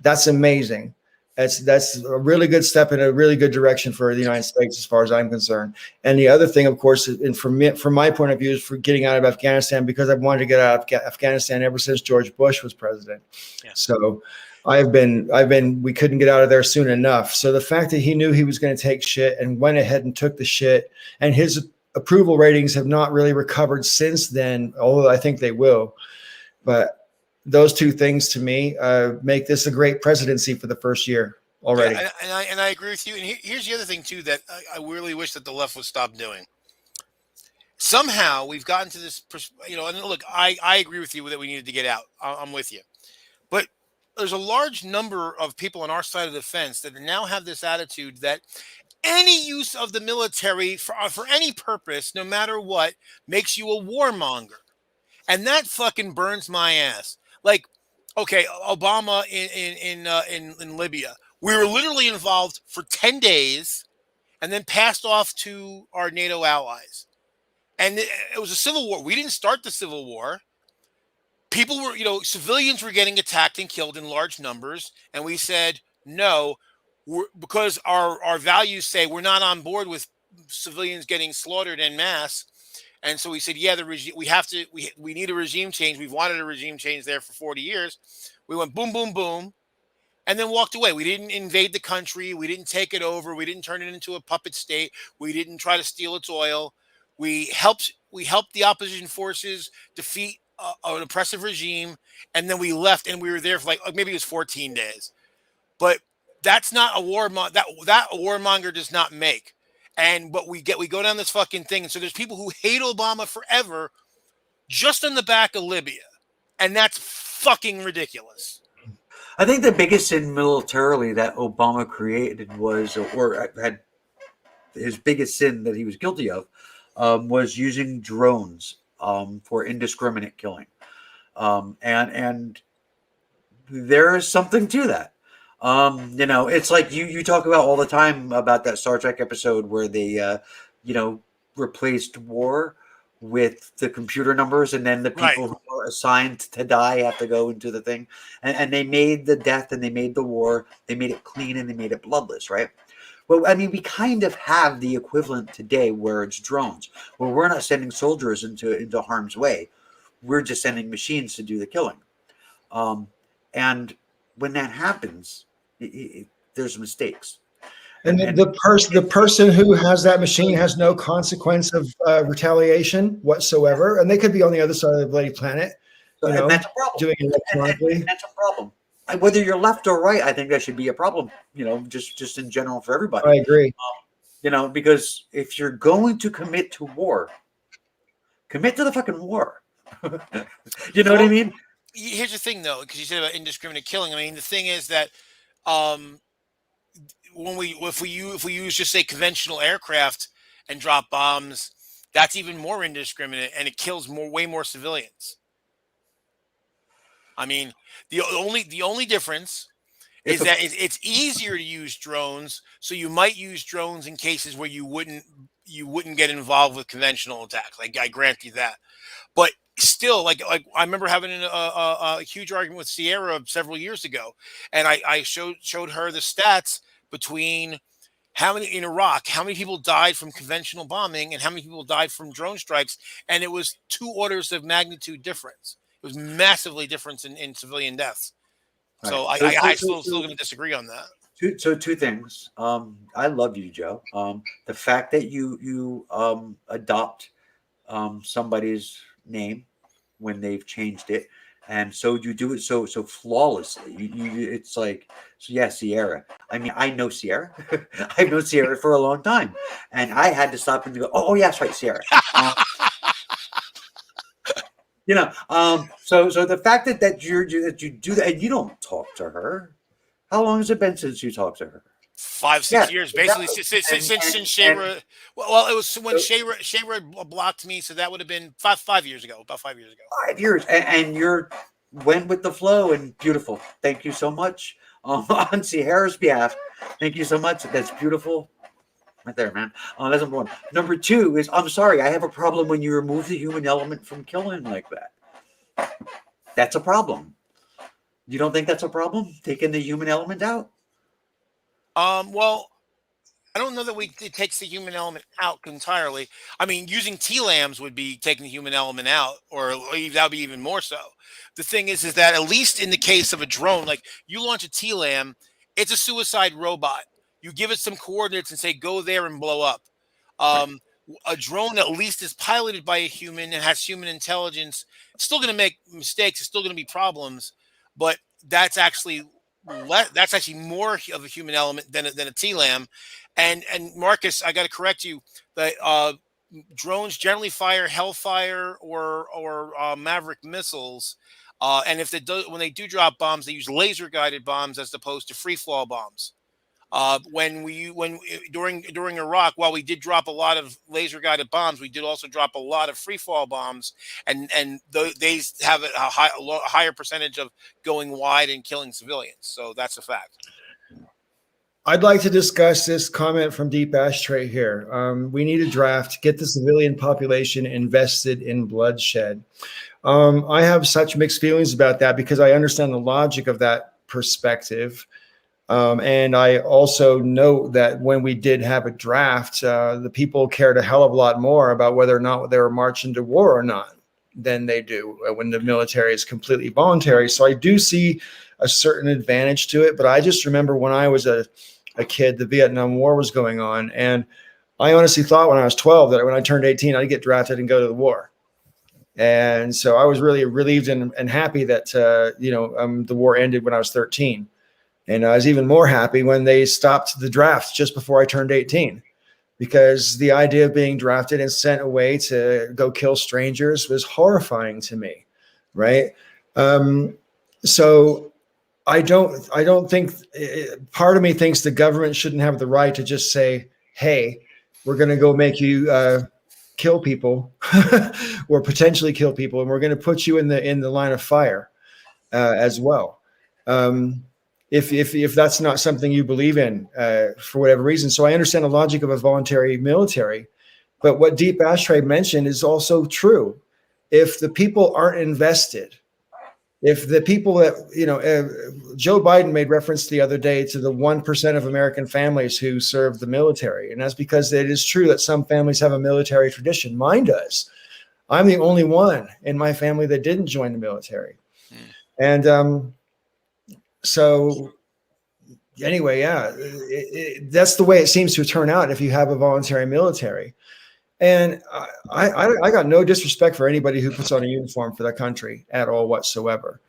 That's amazing. That's a really good step in a really good direction for the United States, as far as I'm concerned. And the other thing, of course, and from my point of view, is for getting out of Afghanistan, because I've wanted to get out of Afghanistan ever since George Bush was president. Yeah. So we couldn't get out of there soon enough. So the fact that he knew he was going to take shit and went ahead and took the shit, and his approval ratings have not really recovered since then, although I think they will. But those two things to me make this a great presidency for the first year already. Yeah, and I agree with you. And here's the other thing too that I really wish that the left would stop doing. Somehow we've gotten to this, and look, I agree with you that we needed to get out. I'm with you. But there's a large number of people on our side of the fence that now have this attitude that any use of the military for any purpose, no matter what, makes you a warmonger. And that fucking burns my ass. Like, okay, Obama in Libya, we were literally involved for 10 days and then passed off to our NATO allies. And it was a civil war. We didn't start the civil war. People were, civilians were getting attacked and killed in large numbers. And we said, no, because our values say we're not on board with civilians getting slaughtered en masse. And so we said, yeah, the regime, we need a regime change. We've wanted a regime change there for 40 years. We went boom, boom, boom, and then walked away. We didn't invade the country. We didn't take it over. We didn't turn it into a puppet state. We didn't try to steal its oil. We helped the opposition forces defeat an oppressive regime. And then we left, and we were there for maybe it was 14 days. But that's not a warmonger. That a warmonger does not make. But we go down this fucking thing. And so there's people who hate Obama forever just on the back of Libya. And that's fucking ridiculous. I think the biggest sin militarily that Obama created was, or had his biggest sin that he was guilty of, was using drones for indiscriminate killing. And there is something to that. It's like you talk about all the time about that Star Trek episode where they, replaced war with the computer numbers, and then the people who are assigned to die have to go into the thing. And they made the death and they made the war, they made it clean and they made it bloodless, right? Well, I mean, we kind of have the equivalent today where it's drones, where we're not sending soldiers into harm's way. We're just sending machines to do the killing. And when that happens, there's mistakes. And the person who has that machine has no consequence of retaliation whatsoever, and they could be on the other side of the bloody planet. And that's a problem. Doing it electronically. And that's a problem. whether you're left or right, I think that should be a problem. Just in general for everybody. I agree. Because if you're going to commit to war, commit to the fucking war. You know what I mean? Here's the thing, though, because you said about indiscriminate killing. I mean, the thing is that if we use just say conventional aircraft and drop bombs, that's even more indiscriminate, and it kills way more civilians. I mean, the only difference is that it's easier to use drones. So you might use drones in cases where you wouldn't get involved with conventional attacks. Like, I grant you that, but still, like I remember having a huge argument with Sierra several years ago, and I showed her the stats between how many in Iraq, how many people died from conventional bombing, and how many people died from drone strikes, and it was 2 orders of magnitude difference. It was massively different in civilian deaths. So Right. I still going to disagree on that. Two things. I love you, Joe. The fact that you adopt somebody's name when they've changed it, and so you do it so flawlessly. It's like, so yeah, Sierra. I mean, I know Sierra. I've known Sierra for a long time, and I had to stop and go, oh yes, right, Sierra. So the fact that you do that, and you don't talk to her. How long has it been since you talked to her? 5-6 years, basically, exactly. since Shayra. Well, it was when Shayra blocked me, so that would have been 5 years ago. About 5 years ago. 5 years, and you're went with the flow, and beautiful. Thank you so much on Sierra's behalf. Thank you so much. That's beautiful. Right there, man. That's number 1. Number 2 is, I'm sorry, I have a problem when you remove the human element from killing like that. That's a problem. You don't think that's a problem? Taking the human element out? Well, I don't know that it takes the human element out entirely. I mean, using TLAMs would be taking the human element out, or that would be even more so. The thing is that at least in the case of a drone, like you launch a TLAM, it's a suicide robot. You give it some coordinates and say, go there and blow up. A drone at least is piloted by a human and has human intelligence. It's still going to make mistakes. It's still going to be problems, but that's actually more of a human element than a TLAM. And Marcus, I got to correct you that drones generally fire Hellfire or Maverick missiles, and when they do drop bombs, they use laser guided bombs as opposed to free fall bombs. During Iraq, while we did drop a lot of laser guided bombs, we did also drop a lot of free fall bombs, and they have a higher percentage of going wide and killing civilians. So that's a fact. I'd like to discuss this comment from Deep Ashtray here. We need a draft, get the civilian population invested in bloodshed. I have such mixed feelings about that because I understand the logic of that perspective. And I also know that when we did have a draft, the people cared a hell of a lot more about whether or not they were marching to war or not than they do when the military is completely voluntary. So I do see a certain advantage to it. But I just remember when I was a kid, the Vietnam War was going on. And I honestly thought when I was 12 that when I turned 18, I'd get drafted and go to the war. And so I was really relieved and happy that, the war ended when I was 13. And I was even more happy when they stopped the draft just before I turned 18, because the idea of being drafted and sent away to go kill strangers was horrifying to me. Right. So I don't think part of me thinks the government shouldn't have the right to just say, hey, we're going to go make you kill people or potentially kill people. And we're going to put you in the line of fire as well. If that's not something you believe in for whatever reason. So I understand the logic of a voluntary military, but what Deep Ashtray mentioned is also true. If the people aren't invested, if the people that, Joe Biden made reference the other day to the 1% of American families who serve the military. And that's because it is true that some families have a military tradition. Mine does. I'm the only one in my family that didn't join the military. And, so anyway, yeah, that's the way it seems to turn out if you have a voluntary military. And I got no disrespect for anybody who puts on a uniform for the country at all whatsoever.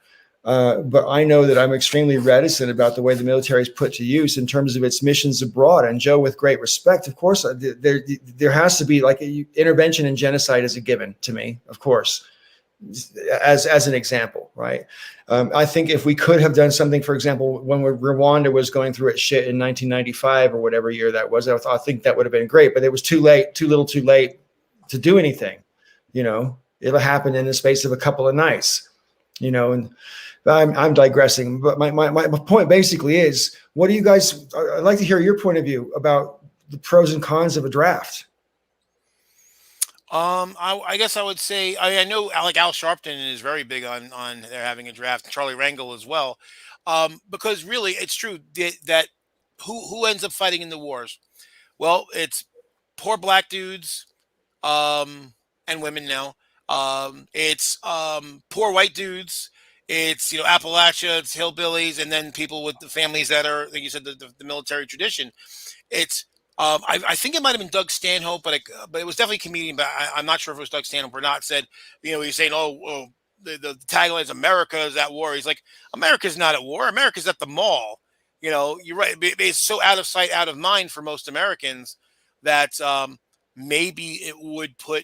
But I know that I'm extremely reticent about the way the military is put to use in terms of its missions abroad. And Joe, with great respect, of course, there has to be like intervention in genocide is a given to me, of course, as an example, right? I think if we could have done something, for example, when Rwanda was going through its shit in 1995 or whatever year that was, I think that would have been great. But it was too late, too little, too late to do anything. You know, it'll happen in the space of a couple of nights. You know, and I'm digressing, but my point basically is, what do you guys? I'd like to hear your point of view about the pros and cons of a draft. I guess I would say I know like Al Sharpton is very big on they're having a draft. Charlie Rangel as well, because really it's true that who ends up fighting in the wars? Well, it's poor black dudes, and women now. It's poor white dudes. It's Appalachia, it's hillbillies, and then people with the families that are, like you said, the military tradition. It's I think it might have been Doug Stanhope, but it was definitely a comedian. But I'm not sure if it was Doug Stanhope or not. Said, he's saying, oh, the tagline is "America is at war." He's like, America's not at war. America's at the mall. You're right. It's so out of sight, out of mind for most Americans that maybe it would put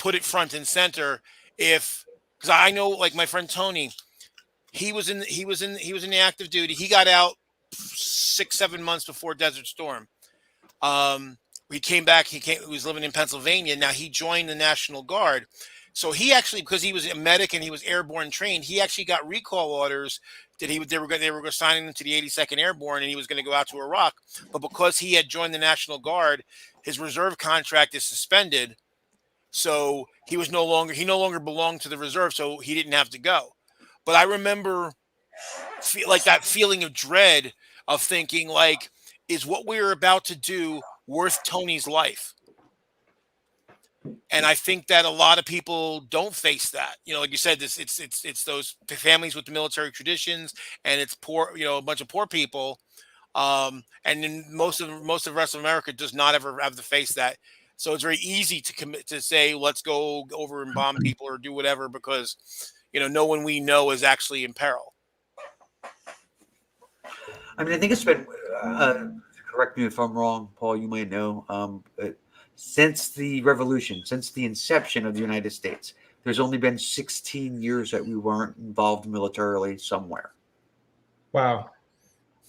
it front and center because I know, like my friend Tony, he was in the active duty. He got out 6-7 months before Desert Storm. He came back. He was living in Pennsylvania. Now he joined the National Guard. So he actually, because he was a medic and he was airborne trained, he actually got recall orders that they were going to sign him to the 82nd Airborne, and he was going to go out to Iraq. But because he had joined the National Guard, his reserve contract is suspended. So he no longer belonged to the reserve, so he didn't have to go. But I remember like that feeling of dread of thinking, like, is what we are about to do worth Tony's life? And I think that a lot of people don't face that. Like you said, it's those families with the military traditions, and it's poor, a bunch of poor people. And then most of the rest of America does not ever have to face that. So it's very easy to commit to say, let's go over and bomb people or do whatever, because, no one we know is actually in peril. I mean, I think it's been, correct me if I'm wrong, Paul, you might know, since the revolution, since the inception of the United States, there's only been 16 years that we weren't involved militarily somewhere. Wow.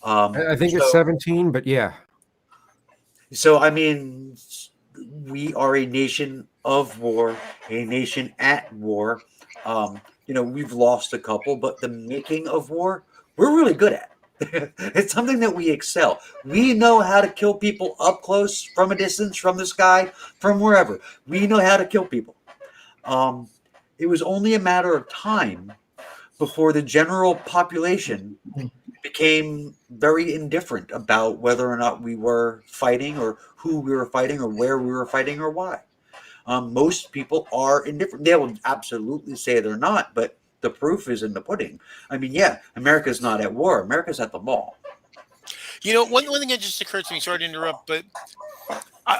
I think it's 17, but yeah. So, I mean, we are a nation of war, a nation at war. We've lost a couple, but the making of war, we're really good at. It's something that we excel. We know how to kill people up close, from a distance, from the sky, from wherever. We know how to kill people. It was only a matter of time before the general population became very indifferent about whether or not we were fighting, or who we were fighting, or where we were fighting, or why. Most people are indifferent. They will absolutely say they're not, but the proof is in the pudding. I mean, yeah, America's not at war. America's at the mall. One thing that just occurred to me, sorry to interrupt, but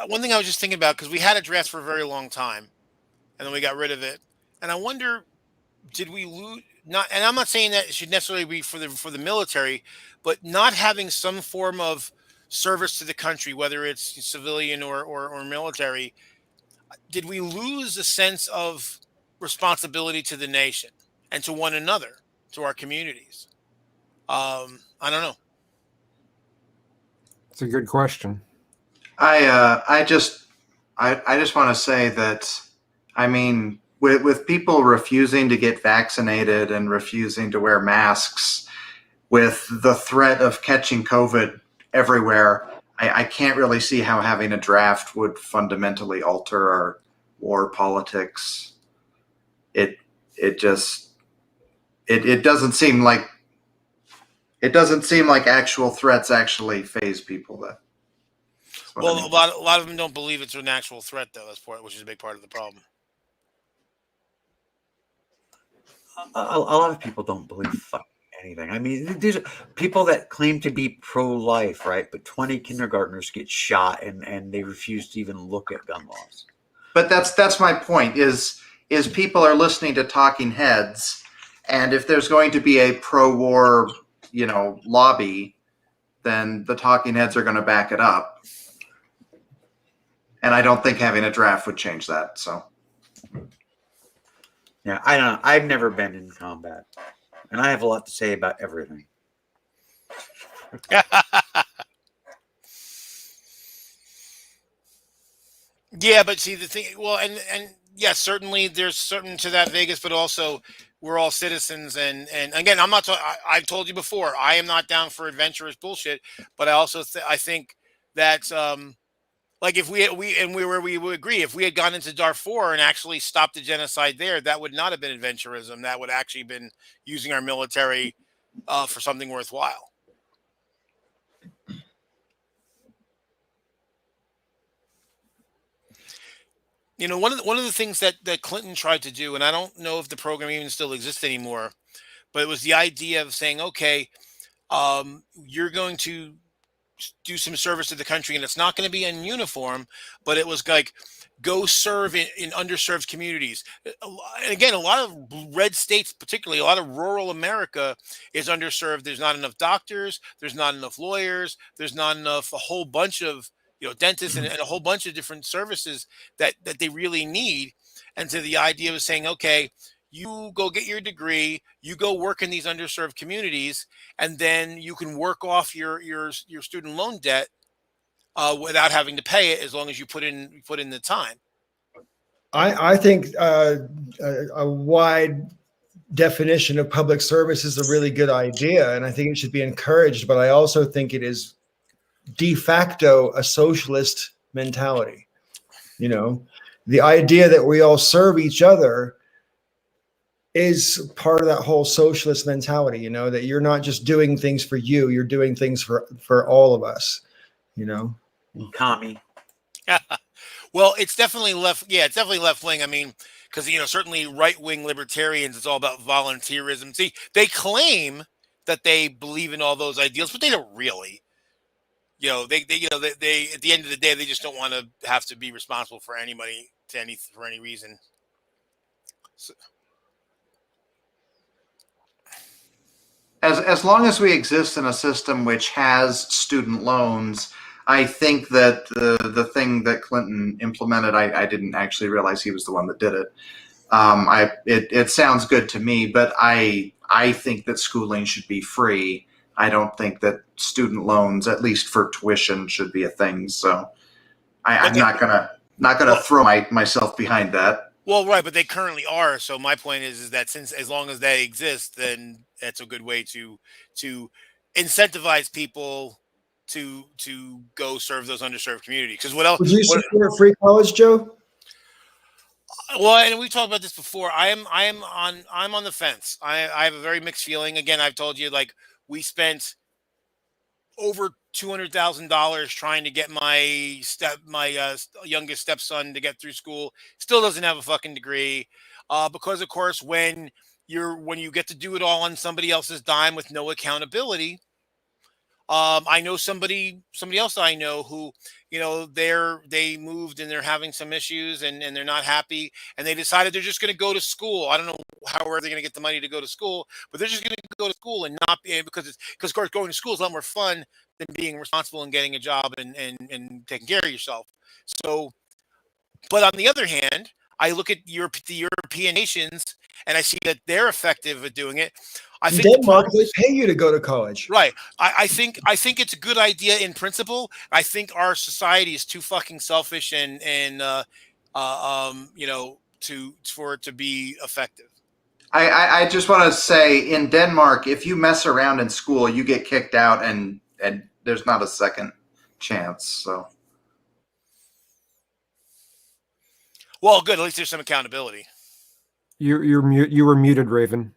one thing I was just thinking about, because we had a draft for a very long time, and then we got rid of it. And I wonder, did we lose? Not, and I'm not saying that it should necessarily be for the military, but not having some form of service to the country, whether it's civilian or military, did we lose a sense of responsibility to the nation and to one another, to our communities? I don't know. It's a good question. I just want to say that, I mean, with people refusing to get vaccinated and refusing to wear masks, with the threat of catching COVID everywhere, I can't really see how having a draft would fundamentally alter our war politics. It doesn't seem like actual threats actually phase people. Well, I mean. a lot of them don't believe it's an actual threat, though. Which is a big part of the problem. A lot of people don't believe anything. I mean, there's people that claim to be pro-life, right? But 20 kindergartners get shot, and they refuse to even look at gun laws. But that's my point. Is people are listening to talking heads, And if there's going to be a pro-war, lobby, then the talking heads are going to back it up. And I don't think having a draft would change that. So, Yeah, I don't know. I've never been in combat, and I have a lot to say about everything. Yeah, but see the thing. Well, and yes, certainly there's certain to that Vegas, but also we're all citizens, and again, I'm not. I've told you before, I am not down for adventurous bullshit, but I also I think that like if we would agree if we had gone into Darfur and actually stopped the genocide there, that would not have been adventurism. That would actually been using our military for something worthwhile. One of the things that Clinton tried to do, and I don't know if the program even still exists anymore, but it was the idea of saying, okay, you're going to do some service to the country, and it's not going to be in uniform, but it was like go serve in underserved communities. And again, a lot of red states, particularly a lot of rural America, is underserved. There's not enough doctors, there's not enough lawyers, there's not enough a whole bunch of dentists and a whole bunch of different services that they really need. And so the idea was saying, okay, you go get your degree, you go work in these underserved communities, and then you can work off your student loan debt without having to pay it, as long as you put in the time. I think a wide definition of public service is a really good idea, and I think it should be encouraged. But I also think it is de facto a socialist mentality. The idea that we all serve each other is part of that whole socialist mentality, that you're not just doing things for you, you're doing things for all of us, Commie. Well, it's definitely left. Yeah, it's definitely left wing. I mean, because certainly right wing libertarians, it's all about volunteerism. See, they claim that they believe in all those ideals, but they don't really. They at the end of the day, they just don't want to have to be responsible for anybody for any reason. So, as long as we exist in a system which has student loans, I think that the thing that Clinton implemented, I didn't actually realize he was the one that did it. It sounds good to me, but I think that schooling should be free. I don't think that student loans, at least for tuition, should be a thing. So I'm not gonna throw myself behind that. Well, right, but they currently are. So my point is that since as long as they exist, then that's a good way to incentivize people to go serve those underserved communities. Because what else? Would you support free college, Joe? Well, and we talked about this before. I'm on the fence. I have a very mixed feeling. Again, I've told you, like, we spent over $200,000 trying to get my youngest stepson to get through school. Still doesn't have a fucking degree, because of course when you get to do it all on somebody else's dime with no accountability. I know somebody else I know who, they moved and they're having some issues and they're not happy, and they decided they're just going to go to school. I don't know how are they going to get the money to go to school, but they're just going to go to school and not be, because of course going to school is a lot more fun than being responsible and getting a job and taking care of yourself. So, but on the other hand, I look at the European nations and I see that they're effective at doing it. I think Denmark, they pay you to go to college. Right. I think it's a good idea in principle. I think our society is too fucking selfish and for it to be effective. I just want to say, in Denmark, if you mess around in school, you get kicked out, and there's not a second chance. So, well, good. At least there's some accountability. You were muted, Raven.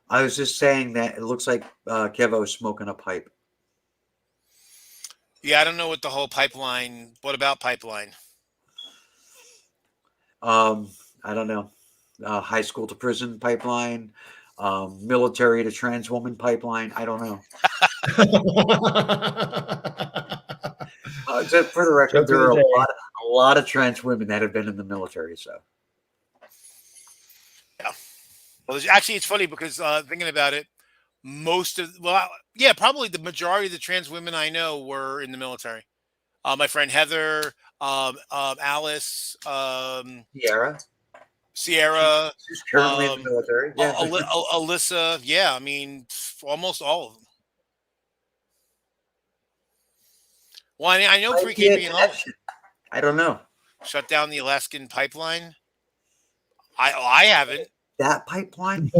I was just saying that it looks like Kevo's smoking a pipe. Yeah, I don't know what the whole pipeline. What about pipeline? I don't know. High school to prison pipeline, military to trans woman pipeline. I don't know. Just for the record, there are a lot of trans women that have been in the military. So, yeah. Well, it's funny because thinking about it, probably the majority of the trans women I know were in the military. My friend Heather, Alice, Sierra, Sierra, she's currently in the military. Yeah, Alyssa. Yeah, I mean, almost all of them. Well, I know might be a pre-KP and all connection. I don't know. shut down the Alaskan pipeline. I haven't. That pipeline?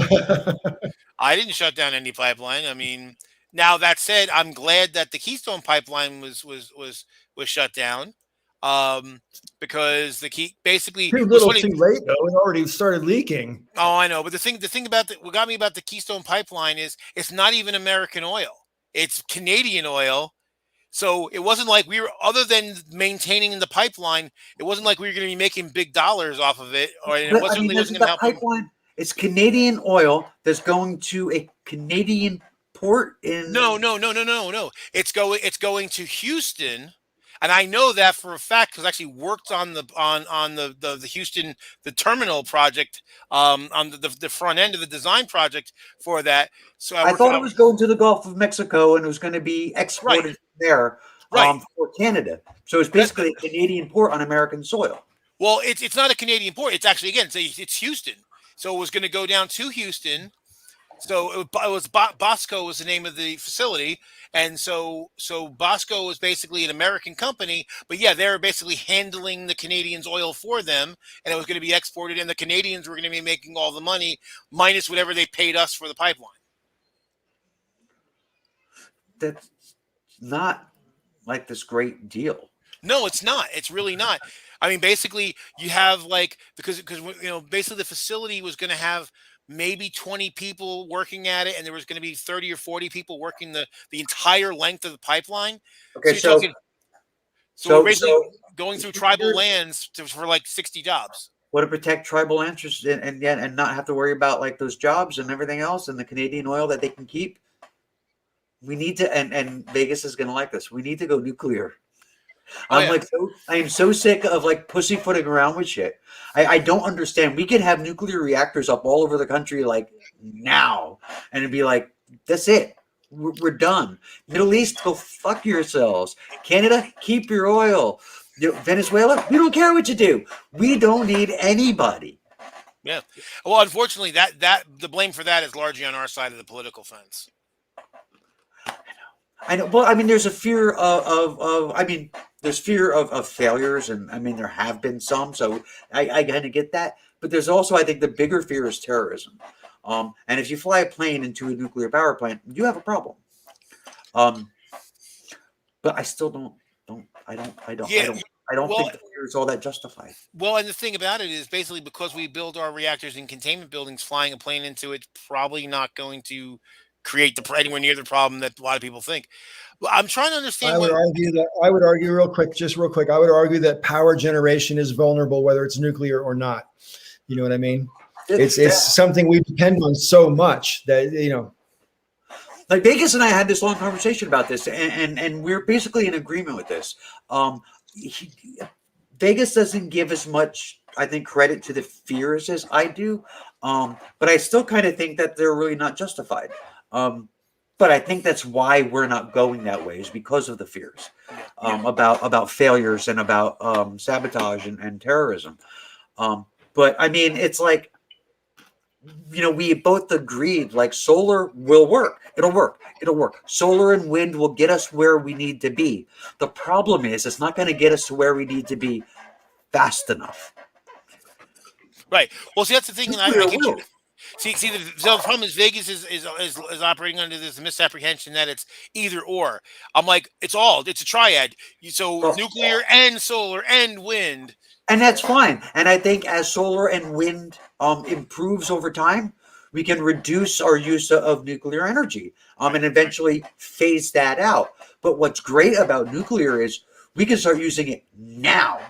I didn't shut down any pipeline. I mean, now that said, I'm glad that the Keystone pipeline was shut down, because basically Too it was little, funny. too late though. It already started leaking. Oh, I know, but the thing about what got me about the Keystone pipeline is it's not even American oil; it's Canadian oil. So it wasn't like we were, other than maintaining the pipeline, it wasn't like we were going to be making big dollars off of it, or it But, certainly wasn't the going to help them. pipeline. It's Canadian oil that's going to a Canadian port in. No. It's going to Houston, and I know that for a fact because I actually worked on the Houston terminal project, on the front end of the design project for that. So I thought it was going to the Gulf of Mexico and it was going to be exported there, Right. for Canada. So it's basically a Canadian port on American soil. Well, it's not a Canadian port. It's actually, again, it's Houston. So it was going to go down to Houston. So it was Bosco was the name of the facility, and so Bosco was basically an American company, but yeah, they were basically handling the Canadians' oil for them, and it was going to be exported, and the Canadians were going to be making all the money minus whatever they paid us for the pipeline. That's not like this great deal. No, it's not. It's really not. I mean, basically, you have because basically the facility was going to have maybe 20 people working at it, and there was going to be 30 or 40 people working the entire length of the pipeline. Okay, so we're basically going through tribal lands for like 60 jobs. What to protect tribal interests and not have to worry about like those jobs and everything else and the Canadian oil that they can keep. We need to, and Vegas is going to like this. We need to go nuclear. I am so sick of like pussyfooting around with shit. I don't understand. We can have nuclear reactors up all over the country like now, and it'd be like, that's it. We're done. Middle East, go fuck yourselves. Canada, keep your oil. Venezuela, we don't care what you do. We don't need anybody. Yeah. Well, unfortunately, that the blame for that is largely on our side of the political fence. I know. Well, I mean, there's a fear there's fear of failures, and I mean, there have been some, so I kind of get that. But there's also, I think, the bigger fear is terrorism. And if you fly a plane into a nuclear power plant, you have a problem. But I still don't think the fear is all that justified. Well, and the thing about it is basically because we build our reactors in containment buildings, flying a plane into it's probably not going to create anywhere near the problem that a lot of people think. Well, I'm trying to understand. I would argue real quick. I would argue that power generation is vulnerable, whether it's nuclear or not. You know what I mean? It's something we depend on so much that, like Vegas and I had this long conversation about this, and we're basically in agreement with this. Vegas doesn't give as much, I think, credit to the fears as I do, but I still kind of think that they're really not justified. But I think that's why we're not going that way, is because of the fears about failures and about sabotage and terrorism. But I mean, it's like, we both agreed like solar will work. It'll work. Solar and wind will get us where we need to be. The problem is it's not going to get us to where we need to be fast enough. Right. Well, see, that's the thing. See, the problem is Vegas is operating under this misapprehension that it's either or. I'm like, it's a triad. So nuclear and solar and wind. And that's fine. And I think as solar and wind improves over time, we can reduce our use of nuclear energy and eventually phase that out. But what's great about nuclear is we can start using it now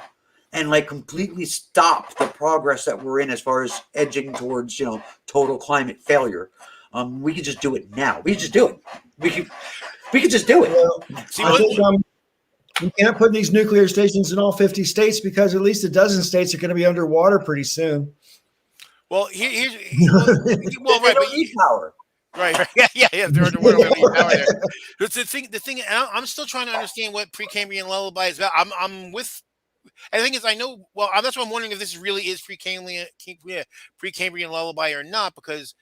and like completely stop the progress that we're in as far as edging towards, total climate failure. We can just do it now. We can just do it. We can just do it. We can't put these nuclear stations in all 50 states because at least a dozen states are going to be underwater pretty soon. Well, well, They right, but don't need power. right, yeah. They're underwater. We don't need power there. But the thing, I'm still trying to understand what Precambrian lullaby is about. I'm with. And the thing is, I know. Well, that's why I'm wondering if this really is Precambrian lullaby or not, because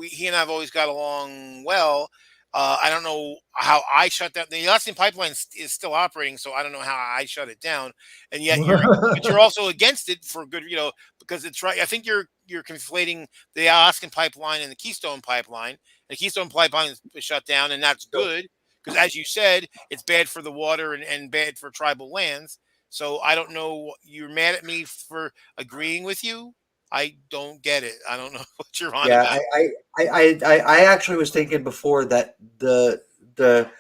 he and I've always got along well. I don't know how I shut down the Alaskan pipeline is still operating, so I don't know how I shut it down. And yet you're also against it for good, because it's right. I think you're conflating the Alaskan pipeline and the Keystone pipeline. The Keystone pipeline is shut down, and that's good because, as you said, it's bad for the water and bad for tribal lands. So I don't know. You're mad at me for agreeing with you. I don't get it. I don't know what you're on Yeah, about. I actually was thinking before that the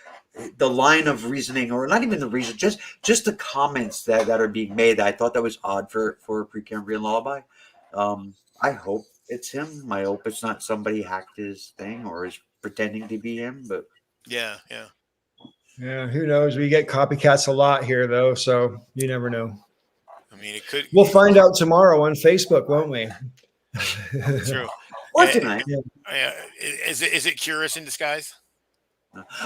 line of reasoning, or not even the reason, just the comments that are being made. I thought that was odd for a Precambrian lullaby. I hope it's him. I hope it's not somebody hacked his thing or is pretending to be him. But Yeah. Yeah, who knows? We get copycats a lot here, though, so you never know. I mean, it could. We'll find out tomorrow on Facebook, won't we? True. or tonight. Is it Curious in disguise?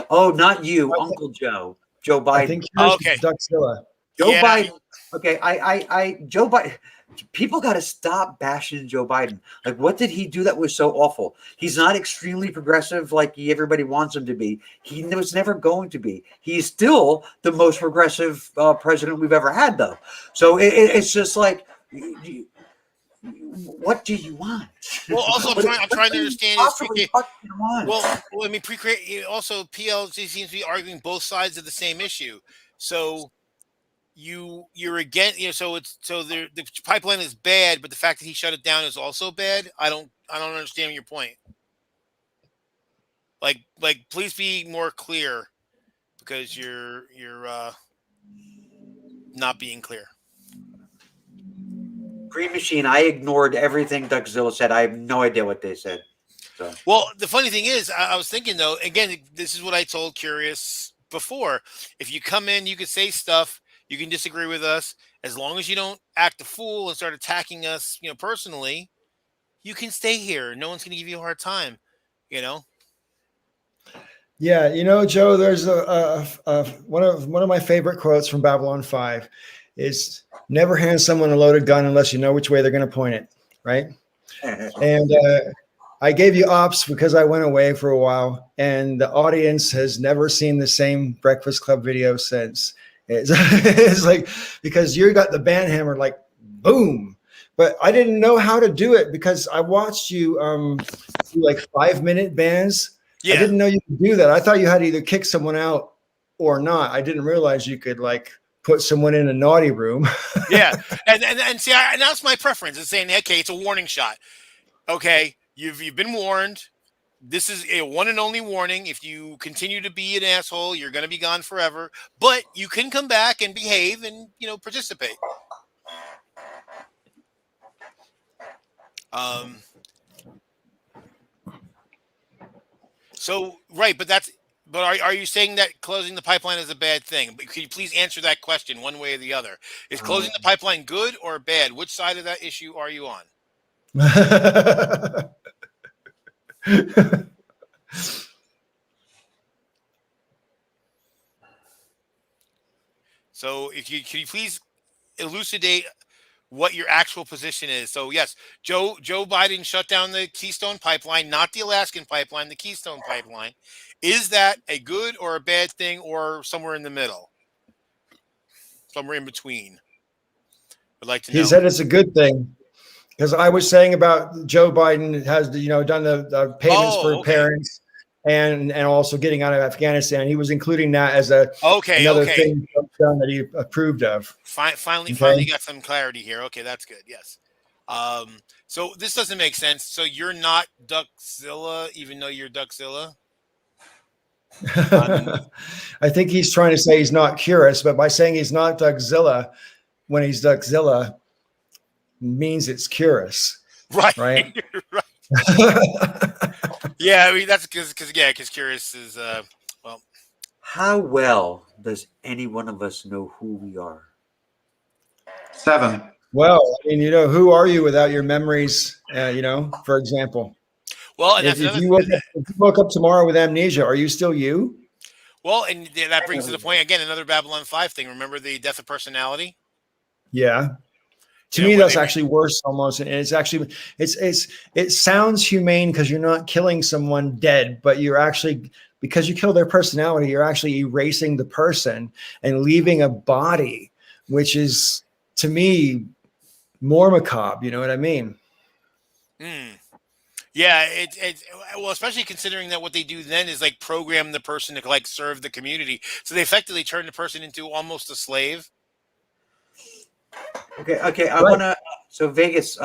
Oh, not you, Uncle Joe. Joe I Biden. think Okay. Duckzilla. Joe Yeah, Biden. Okay, Joe Biden. People got to stop bashing Joe Biden. Like, what did he do that was so awful? He's not extremely progressive like everybody wants him to be. He was never going to be. He's still the most progressive president we've ever had, though. So it's just like, what do you want? Well, also I'm trying to understand is well, I mean, also PLC seems to be arguing both sides of the same issue. So you're again, so the pipeline is bad, but the fact that he shut it down is also bad. I don't understand your point. Like please be more clear, because you're not being clear. Green Machine, I ignored everything Duckzilla said. I have no idea what they said. So. Well, the funny thing is, I was thinking, though, again, this is what I told Curious before. If you come in, you can say stuff, you can disagree with us. As long as you don't act a fool and start attacking us, personally, you can stay here. No one's going to give you a hard time, Yeah, Joe, there's one of my favorite quotes from Babylon 5 is never hand someone a loaded gun unless you know which way they're going to point it, right? And I gave you ops because I went away for a while, and the audience has never seen the same Breakfast Club video since. It's like, because you got the band hammer like boom, but I didn't know how to do it because I watched you do like 5-minute bands. Yeah. I didn't know you could do that. I thought you had to either kick someone out or not. I didn't realize you could like put someone in a naughty room. Yeah, and see, and that's my preference. It's saying, okay, it's a warning shot. Okay, you've been warned. This is a one and only warning. If you continue to be an asshole, you're going to be gone forever. But you can come back and behave and participate. So right, but are you saying that closing the pipeline is a bad thing? But could you please answer that question one way or the other? Is closing the pipeline good or bad? Which side of that issue are you on? So could you please elucidate what your actual position is? So yes, Joe Biden shut down the Keystone pipeline, not the Alaskan pipeline, the Keystone pipeline. Is that a good or a bad thing, or somewhere in the middle? Somewhere in between. I'd like to know. He said it's a good thing. Because I was saying about Joe Biden has done the payments for parents and also getting out of Afghanistan. He was including that as another thing that he approved of. Finally got some clarity here. Okay, that's good. Yes. So this doesn't make sense. So you're not Duckzilla, even though you're Duckzilla? I think he's trying to say he's not Curious, but by saying he's not Duckzilla when he's Duckzilla means it's Curious. Right. Right. Yeah, I mean that's because Curious is well. How well does any one of us know who we are? 7. Well, I mean, who are you without your memories? For example, Well, and that's if another. if you woke up tomorrow with amnesia, are you still you? Well, and that brings to the point again. Another Babylon 5 thing. Remember the death of personality? Yeah. To You know, me, where that's they actually worse almost. And it sounds humane because you're not killing someone dead, but you're actually, because you kill their personality, you're actually erasing the person and leaving a body, which is, to me, more macabre. You know what I mean? Hmm. Yeah, it well, especially considering that what they do then is like program the person to like serve the community. So they effectively turn the person into almost a slave. Okay. I Right. wanna. So Vegas,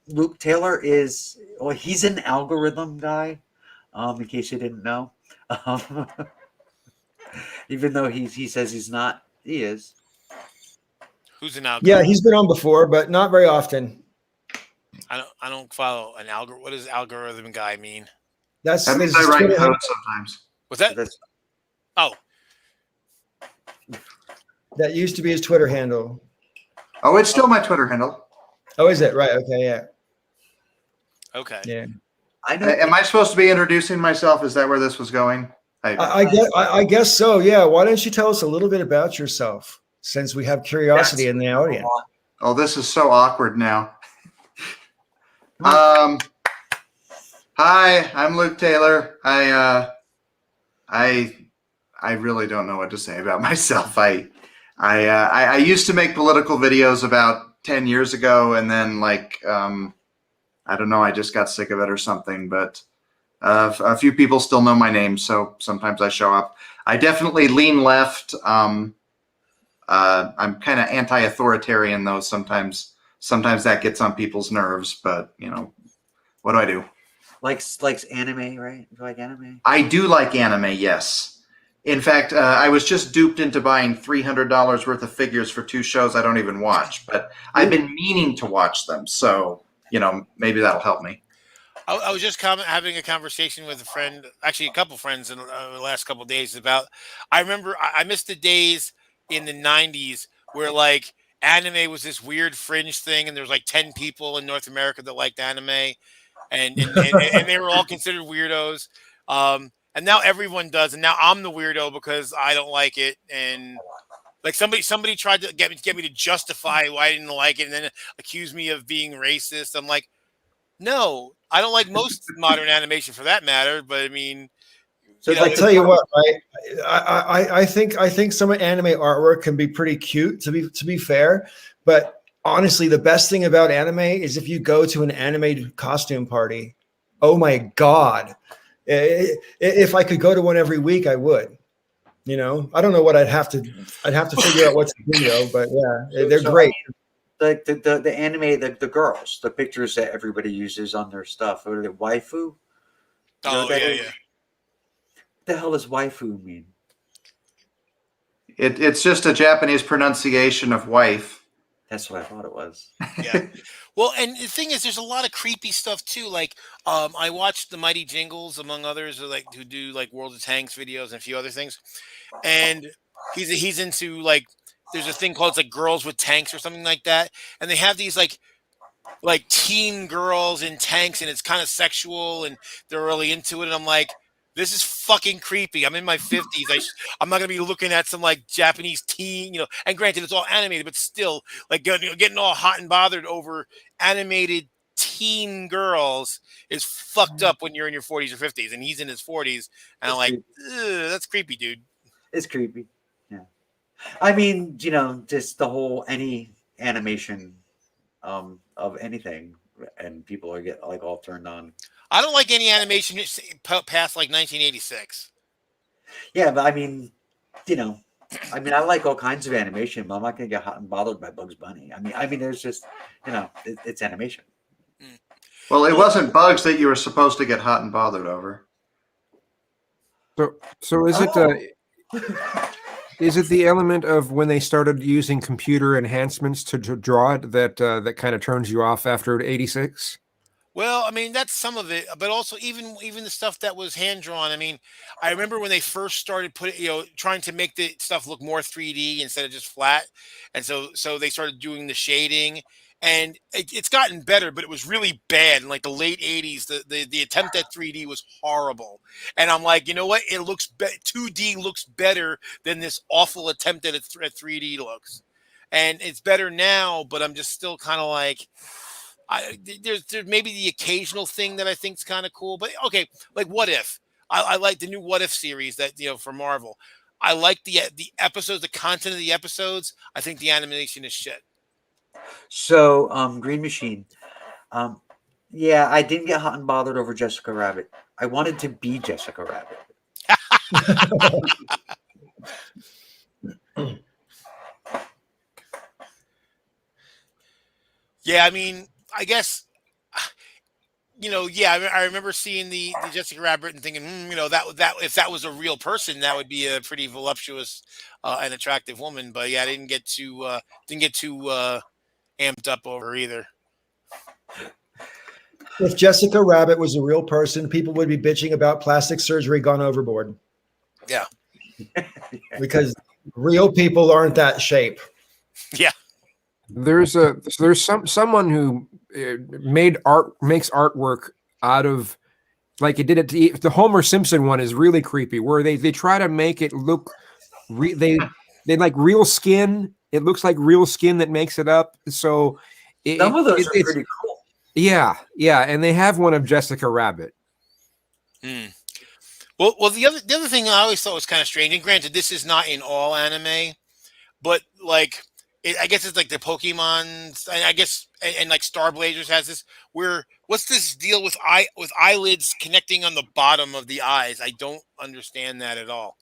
Luke Taylor is. Well, he's an algorithm guy. In case you didn't know, um, even though he says he's not, he is. Who's an Yeah, algorithm? he's been on before, but not very often. I don't follow an algorithm. What does algorithm guy mean? That's That means I his write Twitter. code sometimes. Was that? That's Oh, That used to be his Twitter handle. Oh, it's still my Twitter handle. Oh, is it? Right. Okay. Yeah. okay. Yeah. I know. Am I supposed to be introducing myself? Is that where this was going? I guess so. Yeah. Why don't you tell us a little bit about yourself, since we have curiosity in the audience? Oh, this is so awkward now. Hi, I'm Luke Taylor. I really don't know what to say about myself. I used to make political videos about 10 years ago, and then I don't know, I just got sick of it or something. But a few people still know my name, so sometimes I show up. I definitely lean left. I'm kind of anti-authoritarian, though. Sometimes that gets on people's nerves, but what do I do? likes anime, right? You like anime? I do like anime, yes. In fact, I was just duped into buying $300 worth of figures for 2 shows I don't even watch, but I've been meaning to watch them, so maybe that'll help me. I was just having a conversation with a friend, actually a couple friends in the last couple of days about. I remember I missed the days in the '90s where like anime was this weird fringe thing, and there was like 10 people in North America that liked anime, and they were all considered weirdos. And now everyone does, and now I'm the weirdo because I don't like it. And like somebody tried to get me to justify why I didn't like it, and then accuse me of being racist. I'm like, no, I don't like most modern animation for that matter. But I mean, So you know, I'll tell you what, right? I think some anime artwork can be pretty cute, to be fair, but honestly, the best thing about anime is if you go to an anime costume party. Oh my God. If I could go to one every week, I would. I don't know what I'd have to figure out what to do though, but yeah, they're so great. the anime, the girls, the pictures that everybody uses on their stuff. What are they? Waifu? You know oh what that yeah, is? yeah. What the hell does waifu mean? It's just a Japanese pronunciation of wife. That's what I thought it was. Yeah. Well, and the thing is, there's a lot of creepy stuff too. Like, I watched the Mighty Jingles, among others, who do like World of Tanks videos and a few other things. And he's into like, there's a thing called it's like Girls with Tanks or something like that, and they have these like teen girls in tanks, and it's kind of sexual, and they're really into it. And I'm like, this is fucking creepy. I'm in my 50s. I'm not gonna be looking at some like Japanese teen, And granted, it's all animated, but still, like getting all hot and bothered over animated teen girls is fucked up when you're in your 40s or 50s, and he's in his 40s, and I'm That's like, creepy. that's creepy, dude. It's creepy. Yeah. I mean, just the whole any animation of anything, and people are get like all turned on. I don't like any animation past like 1986. Yeah, but I mean, I like all kinds of animation, but I'm not gonna get hot and bothered by Bugs Bunny. There's just, it's animation. Well, it wasn't bugs that you were supposed to get hot and bothered over. So is it is it the element of when they started using computer enhancements to draw it that kind of turns you off after 86? Well, I mean, that's some of it, but also even the stuff that was hand drawn. I mean, I remember when they first started trying to make the stuff look more 3D instead of just flat, and so they started doing the shading, and it's gotten better, but it was really bad in like the late '80s. The attempt at 3D was horrible, and I'm like, you know what? It looks 2D looks better than this awful attempt at 3D looks, and it's better now. But I'm just still kind of like, there's maybe the occasional thing that I think is kind of cool, but okay, like What If. I like the new What If series that for Marvel. I like the episodes, the content of the episodes. I think the animation is shit. So, Green Machine. Yeah, I didn't get hot and bothered over Jessica Rabbit. I wanted to be Jessica Rabbit. Yeah, I mean, I guess yeah, I remember seeing the Jessica Rabbit and thinking, that if that was a real person, that would be a pretty voluptuous and attractive woman. But yeah, I didn't get too amped up over her either. If Jessica Rabbit was a real person, people would be bitching about plastic surgery gone overboard. Yeah. Because real people aren't that shape. Yeah. There's someone who makes artwork out of, like it did it. The Homer Simpson one is really creepy, where they try to make it look they like real skin. It looks like real skin that makes it up. So Some of those are pretty cool. Yeah, and they have one of Jessica Rabbit. Well, the other thing I always thought was kind of strange, and granted, this is not in all anime, but like I guess it's like the Pokemon, and I guess and like Star Blazers has this. What's this deal with eyelids connecting on the bottom of the eyes? I don't understand that at all.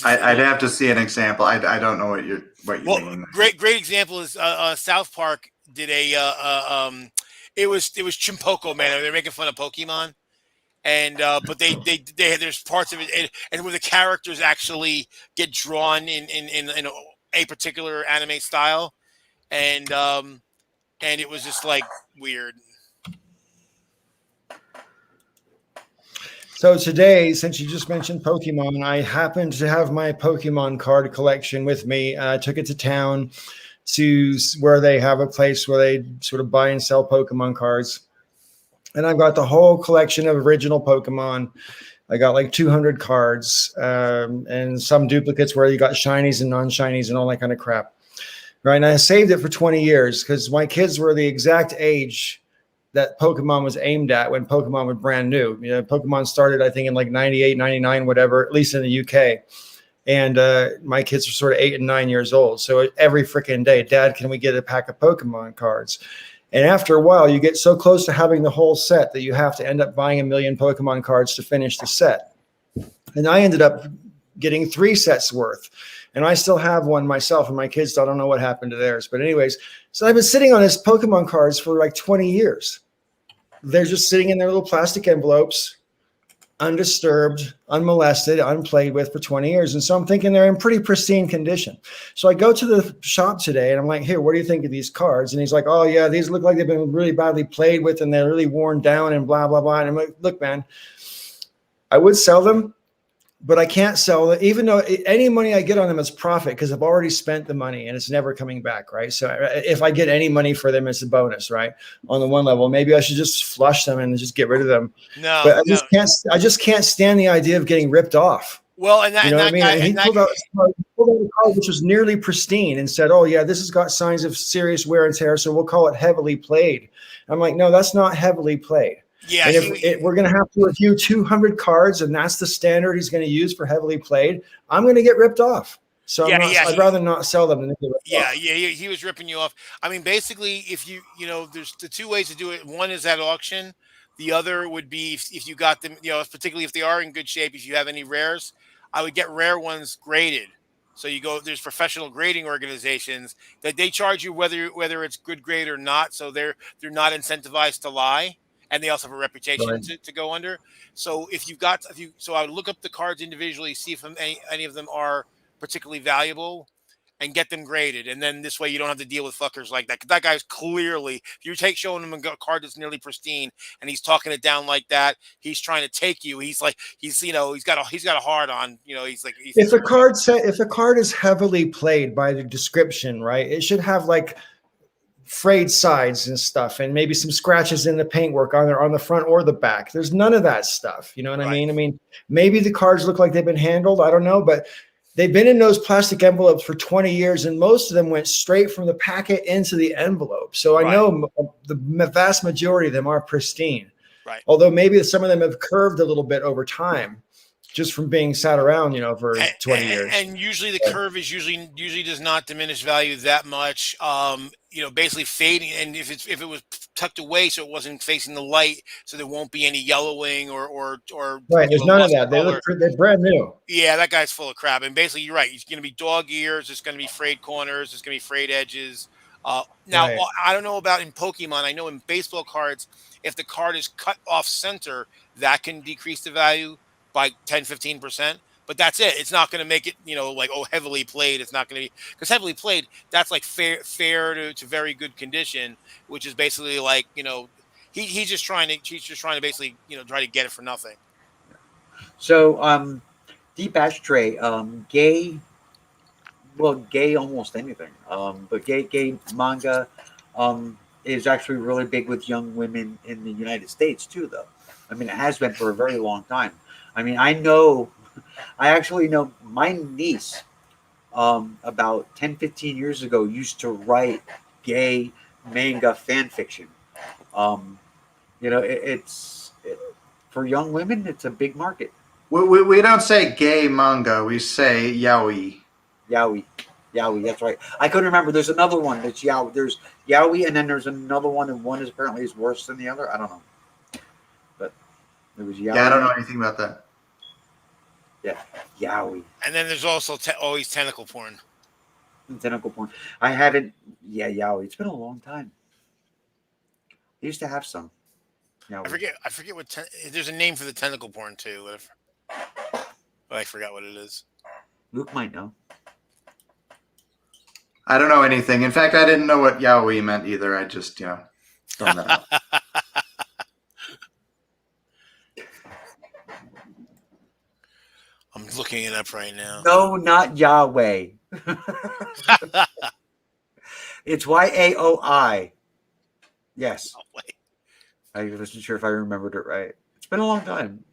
I'd have to see an example. I don't know what you mean. Great example is South Park did it was Chimpoko Man. They're making fun of Pokemon, and but they there's parts of it and where the characters actually get drawn in a particular anime style, and it was just like weird. So today, since you just mentioned Pokemon, I happened to have my Pokemon card collection with me. I took it to town to where they have a place where they sort of buy and sell Pokemon cards. And I've got the whole collection of original Pokemon. I got like 200 cards and some duplicates where you got shinies and non-shinies and all that kind of crap. Right. And I saved it for 20 years because my kids were the exact age that Pokemon was aimed at when Pokemon was brand new. Pokemon started, I think, in like 98, 99, whatever, at least in the UK. And my kids were sort of 8 and 9 years old. So every freaking day, Dad, can we get a pack of Pokemon cards? And after a while, you get so close to having the whole set that you have to end up buying 1 million Pokemon cards to finish the set. And I ended up getting 3 sets worth. And I still have one myself, and my kids, I don't know what happened to theirs. But anyways, so I've been sitting on this Pokemon cards for like 20 years. They're just sitting in their little plastic envelopes, undisturbed, unmolested, unplayed with for 20 years. And so I'm thinking they're in pretty pristine condition. So I go to the shop today and I'm like, here, what do you think of these cards? And he's like, oh yeah, these look like they've been really badly played with and they're really worn down and blah, blah, blah. And I'm like, look, man, I would sell them, but I can't sell them, even though any money I get on them is profit because I've already spent the money and it's never coming back, right? So if I get any money for them, it's a bonus, right? On the one level, maybe I should just flush them and just get rid of them. No, but I just can't stand the idea of getting ripped off. Well, and that, you know and what I mean? And he pulled out a card which was nearly pristine and said, oh yeah, this has got signs of serious wear and tear, so we'll call it heavily played. I'm like, no, that's not heavily played. Yeah, and if we're going to have to review 200 cards and that's the standard he's going to use for heavily played, I'm going to get ripped off. So I'd rather not sell them than get ripped off. He was ripping you off. I mean, basically, if there's the 2 ways to do it. One is at auction. The other would be if you got them, particularly if they are in good shape, if you have any rares, I would get rare ones graded. So there's professional grading organizations that they charge you whether it's good grade or not. So they're not incentivized to lie. And they also have a reputation to go under. So so I would look up the cards individually, see if any of them are particularly valuable, and get them graded, and then this way you don't have to deal with fuckers like that. 'Cause that guy's clearly, if you take showing him a card that's nearly pristine and he's talking it down like that, he's trying to take you. He's like, he's got a hard on. He's like, If a card is heavily played by the description, right, it should have like frayed sides and stuff, and maybe some scratches in the paintwork on the front or the back. There's none of that stuff. You know what I mean? I mean, maybe the cards look like they've been handled. I don't know, but they've been in those plastic envelopes for 20 years, and most of them went straight from the packet into the envelope. So I know the vast majority of them are pristine. Right. Although maybe some of them have curved a little bit over time, just from being sat around, for 20 years. And usually the curve is usually does not diminish value that much. Basically fading, and if it was tucked away so it wasn't facing the light, so there won't be any yellowing or right. There's none of that. They're brand new. Yeah, that guy's full of crap. And basically, you're right. It's going to be dog ears. There's going to be frayed corners. There's going to be frayed edges. Now, Right. I don't know about in Pokemon. I know in baseball cards, if the card is cut off center, that can decrease the value by 10-15%. But that's it. It's not going to make it, heavily played. It's not going to be, because heavily played, that's like fair to very good condition, which is basically like, he's just trying to basically, try to get it for nothing. So, Deep Ashtray, gay almost anything. But gay manga is actually really big with young women in the United States too, though. I mean, it has been for a very long time. I mean, I actually know my niece about 10-15 years ago used to write gay manga fan fiction. It's for young women, it's a big market. We don't say gay manga, we say yaoi. Yaoi, that's right. I couldn't remember. There's another one that's yaoi. There's yaoi, and then there's another one, and one is apparently worse than the other. I don't know, but there was yaoi. Yeah, I don't know anything about that. Yeah, yaoi. And then there's also always tentacle porn. Tentacle porn. I haven't. Yeah, yaoi. It's been a long time. I used to have some. Yaoi. I forget what. There's a name for the tentacle porn too. But I forgot what it is. Luke might know. I don't know anything. In fact, I didn't know what yaoi meant either. I just, thrown that out. I'm looking it up right now. No, not Yahweh. It's YAOI. Yes. Oh, wait. I wasn't sure if I remembered it right. It's been a long time.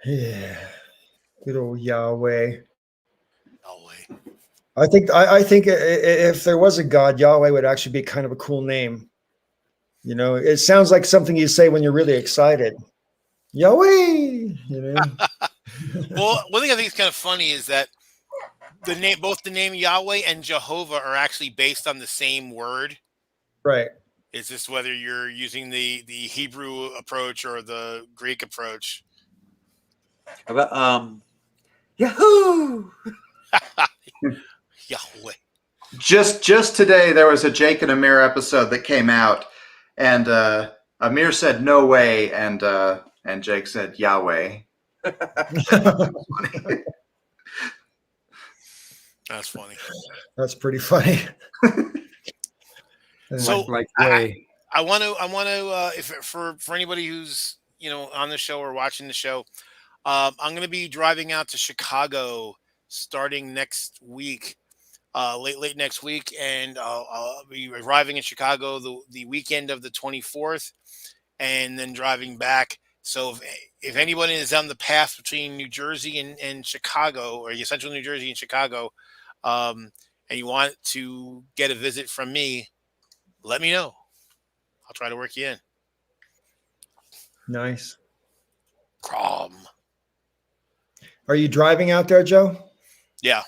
Yeah. Good old Yahweh. Yahweh. I think if there was a God, Yahweh would actually be kind of a cool name. It sounds like something you say when you're really excited. Yahweh. Well, one thing I think is kind of funny is that both the name Yahweh and Jehovah are actually based on the same word. Right. It's just whether you're using the Hebrew approach or the Greek approach. About Yahoo! Yahweh. Just today, there was a Jake and Amir episode that came out, and Amir said no way, and Jake said Yahweh. That's funny. That's pretty funny. So like I want to if for anybody who's on the show or watching the show, I'm going to be driving out to Chicago starting next week, late next week, and I'll be arriving in Chicago the weekend of the 24th, and then driving back. So if anybody is on the path between New Jersey and Chicago, or central New Jersey and Chicago, and you want to get a visit from me, let me know. I'll try to work you in. Nice. Crom. Are you driving out there, Joe? Yeah.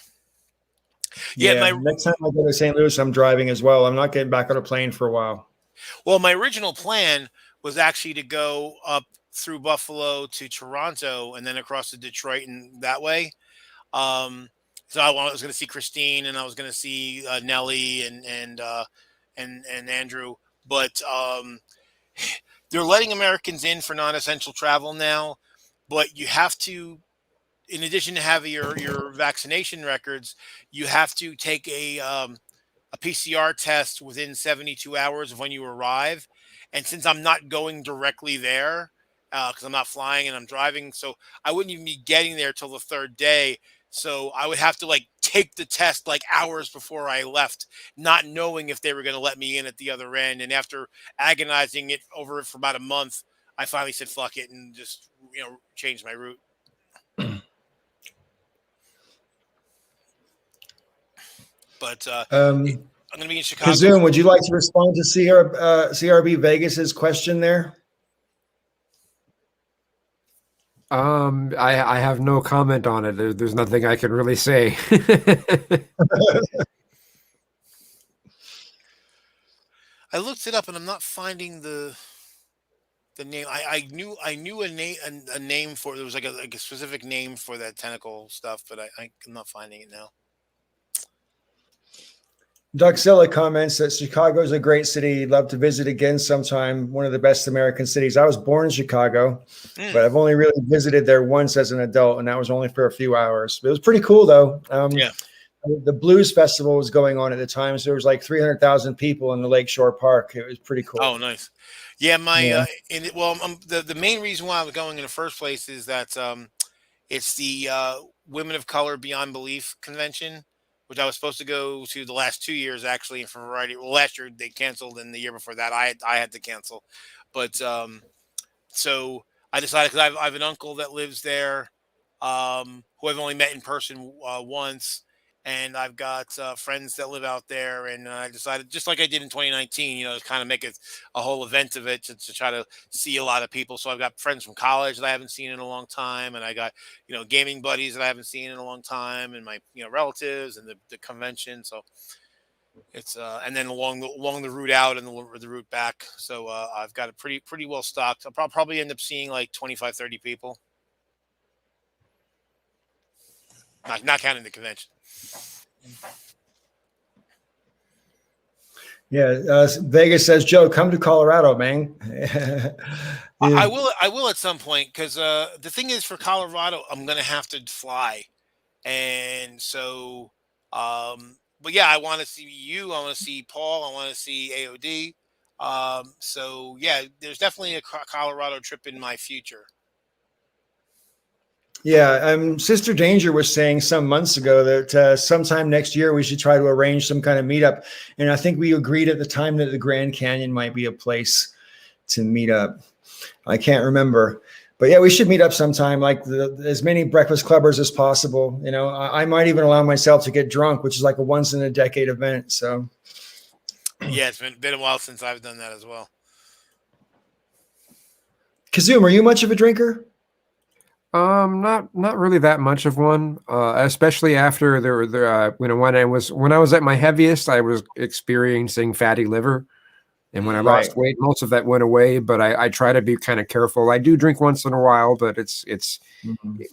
Next time I go to St. Louis, I'm driving as well. I'm not getting back on a plane for a while. Well, my original plan was actually to go up through Buffalo to Toronto and then across to Detroit and that way. So I was going to see Christine and I was going to see Nellie and Andrew, but they're letting Americans in for non-essential travel now. but you have to, in addition to having your vaccination records, you have to take a PCR test within 72 hours of when you arrive. And since I'm not going directly there, because I'm not flying and I'm driving, so I wouldn't even be getting there till the third day. So I would have to like take the test like hours before I left, not knowing if they were going to let me in at the other end. And after agonizing it over it for about a month, I finally said fuck it and just changed my route. But I'm going to be in Chicago. Kazum, would you like to respond to CRB Vegas's question there? I have no comment on it. There's nothing I can really say. I looked it up and I'm not finding the name. I knew a name for, there was like a specific name for that tentacle stuff, but I'm not finding it now. Duxilla comments that Chicago is a great city. He'd love to visit again sometime. One of the best American cities. I was born in Chicago, but I've only really visited there once as an adult, and that was only for a few hours. It was pretty cool, though. Yeah. The Blues Festival was going on at the time, so there was like 300,000 people in the Lakeshore Park. It was pretty cool. Oh, nice. Yeah, the main reason why I was going in the first place is that it's the Women of Color Beyond Belief convention, which I was supposed to go to the last 2 years, actually, and for a variety. Well, last year they canceled, and the year before that I had to cancel. But so I decided, because I have an uncle that lives there, who I've only met in person once, and I've got friends that live out there, and I decided, just like I did in 2019, to kind of make a whole event of it to try to see a lot of people. So I've got friends from college that I haven't seen in a long time, and I got gaming buddies that I haven't seen in a long time, and my relatives and the convention. So it's and then along the route out and the route back. So I've got it pretty well stocked. I'll probably end up seeing like 25, 30 people, not counting the convention. Yeah, Vegas says, Joe, come to Colorado, man. I will at some point, because the thing is, for Colorado, I'm gonna have to fly, and so but yeah, I want to see you. I want to see Paul. I want to see AOD. So yeah, there's definitely a Colorado trip in my future. Yeah, Sister Danger was saying some months ago that sometime next year we should try to arrange some kind of meetup. And I think we agreed at the time that the Grand Canyon might be a place to meet up. I can't remember. But yeah, we should meet up sometime, like as many Breakfast Clubbers as possible. I might even allow myself to get drunk, which is like a once in a decade event. So yeah, it's been a while since I've done that as well. Kazum, are you much of a drinker? Not really that much of one. Especially after when I was at my heaviest, I was experiencing fatty liver, and when I lost weight, most of that went away. But I try to be kind of careful. I do drink once in a while, but it's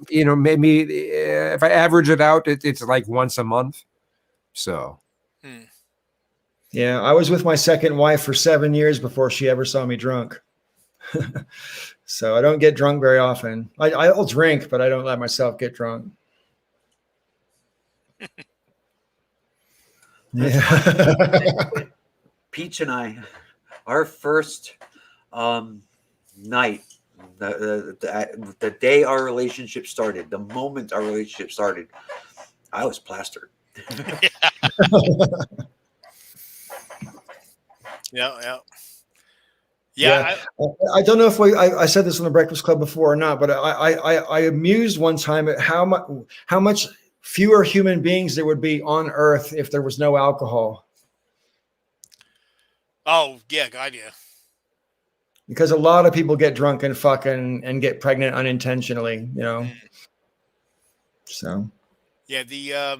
maybe if I average it out, it's like once a month. So. Yeah, I was with my second wife for 7 years before she ever saw me drunk. So I don't get drunk very often. I'll drink, but I don't let myself get drunk. Yeah. Peach and I, our first night, the day our relationship started, the moment our relationship started, I was plastered. Yeah. I don't know if I said this on the Breakfast Club before or not, but I amused one time at how much fewer human beings there would be on Earth if there was no alcohol. Oh yeah, God, yeah. Because a lot of people get drunk and fucking and get pregnant unintentionally, So. Yeah,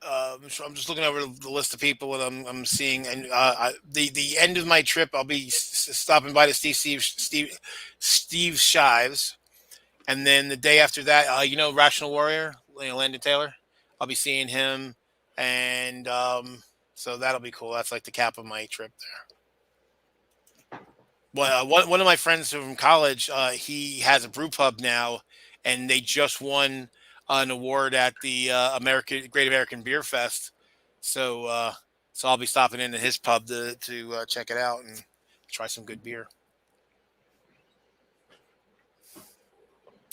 I'm just looking over the list of people that I'm seeing, and the end of my trip, I'll be stopping by to Steve Shives, and then the day after that, Rational Warrior, Landon Taylor, I'll be seeing him, and so that'll be cool. That's like the cap of my trip there. Well, one of my friends from college, he has a brew pub now, and they just won an award at the Great American Beer Fest. So, so I'll be stopping into his pub to check it out and try some good beer.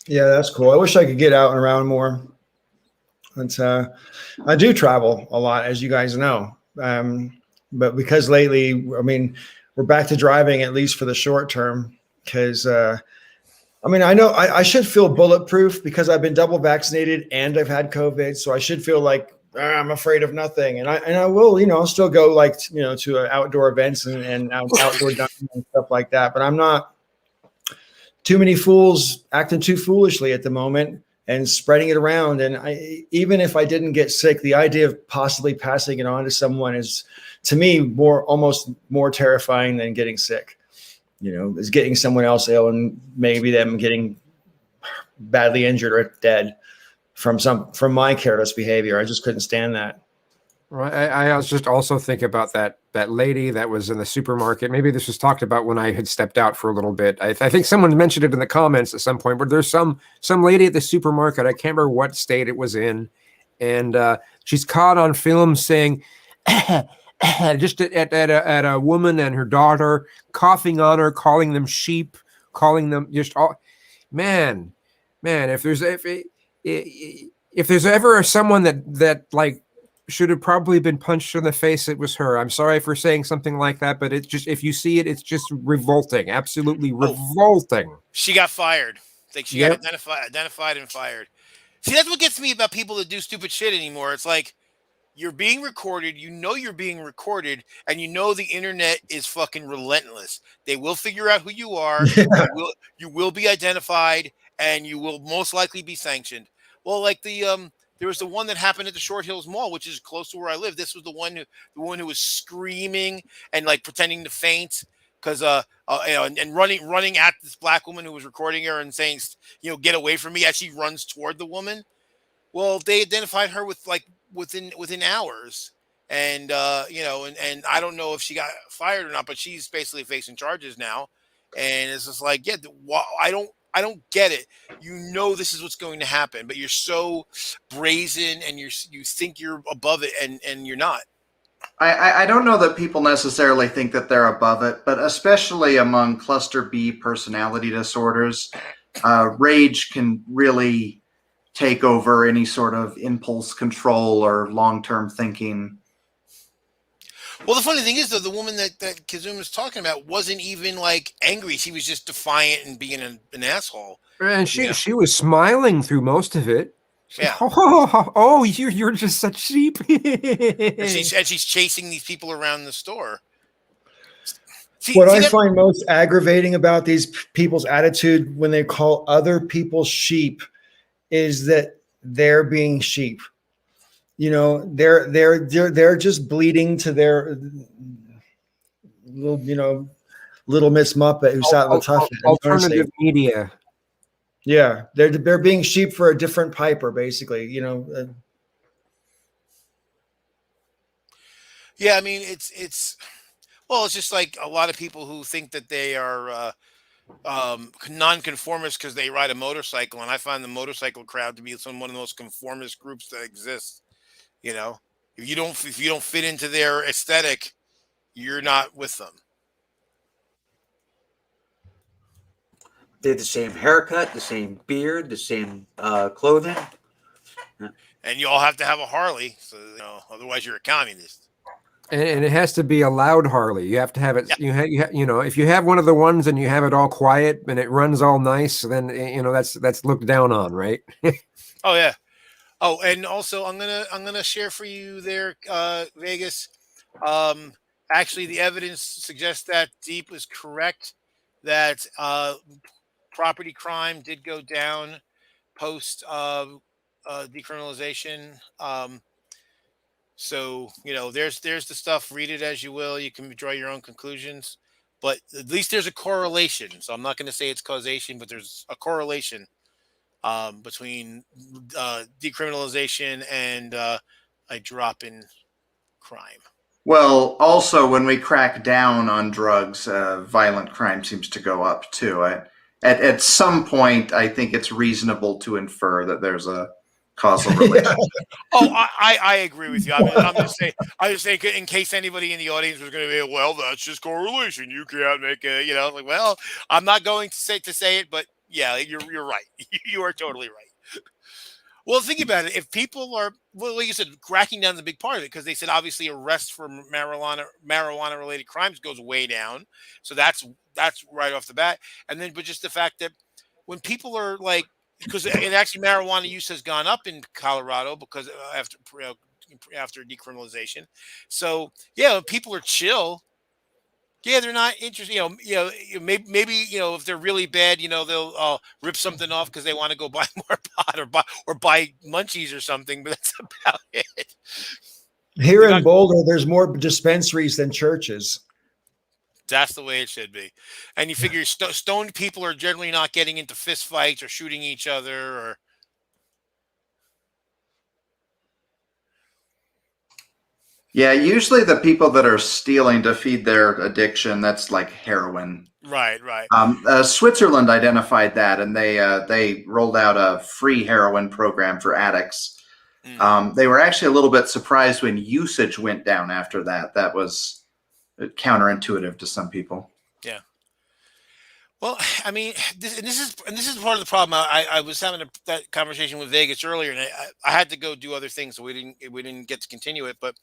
Yeah, that's cool. I wish I could get out and around more. It's I do travel a lot, as you guys know, but because lately, I mean, we're back to driving at least for the short term. Because I mean, I know I should feel bulletproof because I've been double vaccinated and I've had COVID, so I should feel like I'm afraid of nothing, and I will, I'll still go like to outdoor events and outdoor dining and stuff like that. But I'm not too many fools acting too foolishly at the moment and spreading it around. And even if I didn't get sick, the idea of possibly passing it on to someone is, to me, almost more terrifying than getting sick. Is getting someone else ill and maybe them getting badly injured or dead from my careless behavior. I just couldn't stand that. Right. I was just also thinking about that lady that was in the supermarket. Maybe this was talked about when I had stepped out for a little bit. I think someone mentioned it in the comments at some point, but there's some lady at the supermarket. I can't remember what state it was in. And she's caught on film saying, just at a woman and her daughter, coughing on her, calling them sheep, calling them just all, man, if there's ever someone that like should have probably been punched in the face, it was her. I'm sorry for saying something like that, but it's just, if you see it, it's just revolting, absolutely revolting. She got fired. Like she got identified and fired. See, that's what gets me about people that do stupid shit anymore. It's like, you're being recorded, you're being recorded, and the internet is fucking relentless. They will figure out who you are. Yeah. You will be identified, and you will most likely be sanctioned. Well, like there was the one that happened at the Short Hills Mall, which is close to where I live. This was the one who was screaming and like pretending to faint because and running at this black woman who was recording her and saying, get away from me, as she runs toward the woman. Well, they identified her within hours, and and I don't know if she got fired or not, but she's basically facing charges now, and it's just like, I don't get it. This is what's going to happen, but you're so brazen, and you think you're above it, and you're not. I don't know that people necessarily think that they're above it, but especially among cluster B personality disorders, rage can really take over any sort of impulse control or long-term thinking. Well, the funny thing is, though, the woman that Kazum was talking about wasn't even like angry. She was just defiant and being an asshole. And she was smiling through most of it. Yeah. Oh, you're just such sheep. and she's chasing these people around the store. What I find most aggravating about these people's attitude when they call other people sheep is that they're being sheep. They're just bleeding to their little Miss Muppet who sat in the tough alternative media. Yeah, they're being sheep for a different Piper, basically. Yeah, I mean it's just like a lot of people who think that they are non-conformist because they ride a motorcycle, and I find the motorcycle crowd to be one of the most conformist groups that exists. If you don't fit into their aesthetic, you're not with them. They have the same haircut, the same beard, the same clothing, and you all have to have a Harley, so otherwise you're a communist. And it has to be a loud Harley. You have to have it. Yeah. If you have one of the ones and you have it all quiet and it runs all nice, then that's looked down on, right? Oh yeah. Oh, and also I'm gonna share for you there, Vegas. Actually, the evidence suggests that Deep was correct, that property crime did go down post decriminalization. So there's the stuff. Read it as you will. You can draw your own conclusions, but at least there's a correlation. So I'm not going to say it's causation, but there's a correlation between decriminalization and a drop in crime. Well, also when we crack down on drugs, violent crime seems to go up too. At some point, I think it's reasonable to infer that there's a causal relationship. Oh, I agree with you. I mean, I'm just saying in case anybody in the audience was going to be, well, that's just correlation. You can't make a, like, well, I'm not going to say it, but yeah, you're right. You are totally right. Well, think about it. If people are, well, like you said, cracking down is a big part of it because they said obviously arrests for marijuana related crimes goes way down. So that's right off the bat. And then, but just the fact that when people are like, because and actually marijuana use has gone up in Colorado because after decriminalization. So yeah, when people are chill. Yeah, they're not interested. Maybe if they're really bad, they'll rip something off because they want to go buy more pot or buy munchies or something. But that's about it. Here in Boulder, there's more dispensaries than churches. That's the way it should be. And you figure stoned people are generally not getting into fist fights or shooting each other or. Yeah, usually the people that are stealing to feed their addiction, that's like heroin. Right. Switzerland identified that, and they rolled out a free heroin program for addicts. They were actually a little bit surprised when usage went down after that. That was counterintuitive to some people. Yeah. Well, I mean, this is part of the problem. I was having that conversation with Vegas earlier, and I had to go do other things, so we didn't get to continue it. But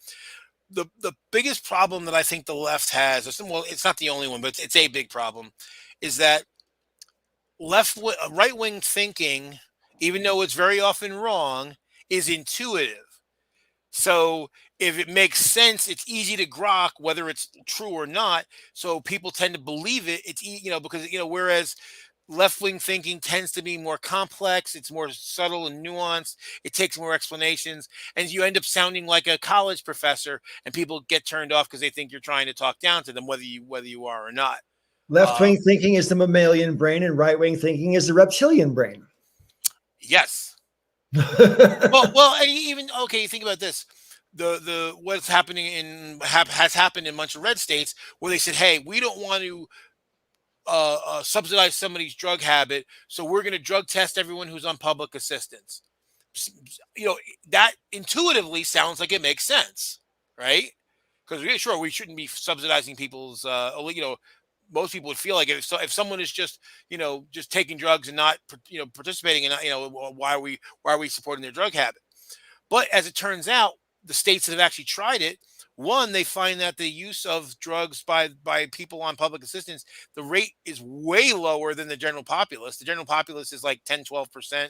the biggest problem that I think the left has, well, it's not the only one, but it's a big problem, is that right wing thinking, even though it's very often wrong, is intuitive. So if it makes sense, it's easy to grok whether it's true or not. So people tend to believe it. It's because whereas left-wing thinking tends to be more complex, it's more subtle and nuanced, it takes more explanations, and you end up sounding like a college professor, and people get turned off because they think you're trying to talk down to them, whether you are or not. Left-wing thinking is the mammalian brain, and right-wing thinking is the reptilian brain. Yes. well, and even you think about this. The what's happening has happened in a bunch of red states where they said, hey, we don't want to subsidize somebody's drug habit, so we're going to drug test everyone who's on public assistance. That intuitively sounds like it makes sense, right? Because sure, we shouldn't be subsidizing people's most people would feel like if someone is just taking drugs and not participating in why are we supporting their drug habit? But as it turns out, the states that have actually tried it, one, they find that the use of drugs by people on public assistance, the rate is way lower than the general populace. The general populace is like 10-12%,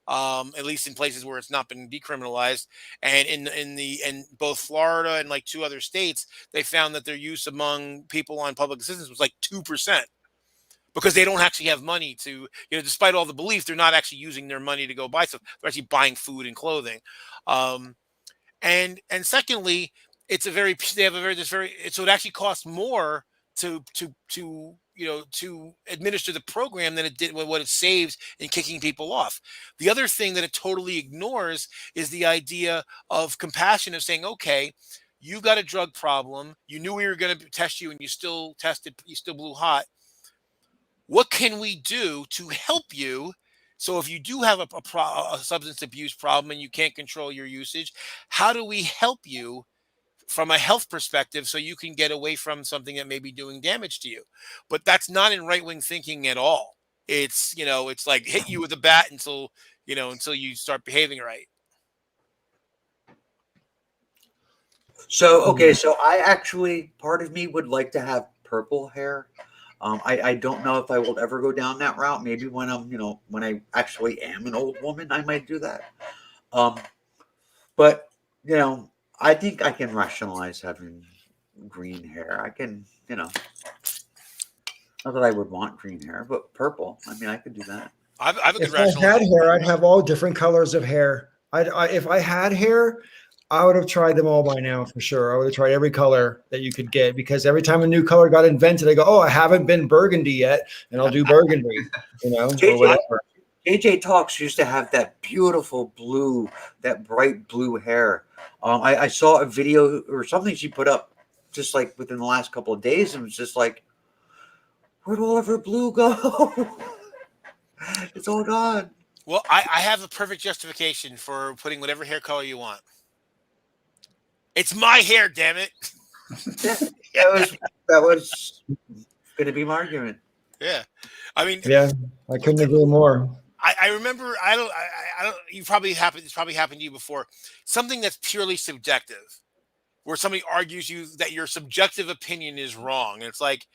at least in places where it's not been decriminalized. And in both Florida and like 2 other states, they found that their use among people on public assistance was like 2%. Because they don't actually have money to, despite all the belief, they're not actually using their money to go buy stuff. They're actually buying food and clothing. And secondly, so it actually costs more to administer the program than it did what it saves in kicking people off. The other thing that it totally ignores is the idea of compassion, of saying, okay, you've got a drug problem. You knew we were going to test you and you still blew hot. What can we do to help you? So if you do have a substance abuse problem and you can't control your usage, how do we help you from a health perspective so you can get away from something that may be doing damage to you? But that's not in right-wing thinking at all. It's, it's like hit you with a bat until you start behaving right. So, okay, so I actually, part of me would like to have purple hair. I don't know if I will ever go down that route. Maybe when when I actually am an old woman, I might do that. But, I think I can rationalize having green hair. I can, not that I would want green hair, but purple. I mean, I could do that. If I had hair, I'd have all different colors of hair. If I had hair, I would have tried them all by now for sure. I would have tried every color that you could get, because every time a new color got invented, I go, oh, I haven't been burgundy yet, and I'll do burgundy, or whatever. JJ Talks used to have that beautiful blue, that bright blue hair. I saw a video or something she put up just like within the last couple of days, and was just like, where'd all of her blue go? It's all gone. Well, I have a perfect justification for putting whatever hair color you want. It's my hair, damn it. That was going to be my argument. Yeah. I mean, Yeah, I couldn't agree more. I remember, I don't, it's probably happened to you before. Something that's purely subjective, where somebody argues that your subjective opinion is wrong. And it's like,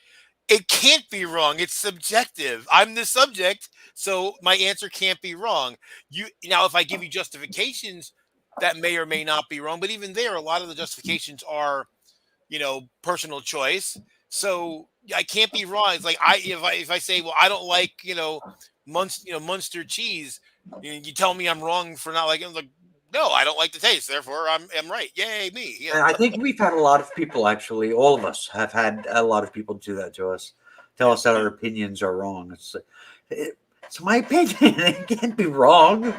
it can't be wrong. It's subjective. I'm the subject, so my answer can't be wrong. Now, if I give you justifications, that may or may not be wrong. But even there, a lot of the justifications are, personal choice. So I can't be wrong. It's like if I say, well, I don't like Munster cheese, you tell me I'm wrong for not liking. Like, no, I don't like the taste. Therefore, I'm right. Yay, me. And I think we've had a lot of people, actually, all of us have had a lot of people do that to us, tell us that our opinions are wrong. It's my opinion. It can't be wrong.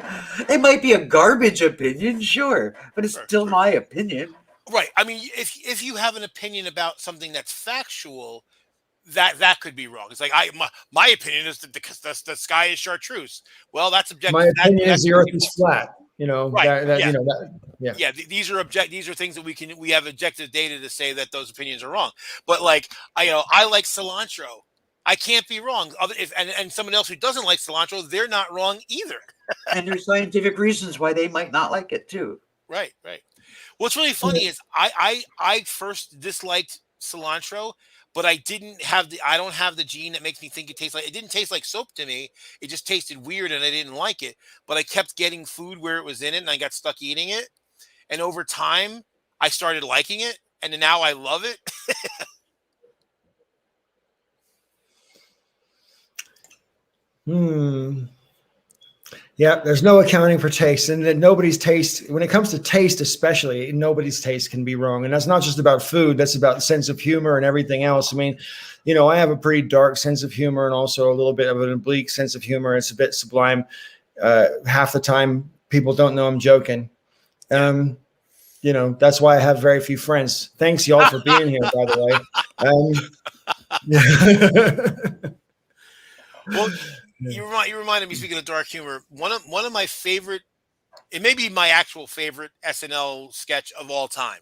It might be a garbage opinion, sure, but it's still my opinion. Right. I mean, if you have an opinion about something that's factual, that could be wrong. It's like my opinion is that the sky is chartreuse. Well, that's objective. My opinion is the Earth is flat. Right. Yeah. These are things that we have objective data to say that those opinions are wrong. But like I like cilantro. I can't be wrong. And someone else who doesn't like cilantro, they're not wrong either. And there's scientific reasons why they might not like it too. Right. What's really funny is I first disliked cilantro, but I don't have the gene that makes me think it tastes like, it didn't taste like soap to me. It just tasted weird and I didn't like it, but I kept getting food where it was in it and I got stuck eating it. And over time I started liking it and now I love it. Yeah, there's no accounting for taste, and nobody's taste, when it comes to taste especially, nobody's taste can be wrong. And that's not just about food, that's about sense of humor and everything else. I mean, I have a pretty dark sense of humor and also a little bit of an oblique sense of humor. It's a bit sublime. Half the time people don't know I'm joking. That's why I have very few friends. Thanks y'all for being here, by the way. Well, you reminded me, speaking of dark humor, one of my favorite, it may be my actual favorite SNL sketch of all time.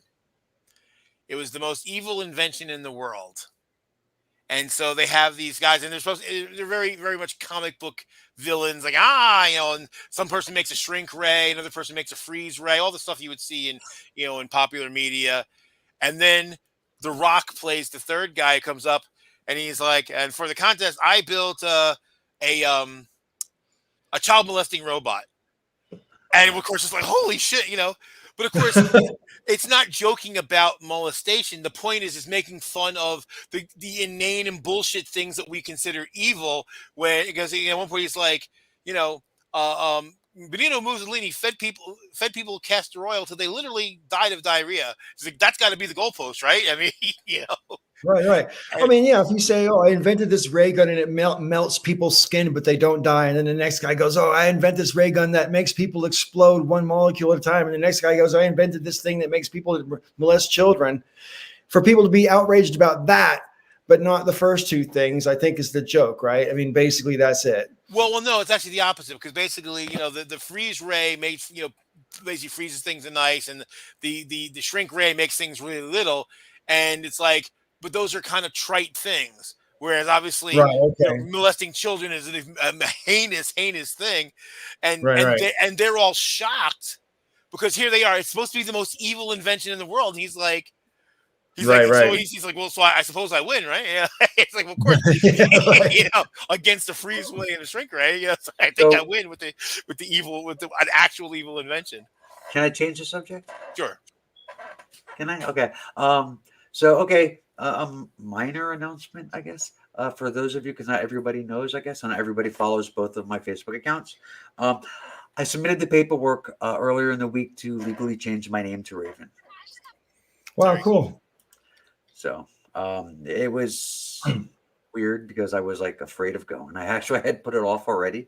It was the most evil invention in the world. And so they have these guys, and they're very, very much comic book villains, like, and some person makes a shrink ray, another person makes a freeze ray, all the stuff you would see in popular media. And then The Rock plays the third guy who comes up, and he's like, and for the contest, I built a child molesting robot. And of course, it's like, holy shit, But of course, it's not joking about molestation. The point is making fun of the inane and bullshit things that we consider evil. Because at one point he's like, Benito Mussolini fed people castor oil till they literally died of diarrhea. It's like, that's got to be the goalpost, right? I mean, Right. I mean, yeah, if you say, I invented this ray gun and it melts people's skin, but they don't die. And then the next guy goes, I invent this ray gun that makes people explode one molecule at a time. And the next guy goes, I invented this thing that makes people molest children. For people to be outraged about that, but not the first two things, I think is the joke, right? I mean, basically that's it. Well, no, it's actually the opposite, because basically, the freeze ray makes, basically freezes things in ice, and the shrink ray makes things really little. And it's like, but those are kind of trite things. Whereas obviously, molesting children is a heinous thing. And they're all shocked because here they are. It's supposed to be the most evil invention in the world. And he's like, So he's like, well, so I suppose I win, right? Yeah. It's like, well, of course, against the freeze ray and the shrink ray. So I think I win with an actual evil invention. Can I change the subject? Sure. Can I? Okay. A minor announcement, I guess, for those of you, because not everybody knows, I guess, and not everybody follows both of my Facebook accounts. I submitted the paperwork earlier in the week to legally change my name to Raven. Wow, cool. So it was weird because I was like afraid of going. I actually had put it off already.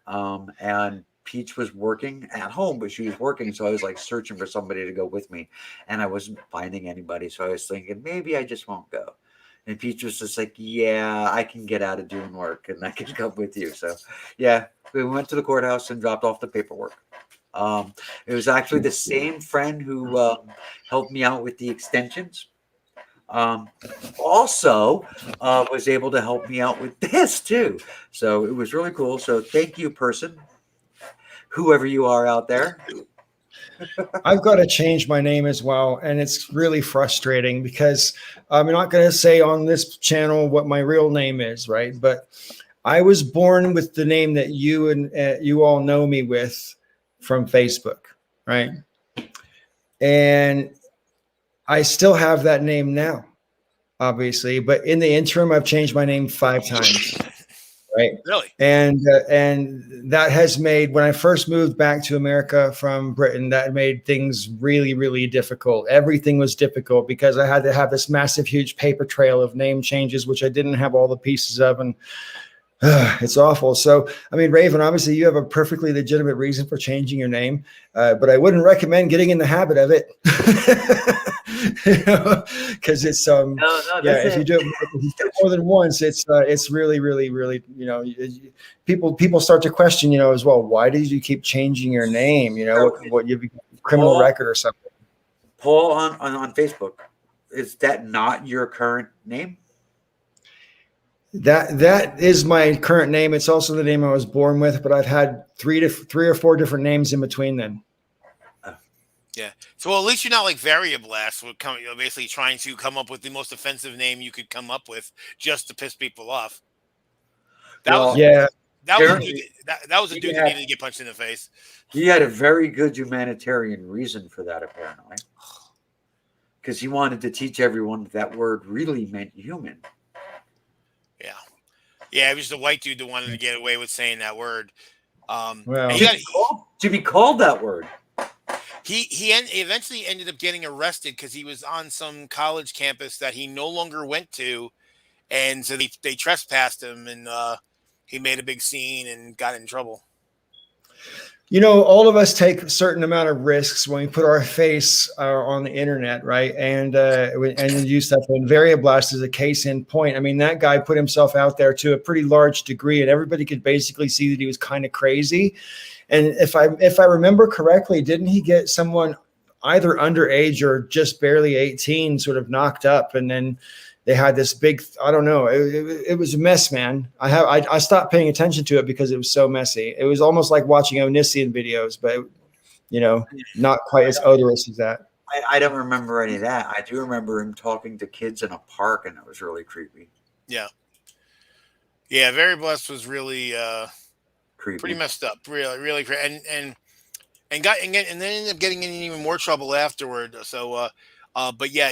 And Peach was working at home, but she was working, so I was like searching for somebody to go with me, and I wasn't finding anybody. So I was thinking maybe I just won't go. And Peach was just like, "Yeah, I can get out of doing work, and I can come with you." So, yeah, we went to the courthouse and dropped off the paperwork. It was actually the same friend who helped me out with the extensions. Um, also, was able to help me out with this too. So it was really cool. So thank you, person, whoever you are out there. I've got to change my name as well, and it's really frustrating because I'm not going to say on this channel what my real name is, right? But I was born with the name that you and you all know me with from Facebook, right? And I still have that name now, obviously, but in the interim, I've changed my name 5 times, right? Really? And that has made, when I first moved back to America from Britain, that made things really, really difficult. Everything was difficult because I had to have this massive, huge paper trail of name changes, which I didn't have all the pieces of, and it's awful. So, I mean, Raven, obviously you have a perfectly legitimate reason for changing your name, but I wouldn't recommend getting in the habit of it. Because it's if you do it more than once, it's really, really, really, people start to question, as well, why did you keep changing your name? What you criminal Paul, record or something. Paul on Facebook, is that not your current name? That is my current name. It's also the name I was born with, but I've had three or four different names in between then. Yeah. So at least you're not like Variablast, basically trying to come up with the most offensive name you could come up with just to piss people off. That was a dude that needed to get punched in the face. He had a very good humanitarian reason for that, apparently, because he wanted to teach everyone that word really meant human. Yeah, it was the white dude that wanted to get away with saying that word. To be called that word. He eventually ended up getting arrested because he was on some college campus that he no longer went to, and so they trespassed him, and he made a big scene and got in trouble. All of us take a certain amount of risks when we put our face on the internet, right? And use stuff. And Variablast is a case in point. I mean, that guy put himself out there to a pretty large degree, and everybody could basically see that he was kind of crazy. And if I remember correctly, didn't he get someone either underage or just barely 18 sort of knocked up, and then they had this big, I don't know. It was a mess, man. I stopped paying attention to it because it was so messy. It was almost like watching Onision videos, but not quite as odorous as that. I don't remember any of that. I do remember him talking to kids in a park, and it was really creepy. Yeah. Yeah, Variablast was really creepy. Pretty messed up. Really, really crazy. And then ended up getting in even more trouble afterward. So but yeah,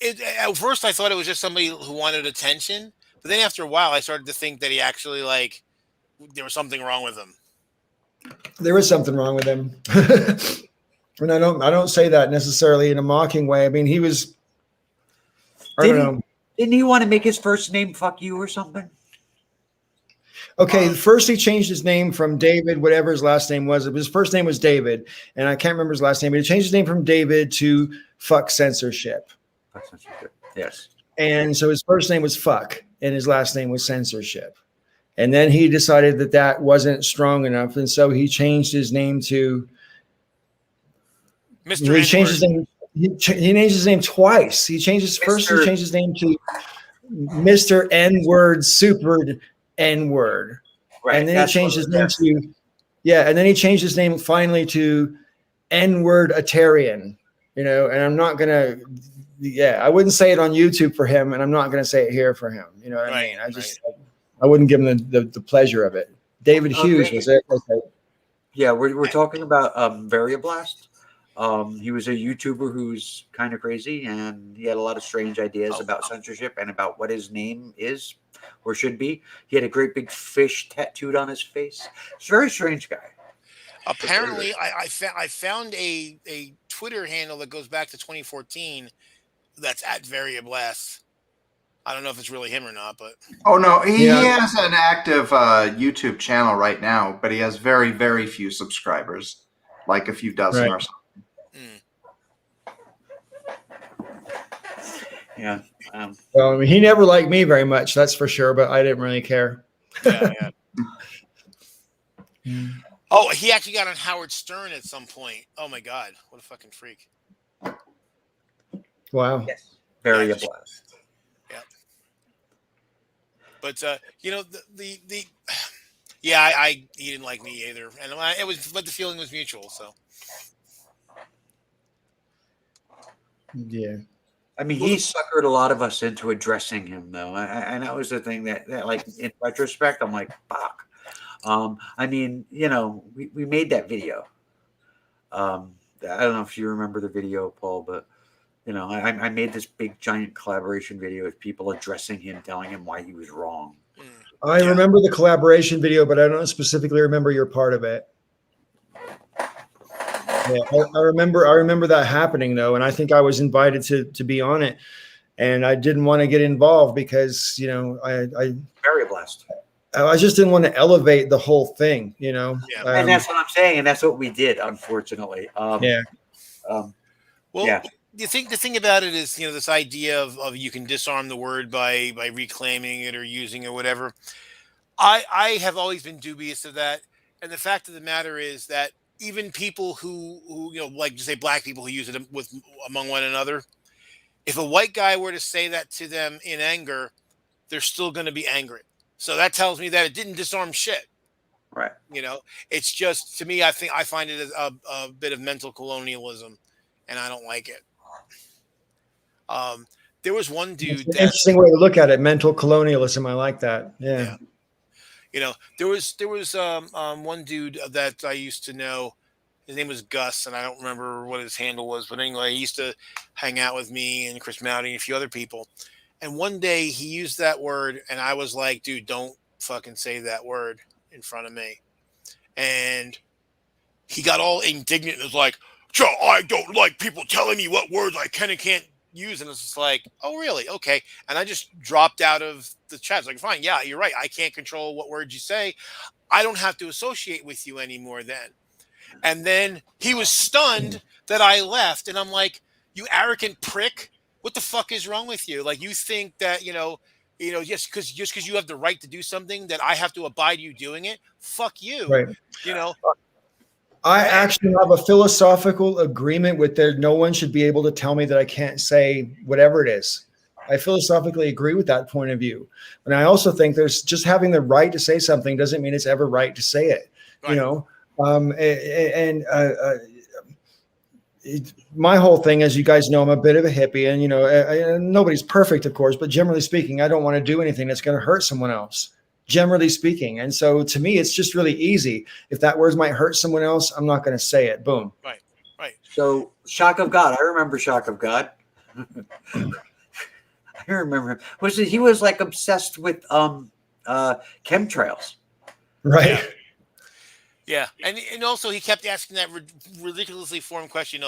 at first I thought it was just somebody who wanted attention, but then after a while I started to think that he actually there was something wrong with him. There is something wrong with him. And I don't say that necessarily in a mocking way. I mean, he was, Didn't he want to make his first name fuck you or something? Okay, first he changed his name from David, whatever his last name was. His first name was David, and I can't remember his last name, but he changed his name from David to Fuck Censorship. Fuck Censorship, yes. And so his first name was Fuck, and his last name was Censorship. And then he decided that wasn't strong enough, and so he changed his name to Mr. He changed his name. He changed his name twice. He changed his first. He changed his name to Mr. N-word Super N-word, right? And then he changed his name to and then he changed his name finally to N-word Atarian. And I'm not gonna. I wouldn't say it on YouTube for him, and I'm not gonna say it here for him. You know what I mean? I wouldn't give him the pleasure of it. David Hughes was it? Okay. Yeah, we're talking about Variablast. He was a YouTuber who's kind of crazy, and he had a lot of strange ideas about censorship and about what his name is or should be. He had a great big fish tattooed on his face. He's a very strange guy. Apparently, I found a Twitter handle that goes back to 2014 that's at Variablast. I don't know if it's really him or not, but Oh no, he Yeah. has an active YouTube channel right now, but he has very, very few subscribers, like a few dozen Right. or something. Yeah. Well, I mean, he never liked me very much, that's for sure, but I didn't really care. yeah. Oh, he actually got on Howard Stern at some point. Oh my God, what a fucking freak! Wow. Yes. Very Yeah, a blast. Yeah. But you know the yeah, I he didn't like me either, and it was, but the feeling was mutual. So Yeah. I mean, he suckered a lot of us into addressing him, though, and that was the thing that, like, in retrospect, I'm like, fuck. I mean, you know, we made that video. I don't know if you remember the video, Paul, but you know, I made this big giant collaboration video with people addressing him, telling him why he was wrong. I remember the collaboration video, but I don't specifically remember your part of it. Yeah, I remember that happening though, and I think I was invited to be on it, and I didn't want to get involved because I Very blessed. I just didn't want to elevate the whole thing, Yeah. And that's what I'm saying, and that's what we did, unfortunately. Yeah. Well, Yeah. the thing about it is, this idea of you can disarm the word by reclaiming it or using it or whatever. I have always been dubious of that, and the fact of the matter is that even people who like, just say black people who use it among one another, if a white guy were to say that to them in anger, they're still going to be angry. So that tells me that it didn't disarm shit. Right. It's just, to me, I find it as a bit of mental colonialism, and I don't like it. There was one dude. It's an interesting way to look at it. Mental colonialism. I like that. Yeah. There was one dude that I used to know. His name was Gus, and I don't remember what his handle was, but anyway, he used to hang out with me and Chris Mowdy and a few other people. And one day he used that word, and I was like, dude, don't fucking say that word in front of me. And he got all indignant and was like, Joe, I don't like people telling me what words I can and can't use. And it's just like, oh, really? Okay. And I just dropped out of the chat. It's like, fine. Yeah, you're right. I can't control what words you say. I don't have to associate with you anymore then. And then he was stunned that I left. And I'm like, you arrogant prick. What the fuck is wrong with you? Like, you think that, just because you have the right to do something that I have to abide you doing it? Fuck you. Right. I actually have a philosophical agreement with there. No one should be able to tell me that I can't say whatever it is. I philosophically agree with that point of view. And I also think there's just having the right to say something doesn't mean it's ever right to say it. Right. My whole thing, as you guys know, I'm a bit of a hippie, and nobody's perfect, of course, but generally speaking, I don't want to do anything that's going to hurt someone else, generally speaking. And so to me, it's just really easy. If that word might hurt someone else, I'm not going to say it. Boom. Right. So Shock of God, I remember Shock of God. I remember him. He was like obsessed with chemtrails. Right. Yeah, and also he kept asking that ridiculously formed question.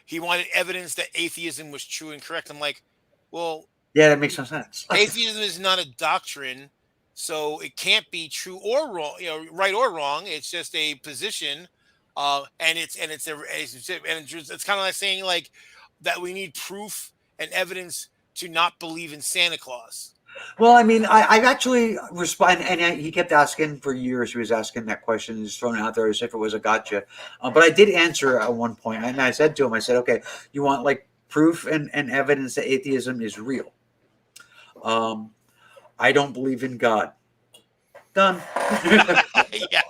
He wanted evidence that atheism was true and correct. I'm like, well, yeah, that makes no sense. Atheism is not a doctrine, so it can't be true or wrong. Right or wrong. It's just a position, and it's kind of like saying like that we need proof and evidence to not believe in Santa Claus. Well, I mean, I've actually responded, and he kept asking for years. He was asking that question, and just throwing it out there as if it was a gotcha. But I did answer at one point, and I said to him, okay, you want like proof and evidence that atheism is real. I don't believe in God. Done. Yeah.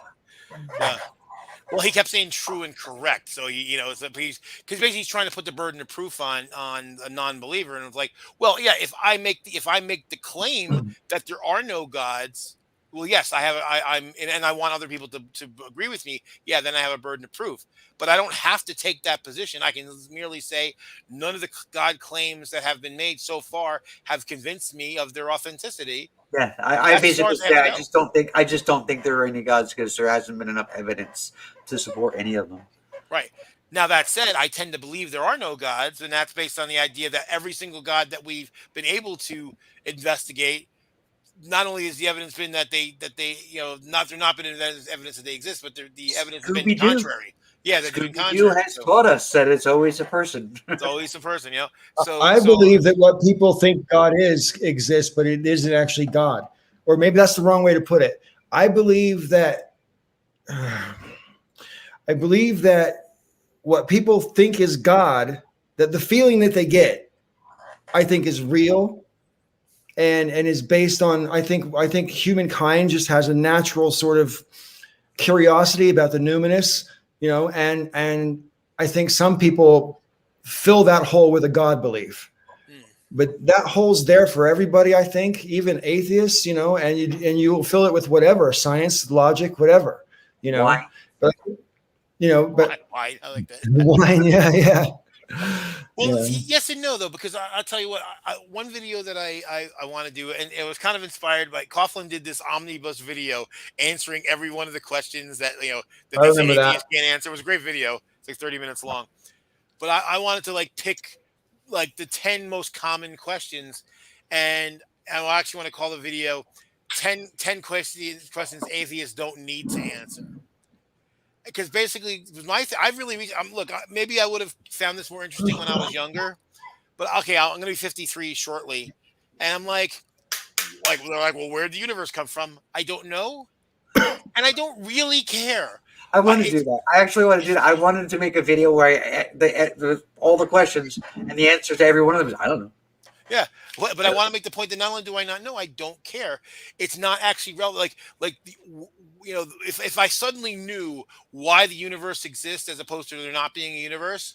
Well, he kept saying true and correct. So because basically he's trying to put the burden of proof on a non-believer, and it's like, well, yeah, if I make the claim that there are no gods, well, yes, and I want other people to agree with me. Yeah, then I have a burden of proof. But I don't have to take that position. I can merely say none of the God claims that have been made so far have convinced me of their authenticity. Yeah, I basically say I just don't think there are any gods because there hasn't been enough evidence to support any of them. Right. Now, that said, I tend to believe there are no gods, and that's based on the idea that every single god that we've been able to investigate, not only has the evidence been that they not they're not been evidence that they exist, but the evidence has been Scooby Doo. contrary. Yeah, that they've been Scooby Doo contrary. has So taught us that it's always a person. it's always a person, So I believe that what people think God is exists, but it isn't actually God. Or maybe that's the wrong way to put it. I believe that what people think is God, that the feeling that they get, I think is real and is based on I think humankind just has a natural sort of curiosity about the numinous, and I think some people fill that hole with a God belief. But that hole's there for everybody, I think, even atheists, and you will fill it with whatever, science, logic, whatever, Why? But why I like that. wine, yeah. Well, Yeah. yes and no, though, because I'll tell you what. One video that I want to do, and it was kind of inspired by Coughlin did this omnibus video answering every one of the questions that that I they say remember that. atheists can't answer. It was a great video. It's like 30 minutes long, but I wanted to pick the 10 most common questions, and I actually want to call the video 10 questions atheists don't need to answer. Because basically, I've really look. Maybe I would have found this more interesting when I was younger, but okay, I'm going to be 53 shortly, and I'm they're like, well, where did the universe come from? I don't know, and I don't really care. I want to do that. I actually want to do that. I wanted to make a video where all the questions and the answers to every one of them is, I don't know. Yeah, but I want to make the point that not only do I not know, I don't care. It's not actually relevant. If I suddenly knew why the universe exists as opposed to there not being a universe,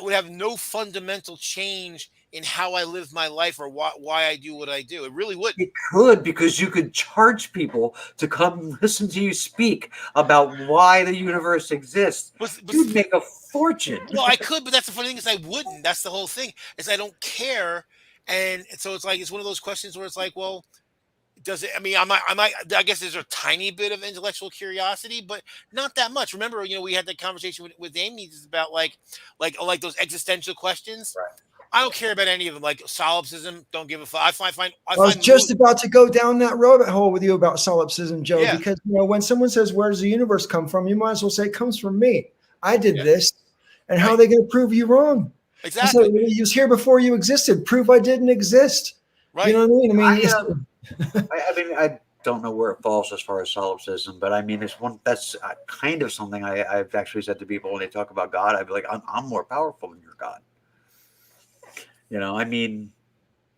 would have no fundamental change in how I live my life or why I do what I do. It really wouldn't. It could, because you could charge people to come listen to you speak about why the universe exists. You'd make a fortune. Well, I could, but that's the funny thing is I wouldn't. That's the whole thing is I don't care. And so it's one of those questions where it's like, well, does it? I mean, I guess there's a tiny bit of intellectual curiosity, but not that much. Remember, we had that conversation with Amy about like those existential questions. Right. I don't care about any of them. Like solipsism, don't give a fuck. I was just about to go down that rabbit hole with you about solipsism, Joe, because when someone says, where does the universe come from? You might as well say it comes from me. I did this. And how are they going to prove you wrong? Exactly. He was here before you existed. Prove I didn't exist. Right. You know what I mean? I don't know where it falls as far as solipsism, but I mean, that's kind of something I've actually said to people when they talk about God. I'd be like, I'm more powerful than your God. I mean,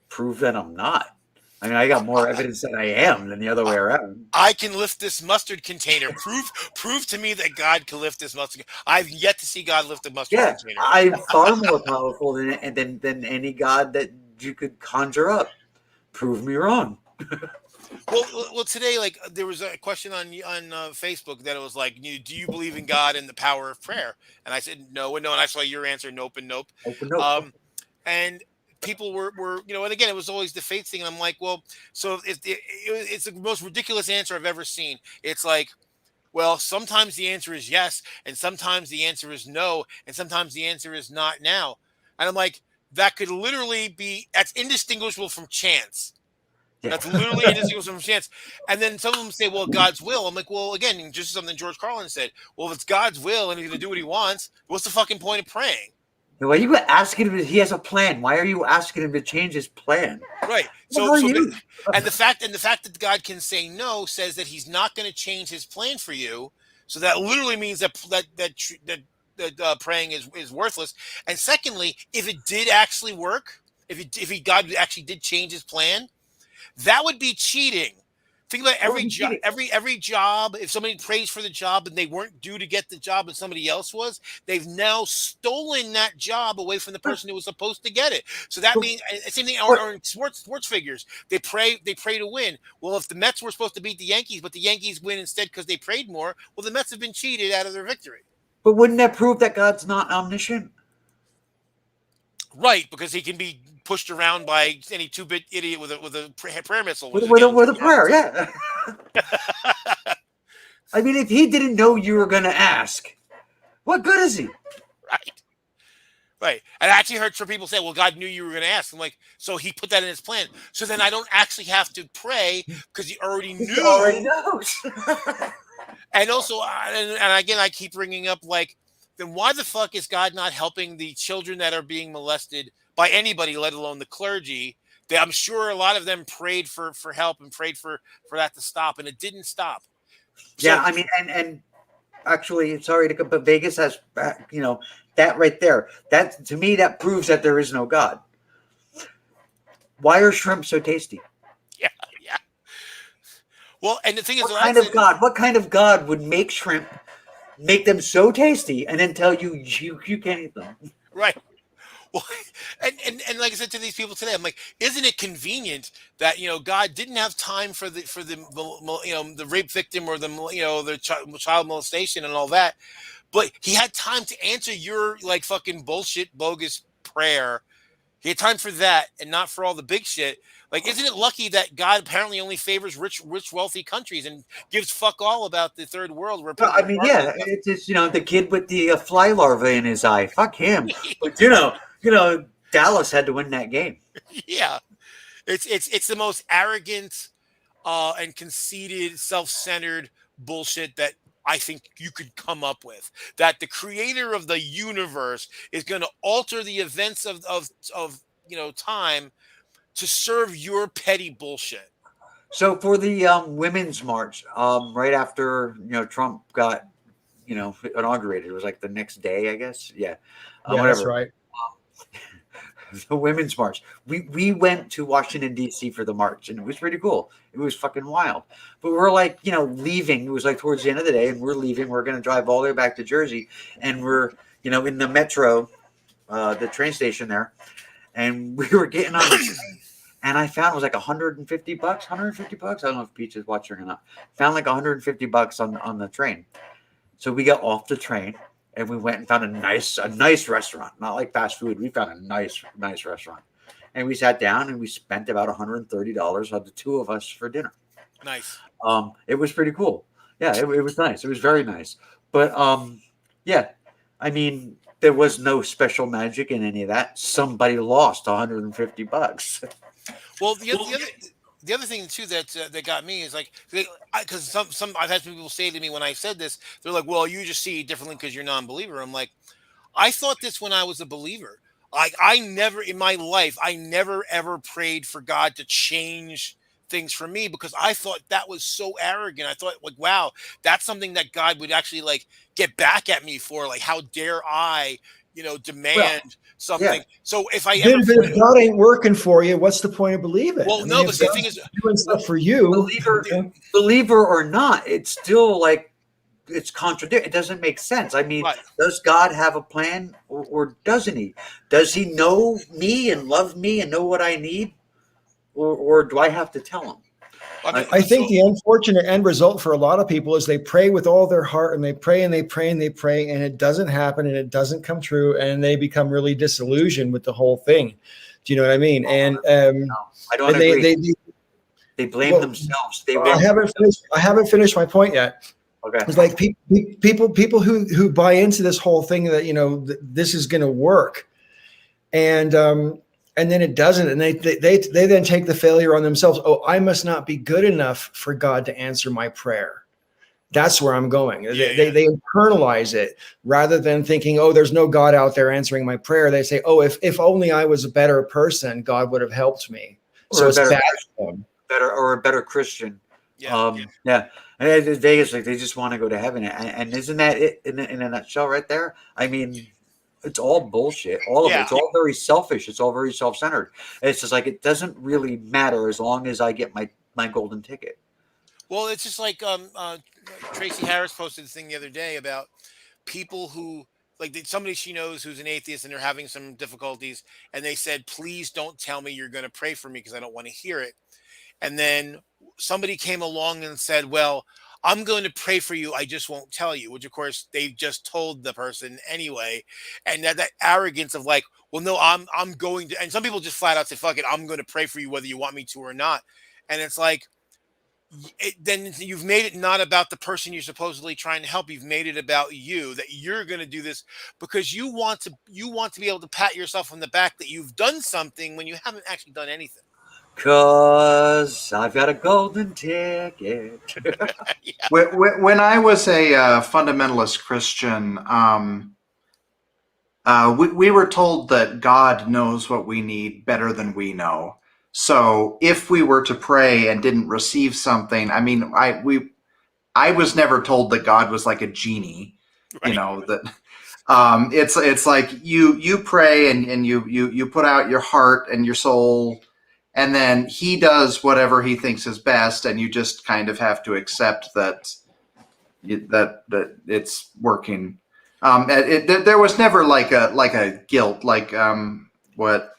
prove that I'm not. I mean, I got more evidence that I am than the other way around. I can lift this mustard container. Prove to me that God can lift this mustard. I've yet to see God lift a mustard container. I'm far more powerful than any God that you could conjure up. Prove me wrong. Well, today, there was a question on Facebook that it was like, do you believe in God and the power of prayer? And I said no and no, and I saw your answer, nope and nope. And people were and again, it was always the faith thing. And I'm like, well, so it's the most ridiculous answer I've ever seen. It's like, well, sometimes the answer is yes, and sometimes the answer is no, and sometimes the answer is not now. And I'm like, that could literally that's indistinguishable from chance. Yeah. That's literally indistinguishable from chance. And then some of them say, well, God's will. I'm like, well, again, just something George Carlin said. Well, if it's God's will and he's going to do what he wants, what's the fucking point of praying? Why are you asking him? He has a plan. Why are you asking him to change his plan? Right. And the fact that God can say no says that he's not going to change his plan for you. So that literally means that praying is worthless. And secondly, if it did actually work, if God actually did change his plan, that would be cheating. Think about every job. If somebody prays for the job and they weren't due to get the job and somebody else was, they've now stolen that job away from the person who was supposed to get it. So that means same thing. Or in sports figures, they pray to win. Well, if the Mets were supposed to beat the Yankees, but the Yankees win instead because they prayed more, well, the Mets have been cheated out of their victory. But wouldn't that prove that God's not omniscient? Right, because he can be pushed around by any 2-bit idiot with a prayer missile. With a prayer, yeah. I mean, if he didn't know you were going to ask, What good is he? Right. Right. And I actually heard some people say, well, God knew you were going to ask. I'm like, so he put that in his plan. So then I don't actually have to pray because he already He knew. already knows. And also, and again, I keep bringing up, like, then why the fuck is God not helping the children that are being molested by anybody, let alone the clergy? I'm sure a lot of them prayed for help and prayed for that to stop, and it didn't stop. So, Yeah, I mean, and actually, sorry to go, but Vegas has, that right there. That, to me, that proves that there is no God. Why are shrimp so tasty? yeah, yeah. Well, and the thing is, What kind of God would make shrimp, make them so tasty, and then tell you you can't eat them? right. Well, and like I said to these people today, I'm like, isn't it convenient that God didn't have time for the rape victim or the child molestation and all that, but He had time to answer your like fucking bullshit bogus prayer. He had time for that and not for all the big shit. Like, isn't it lucky that God apparently only favors rich, wealthy countries and gives fuck all about the third world where Well, people I mean, are yeah, starving it's just, the kid with the fly larva in his eye. Fuck him. to death? But Dallas had to win that game. Yeah, it's the most arrogant and conceited, self-centered bullshit that I think you could come up with. That the creator of the universe is going to alter the events of time to serve your petty bullshit. So for the women's march, right after Trump got inaugurated, it was like the next day, I guess. Yeah, Yeah, that's whatever. right. The women's march. We went to Washington D.C. for the march, and it was pretty cool. It was fucking wild. But we're like, leaving. It was like towards the end of the day, and we're leaving. We're going to drive all the way back to Jersey, and we're in the metro, the train station there, and we were getting on the train, and I found it was like $150, $150. I don't know if Peach is watching or not. Found like $150 on the train. So we got off the train and we went and found a nice restaurant, not like fast food. We found a nice restaurant, and we sat down and we spent about $130 on the two of us for dinner. Nice. It was pretty cool. Yeah, it was nice. It was very nice. But yeah, I mean, there was no special magic in any of that. Somebody lost $150. Well, the other thing too that got me is like, because some I've had some people say to me when I said this, they're like, well, you just see it differently because you're non-believer. I'm like, I thought this when I was a believer. Like, I never in my life, I never ever prayed for God to change things for me because I thought that was so arrogant. I thought, like, wow, that's something that God would actually like get back at me for. Like, how dare I, demand something? yeah. So if I Then ever if God ain't working for you, what's the point of believing? well, I mean, no, if but the God's thing is, doing stuff for you. Believer or not, it's still like it's contradict. It doesn't make sense. I mean, right. does God have a plan or doesn't he? Does he know me and love me and know what I need? Or do I have to tell him? I think the unfortunate end result for a lot of people is they pray with all their heart and they pray and they pray and they pray and it doesn't happen and it doesn't come true and they become really disillusioned with the whole thing. Do you know what I mean? And I don't agree. They blame themselves. I haven't finished my point yet. Okay. It's like people who buy into this whole thing that this is going to work, and then it doesn't, and they then take the failure on themselves. Oh, I must not be good enough for God to answer my prayer. That's where I'm going. They internalize it rather than thinking, oh, there's no God out there answering my prayer. They say, oh, if only I was a better person, God would have helped me. So it's bad for them. Or a better Christian. Yeah. And Vegas, like, they just want to go to heaven. And isn't that it in a nutshell right there? I mean, it's all bullshit. All of it. It's all very selfish. It's all very self-centered. It's just like, it doesn't really matter as long as I get my golden ticket. Well, it's just like Tracy Harris posted this thing the other day about people who, like, somebody she knows who's an atheist and they're having some difficulties, and they said, please don't tell me you're going to pray for me because I don't want to hear it. And then somebody came along and said, well, I'm going to pray for you, I just won't tell you, which of course they just told the person anyway. And that arrogance of like, well, no, I'm going to, and some people just flat out say, fuck it, I'm going to pray for you whether you want me to or not. And it's like, then you've made it not about the person you're supposedly trying to help. You've made it about you, that you're going to do this because you want to be able to pat yourself on the back that you've done something when you haven't actually done anything. 'Cause I've got a golden ticket. Yeah. When I was a fundamentalist Christian, we were told that God knows what we need better than we know. So if we were to pray and didn't receive something, I mean, I was never told that God was like a genie, Right. that it's like you pray and you put out your heart and your soul, and then he does whatever he thinks is best, and you just kind of have to accept that it's working. There was never like a guilt, like what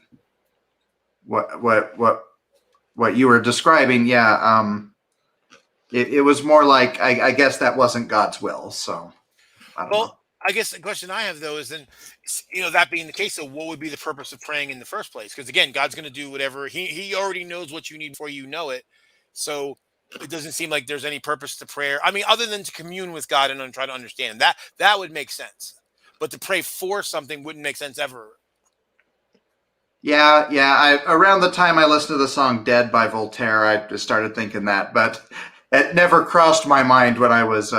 you were describing. Yeah, it was more like I guess that wasn't God's will. So I don't know. Well, I guess the question I have though is then, that being the case, so what would be the purpose of praying in the first place? Because again, God's going to do whatever he already knows what you need before you know it. So it doesn't seem like there's any purpose to prayer. I mean, other than to commune with God and try to understand that would make sense. But to pray for something wouldn't make sense ever. Yeah. Around the time I listened to the song "Dead" by Voltaire, I just started thinking that, but it never crossed my mind when I was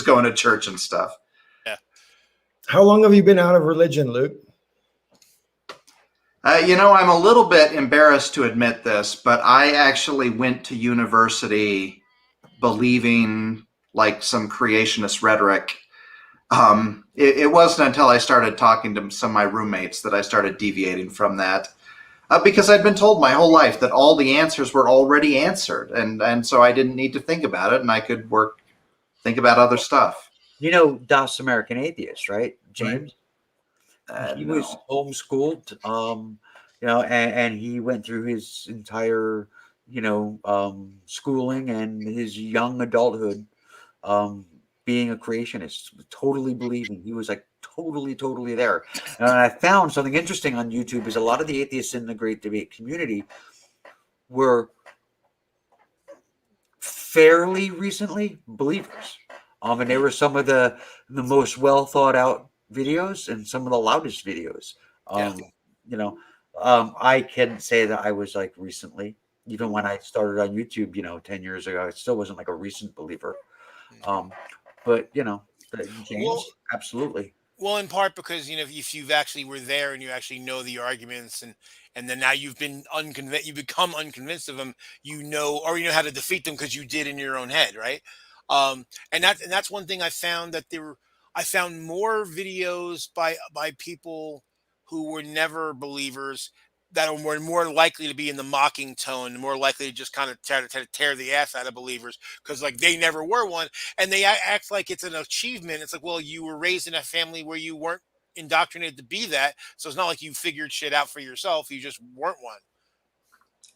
going to church and stuff. Yeah. How long have you been out of religion, Luke? I'm a little bit embarrassed to admit this, but I actually went to university believing like some creationist rhetoric. It wasn't until I started talking to some of my roommates that I started deviating from that, because I'd been told my whole life that all the answers were already answered, and so I didn't need to think about it, and I could think about other stuff. You know Das American Atheist, right, James? He No. was homeschooled, and he went through his entire, schooling and his young adulthood, being a creationist, totally believing. He was like totally there. And I found something interesting on YouTube is a lot of the atheists in the Great Debate community were fairly recently believers. And they were some of the most well thought out videos and some of the loudest videos. I can say that I was like recently, even when I started on YouTube, 10 years ago, it still wasn't like a recent believer. But James, absolutely. Well, in part because if you've actually were there and you actually know the arguments, and then now you've been unconvinced, you become unconvinced of them, or you know how to defeat them because you did in your own head, right? And that's one thing I found I found more videos by people who were never believers that were more likely to be in the mocking tone, more likely to just kind of try to tear the ass out of believers because like they never were one, and they act like it's an achievement. It's like, well, you were raised in a family where you weren't indoctrinated to be that, so it's not like you figured shit out for yourself. You just weren't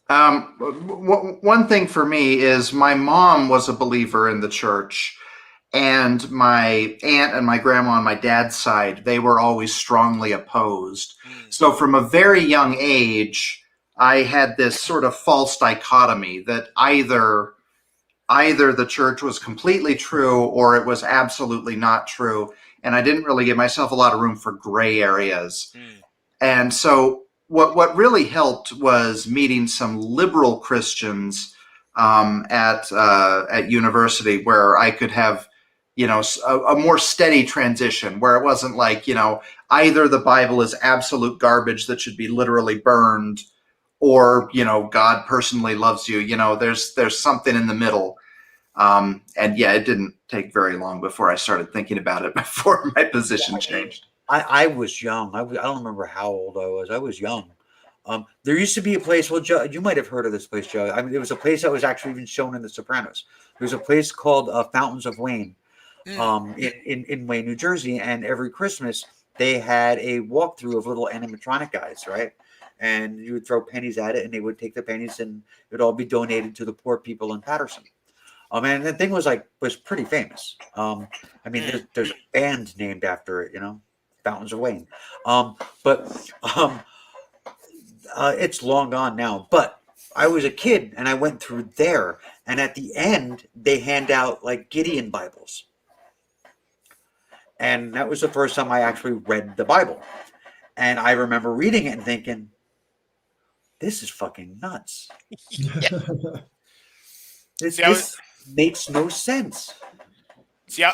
one. One thing for me is my mom was a believer in the church, and my aunt and my grandma on my dad's side, they were always strongly opposed. So from a very young age, I had this sort of false dichotomy that either the church was completely true or it was absolutely not true. And I didn't really give myself a lot of room for gray areas. And so what really helped was meeting some liberal Christians at university, where I could have a more steady transition, where it wasn't like either the Bible is absolute garbage that should be literally burned, or God personally loves you. There's something in the middle. And yeah, it didn't take very long before I started thinking about it before my position changed. I was young. I don't remember how old I was. I was young. There used to be a place. Well, Joe, you might have heard of this place, Joe. I mean, there was a place that was actually even shown in The Sopranos. There was a place called Fountains of Wayne, in Wayne, New Jersey, and every Christmas they had a walkthrough of little animatronic guys, right? And you would throw pennies at it, and they would take the pennies, and it would all be donated to the poor people in Patterson. And the thing was pretty famous. I mean, there's a band named after it, Fountains of Wayne. But it's long gone now. But I was a kid and I went through there, and at the end they hand out like Gideon Bibles, and that was the first time I actually read the Bible. And I remember reading it and thinking, "This is fucking nuts. This, See, I was this makes no sense."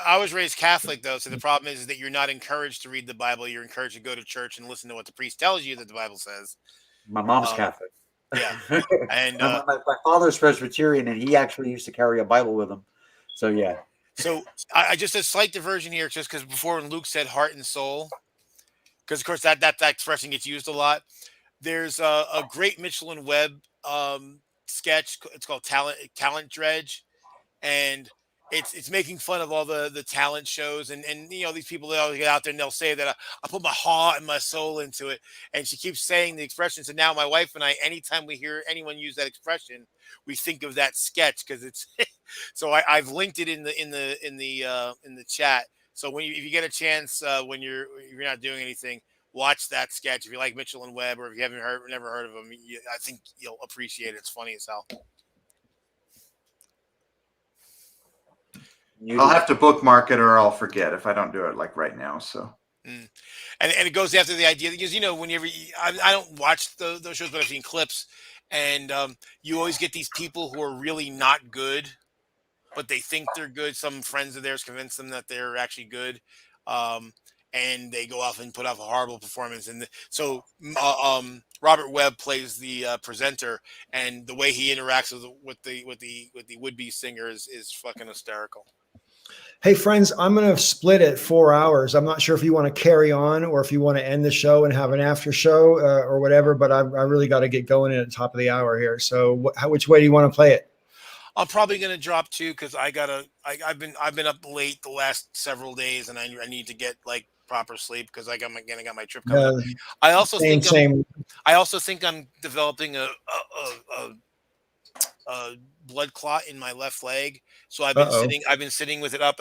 I was raised Catholic though, so the problem is that you're not encouraged to read the Bible. You're encouraged to go to church and listen to what the priest tells you that the Bible says. My mom's Um, Catholic. yeah, and My father's Presbyterian, and he actually used to carry a Bible with him. So yeah. so I just a slight diversion here, just because before when Luke said heart and soul, because of course that expression gets used a lot. There's a great Mitchell and Webb sketch. It's called Talent Dredge, and it's making fun of all the talent shows and you know these people that always get out there and they'll say that I put my heart and my soul into it, and she keeps saying the expression. So now my wife and I, anytime we hear anyone use that expression, we think of that sketch because it's so I've linked it in the chat. So if you get a chance when if you're not doing anything, watch that sketch. If you like Mitchell and Webb, or if you haven't never heard of them, I think you'll appreciate it. It's funny as hell. I'll have to bookmark it or I'll forget if I don't do it like right now. So, and it goes after the idea because you know whenever I don't watch those shows, but I've seen clips, and you always get these people who are really not good, but they think they're good. Some friends of theirs convince them that they're actually good, and they go off and put off a horrible performance. And so Robert Webb plays the presenter, and the way he interacts with the would-be singer is fucking hysterical. Hey, friends, I'm going to split it 4 hours. I'm not sure if you want to carry on or if you want to end the show and have an after show or whatever, but I really got to get going at the top of the hour here. So which way do you want to play it? I'm probably going to drop 2 because I've been up late the last several days, and I need to get like proper sleep because I got my trip coming up. I also think I'm developing a blood clot in my left leg, so I've been sitting with it up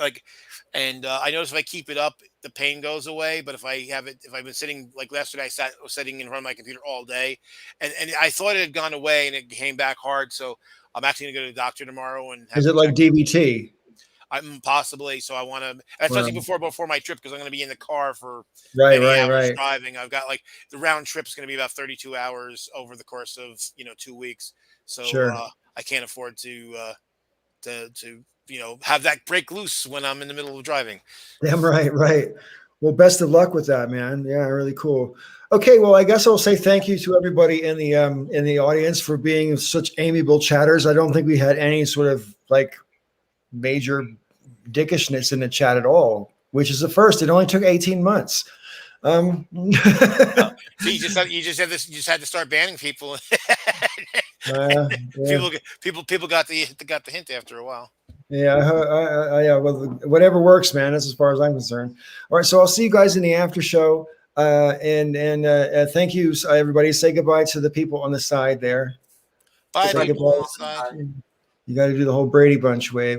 and I notice if I keep it up the pain goes away, but if I've been sitting like yesterday, I was sitting in front of my computer all day, and I thought it had gone away and it came back hard, so I'm actually gonna go to the doctor tomorrow and is it like DVT? I'm possibly, so I want to, especially before my trip, because I'm going to be in the car for right driving. I've got like the round trip is going to be about 32 hours over the course of 2 weeks, so I can't afford to have that break loose when I'm in the middle of driving. Damn right. Well, best of luck with that, man. Yeah, really cool. Okay, well, I guess I'll say thank you to everybody in the audience for being such amiable chatters. I don't think we had any sort of like major dickishness in the chat at all, which is the first. It only took 18 months. So you just had to start banning people. People got the hint after a while. Yeah, yeah. Well, whatever works, man. That's as far as I'm concerned. All right, so I'll see you guys in the after show. And thank you, everybody. Say goodbye to the people on the side there. Bye, people on the side. You got to do the whole Brady Bunch wave.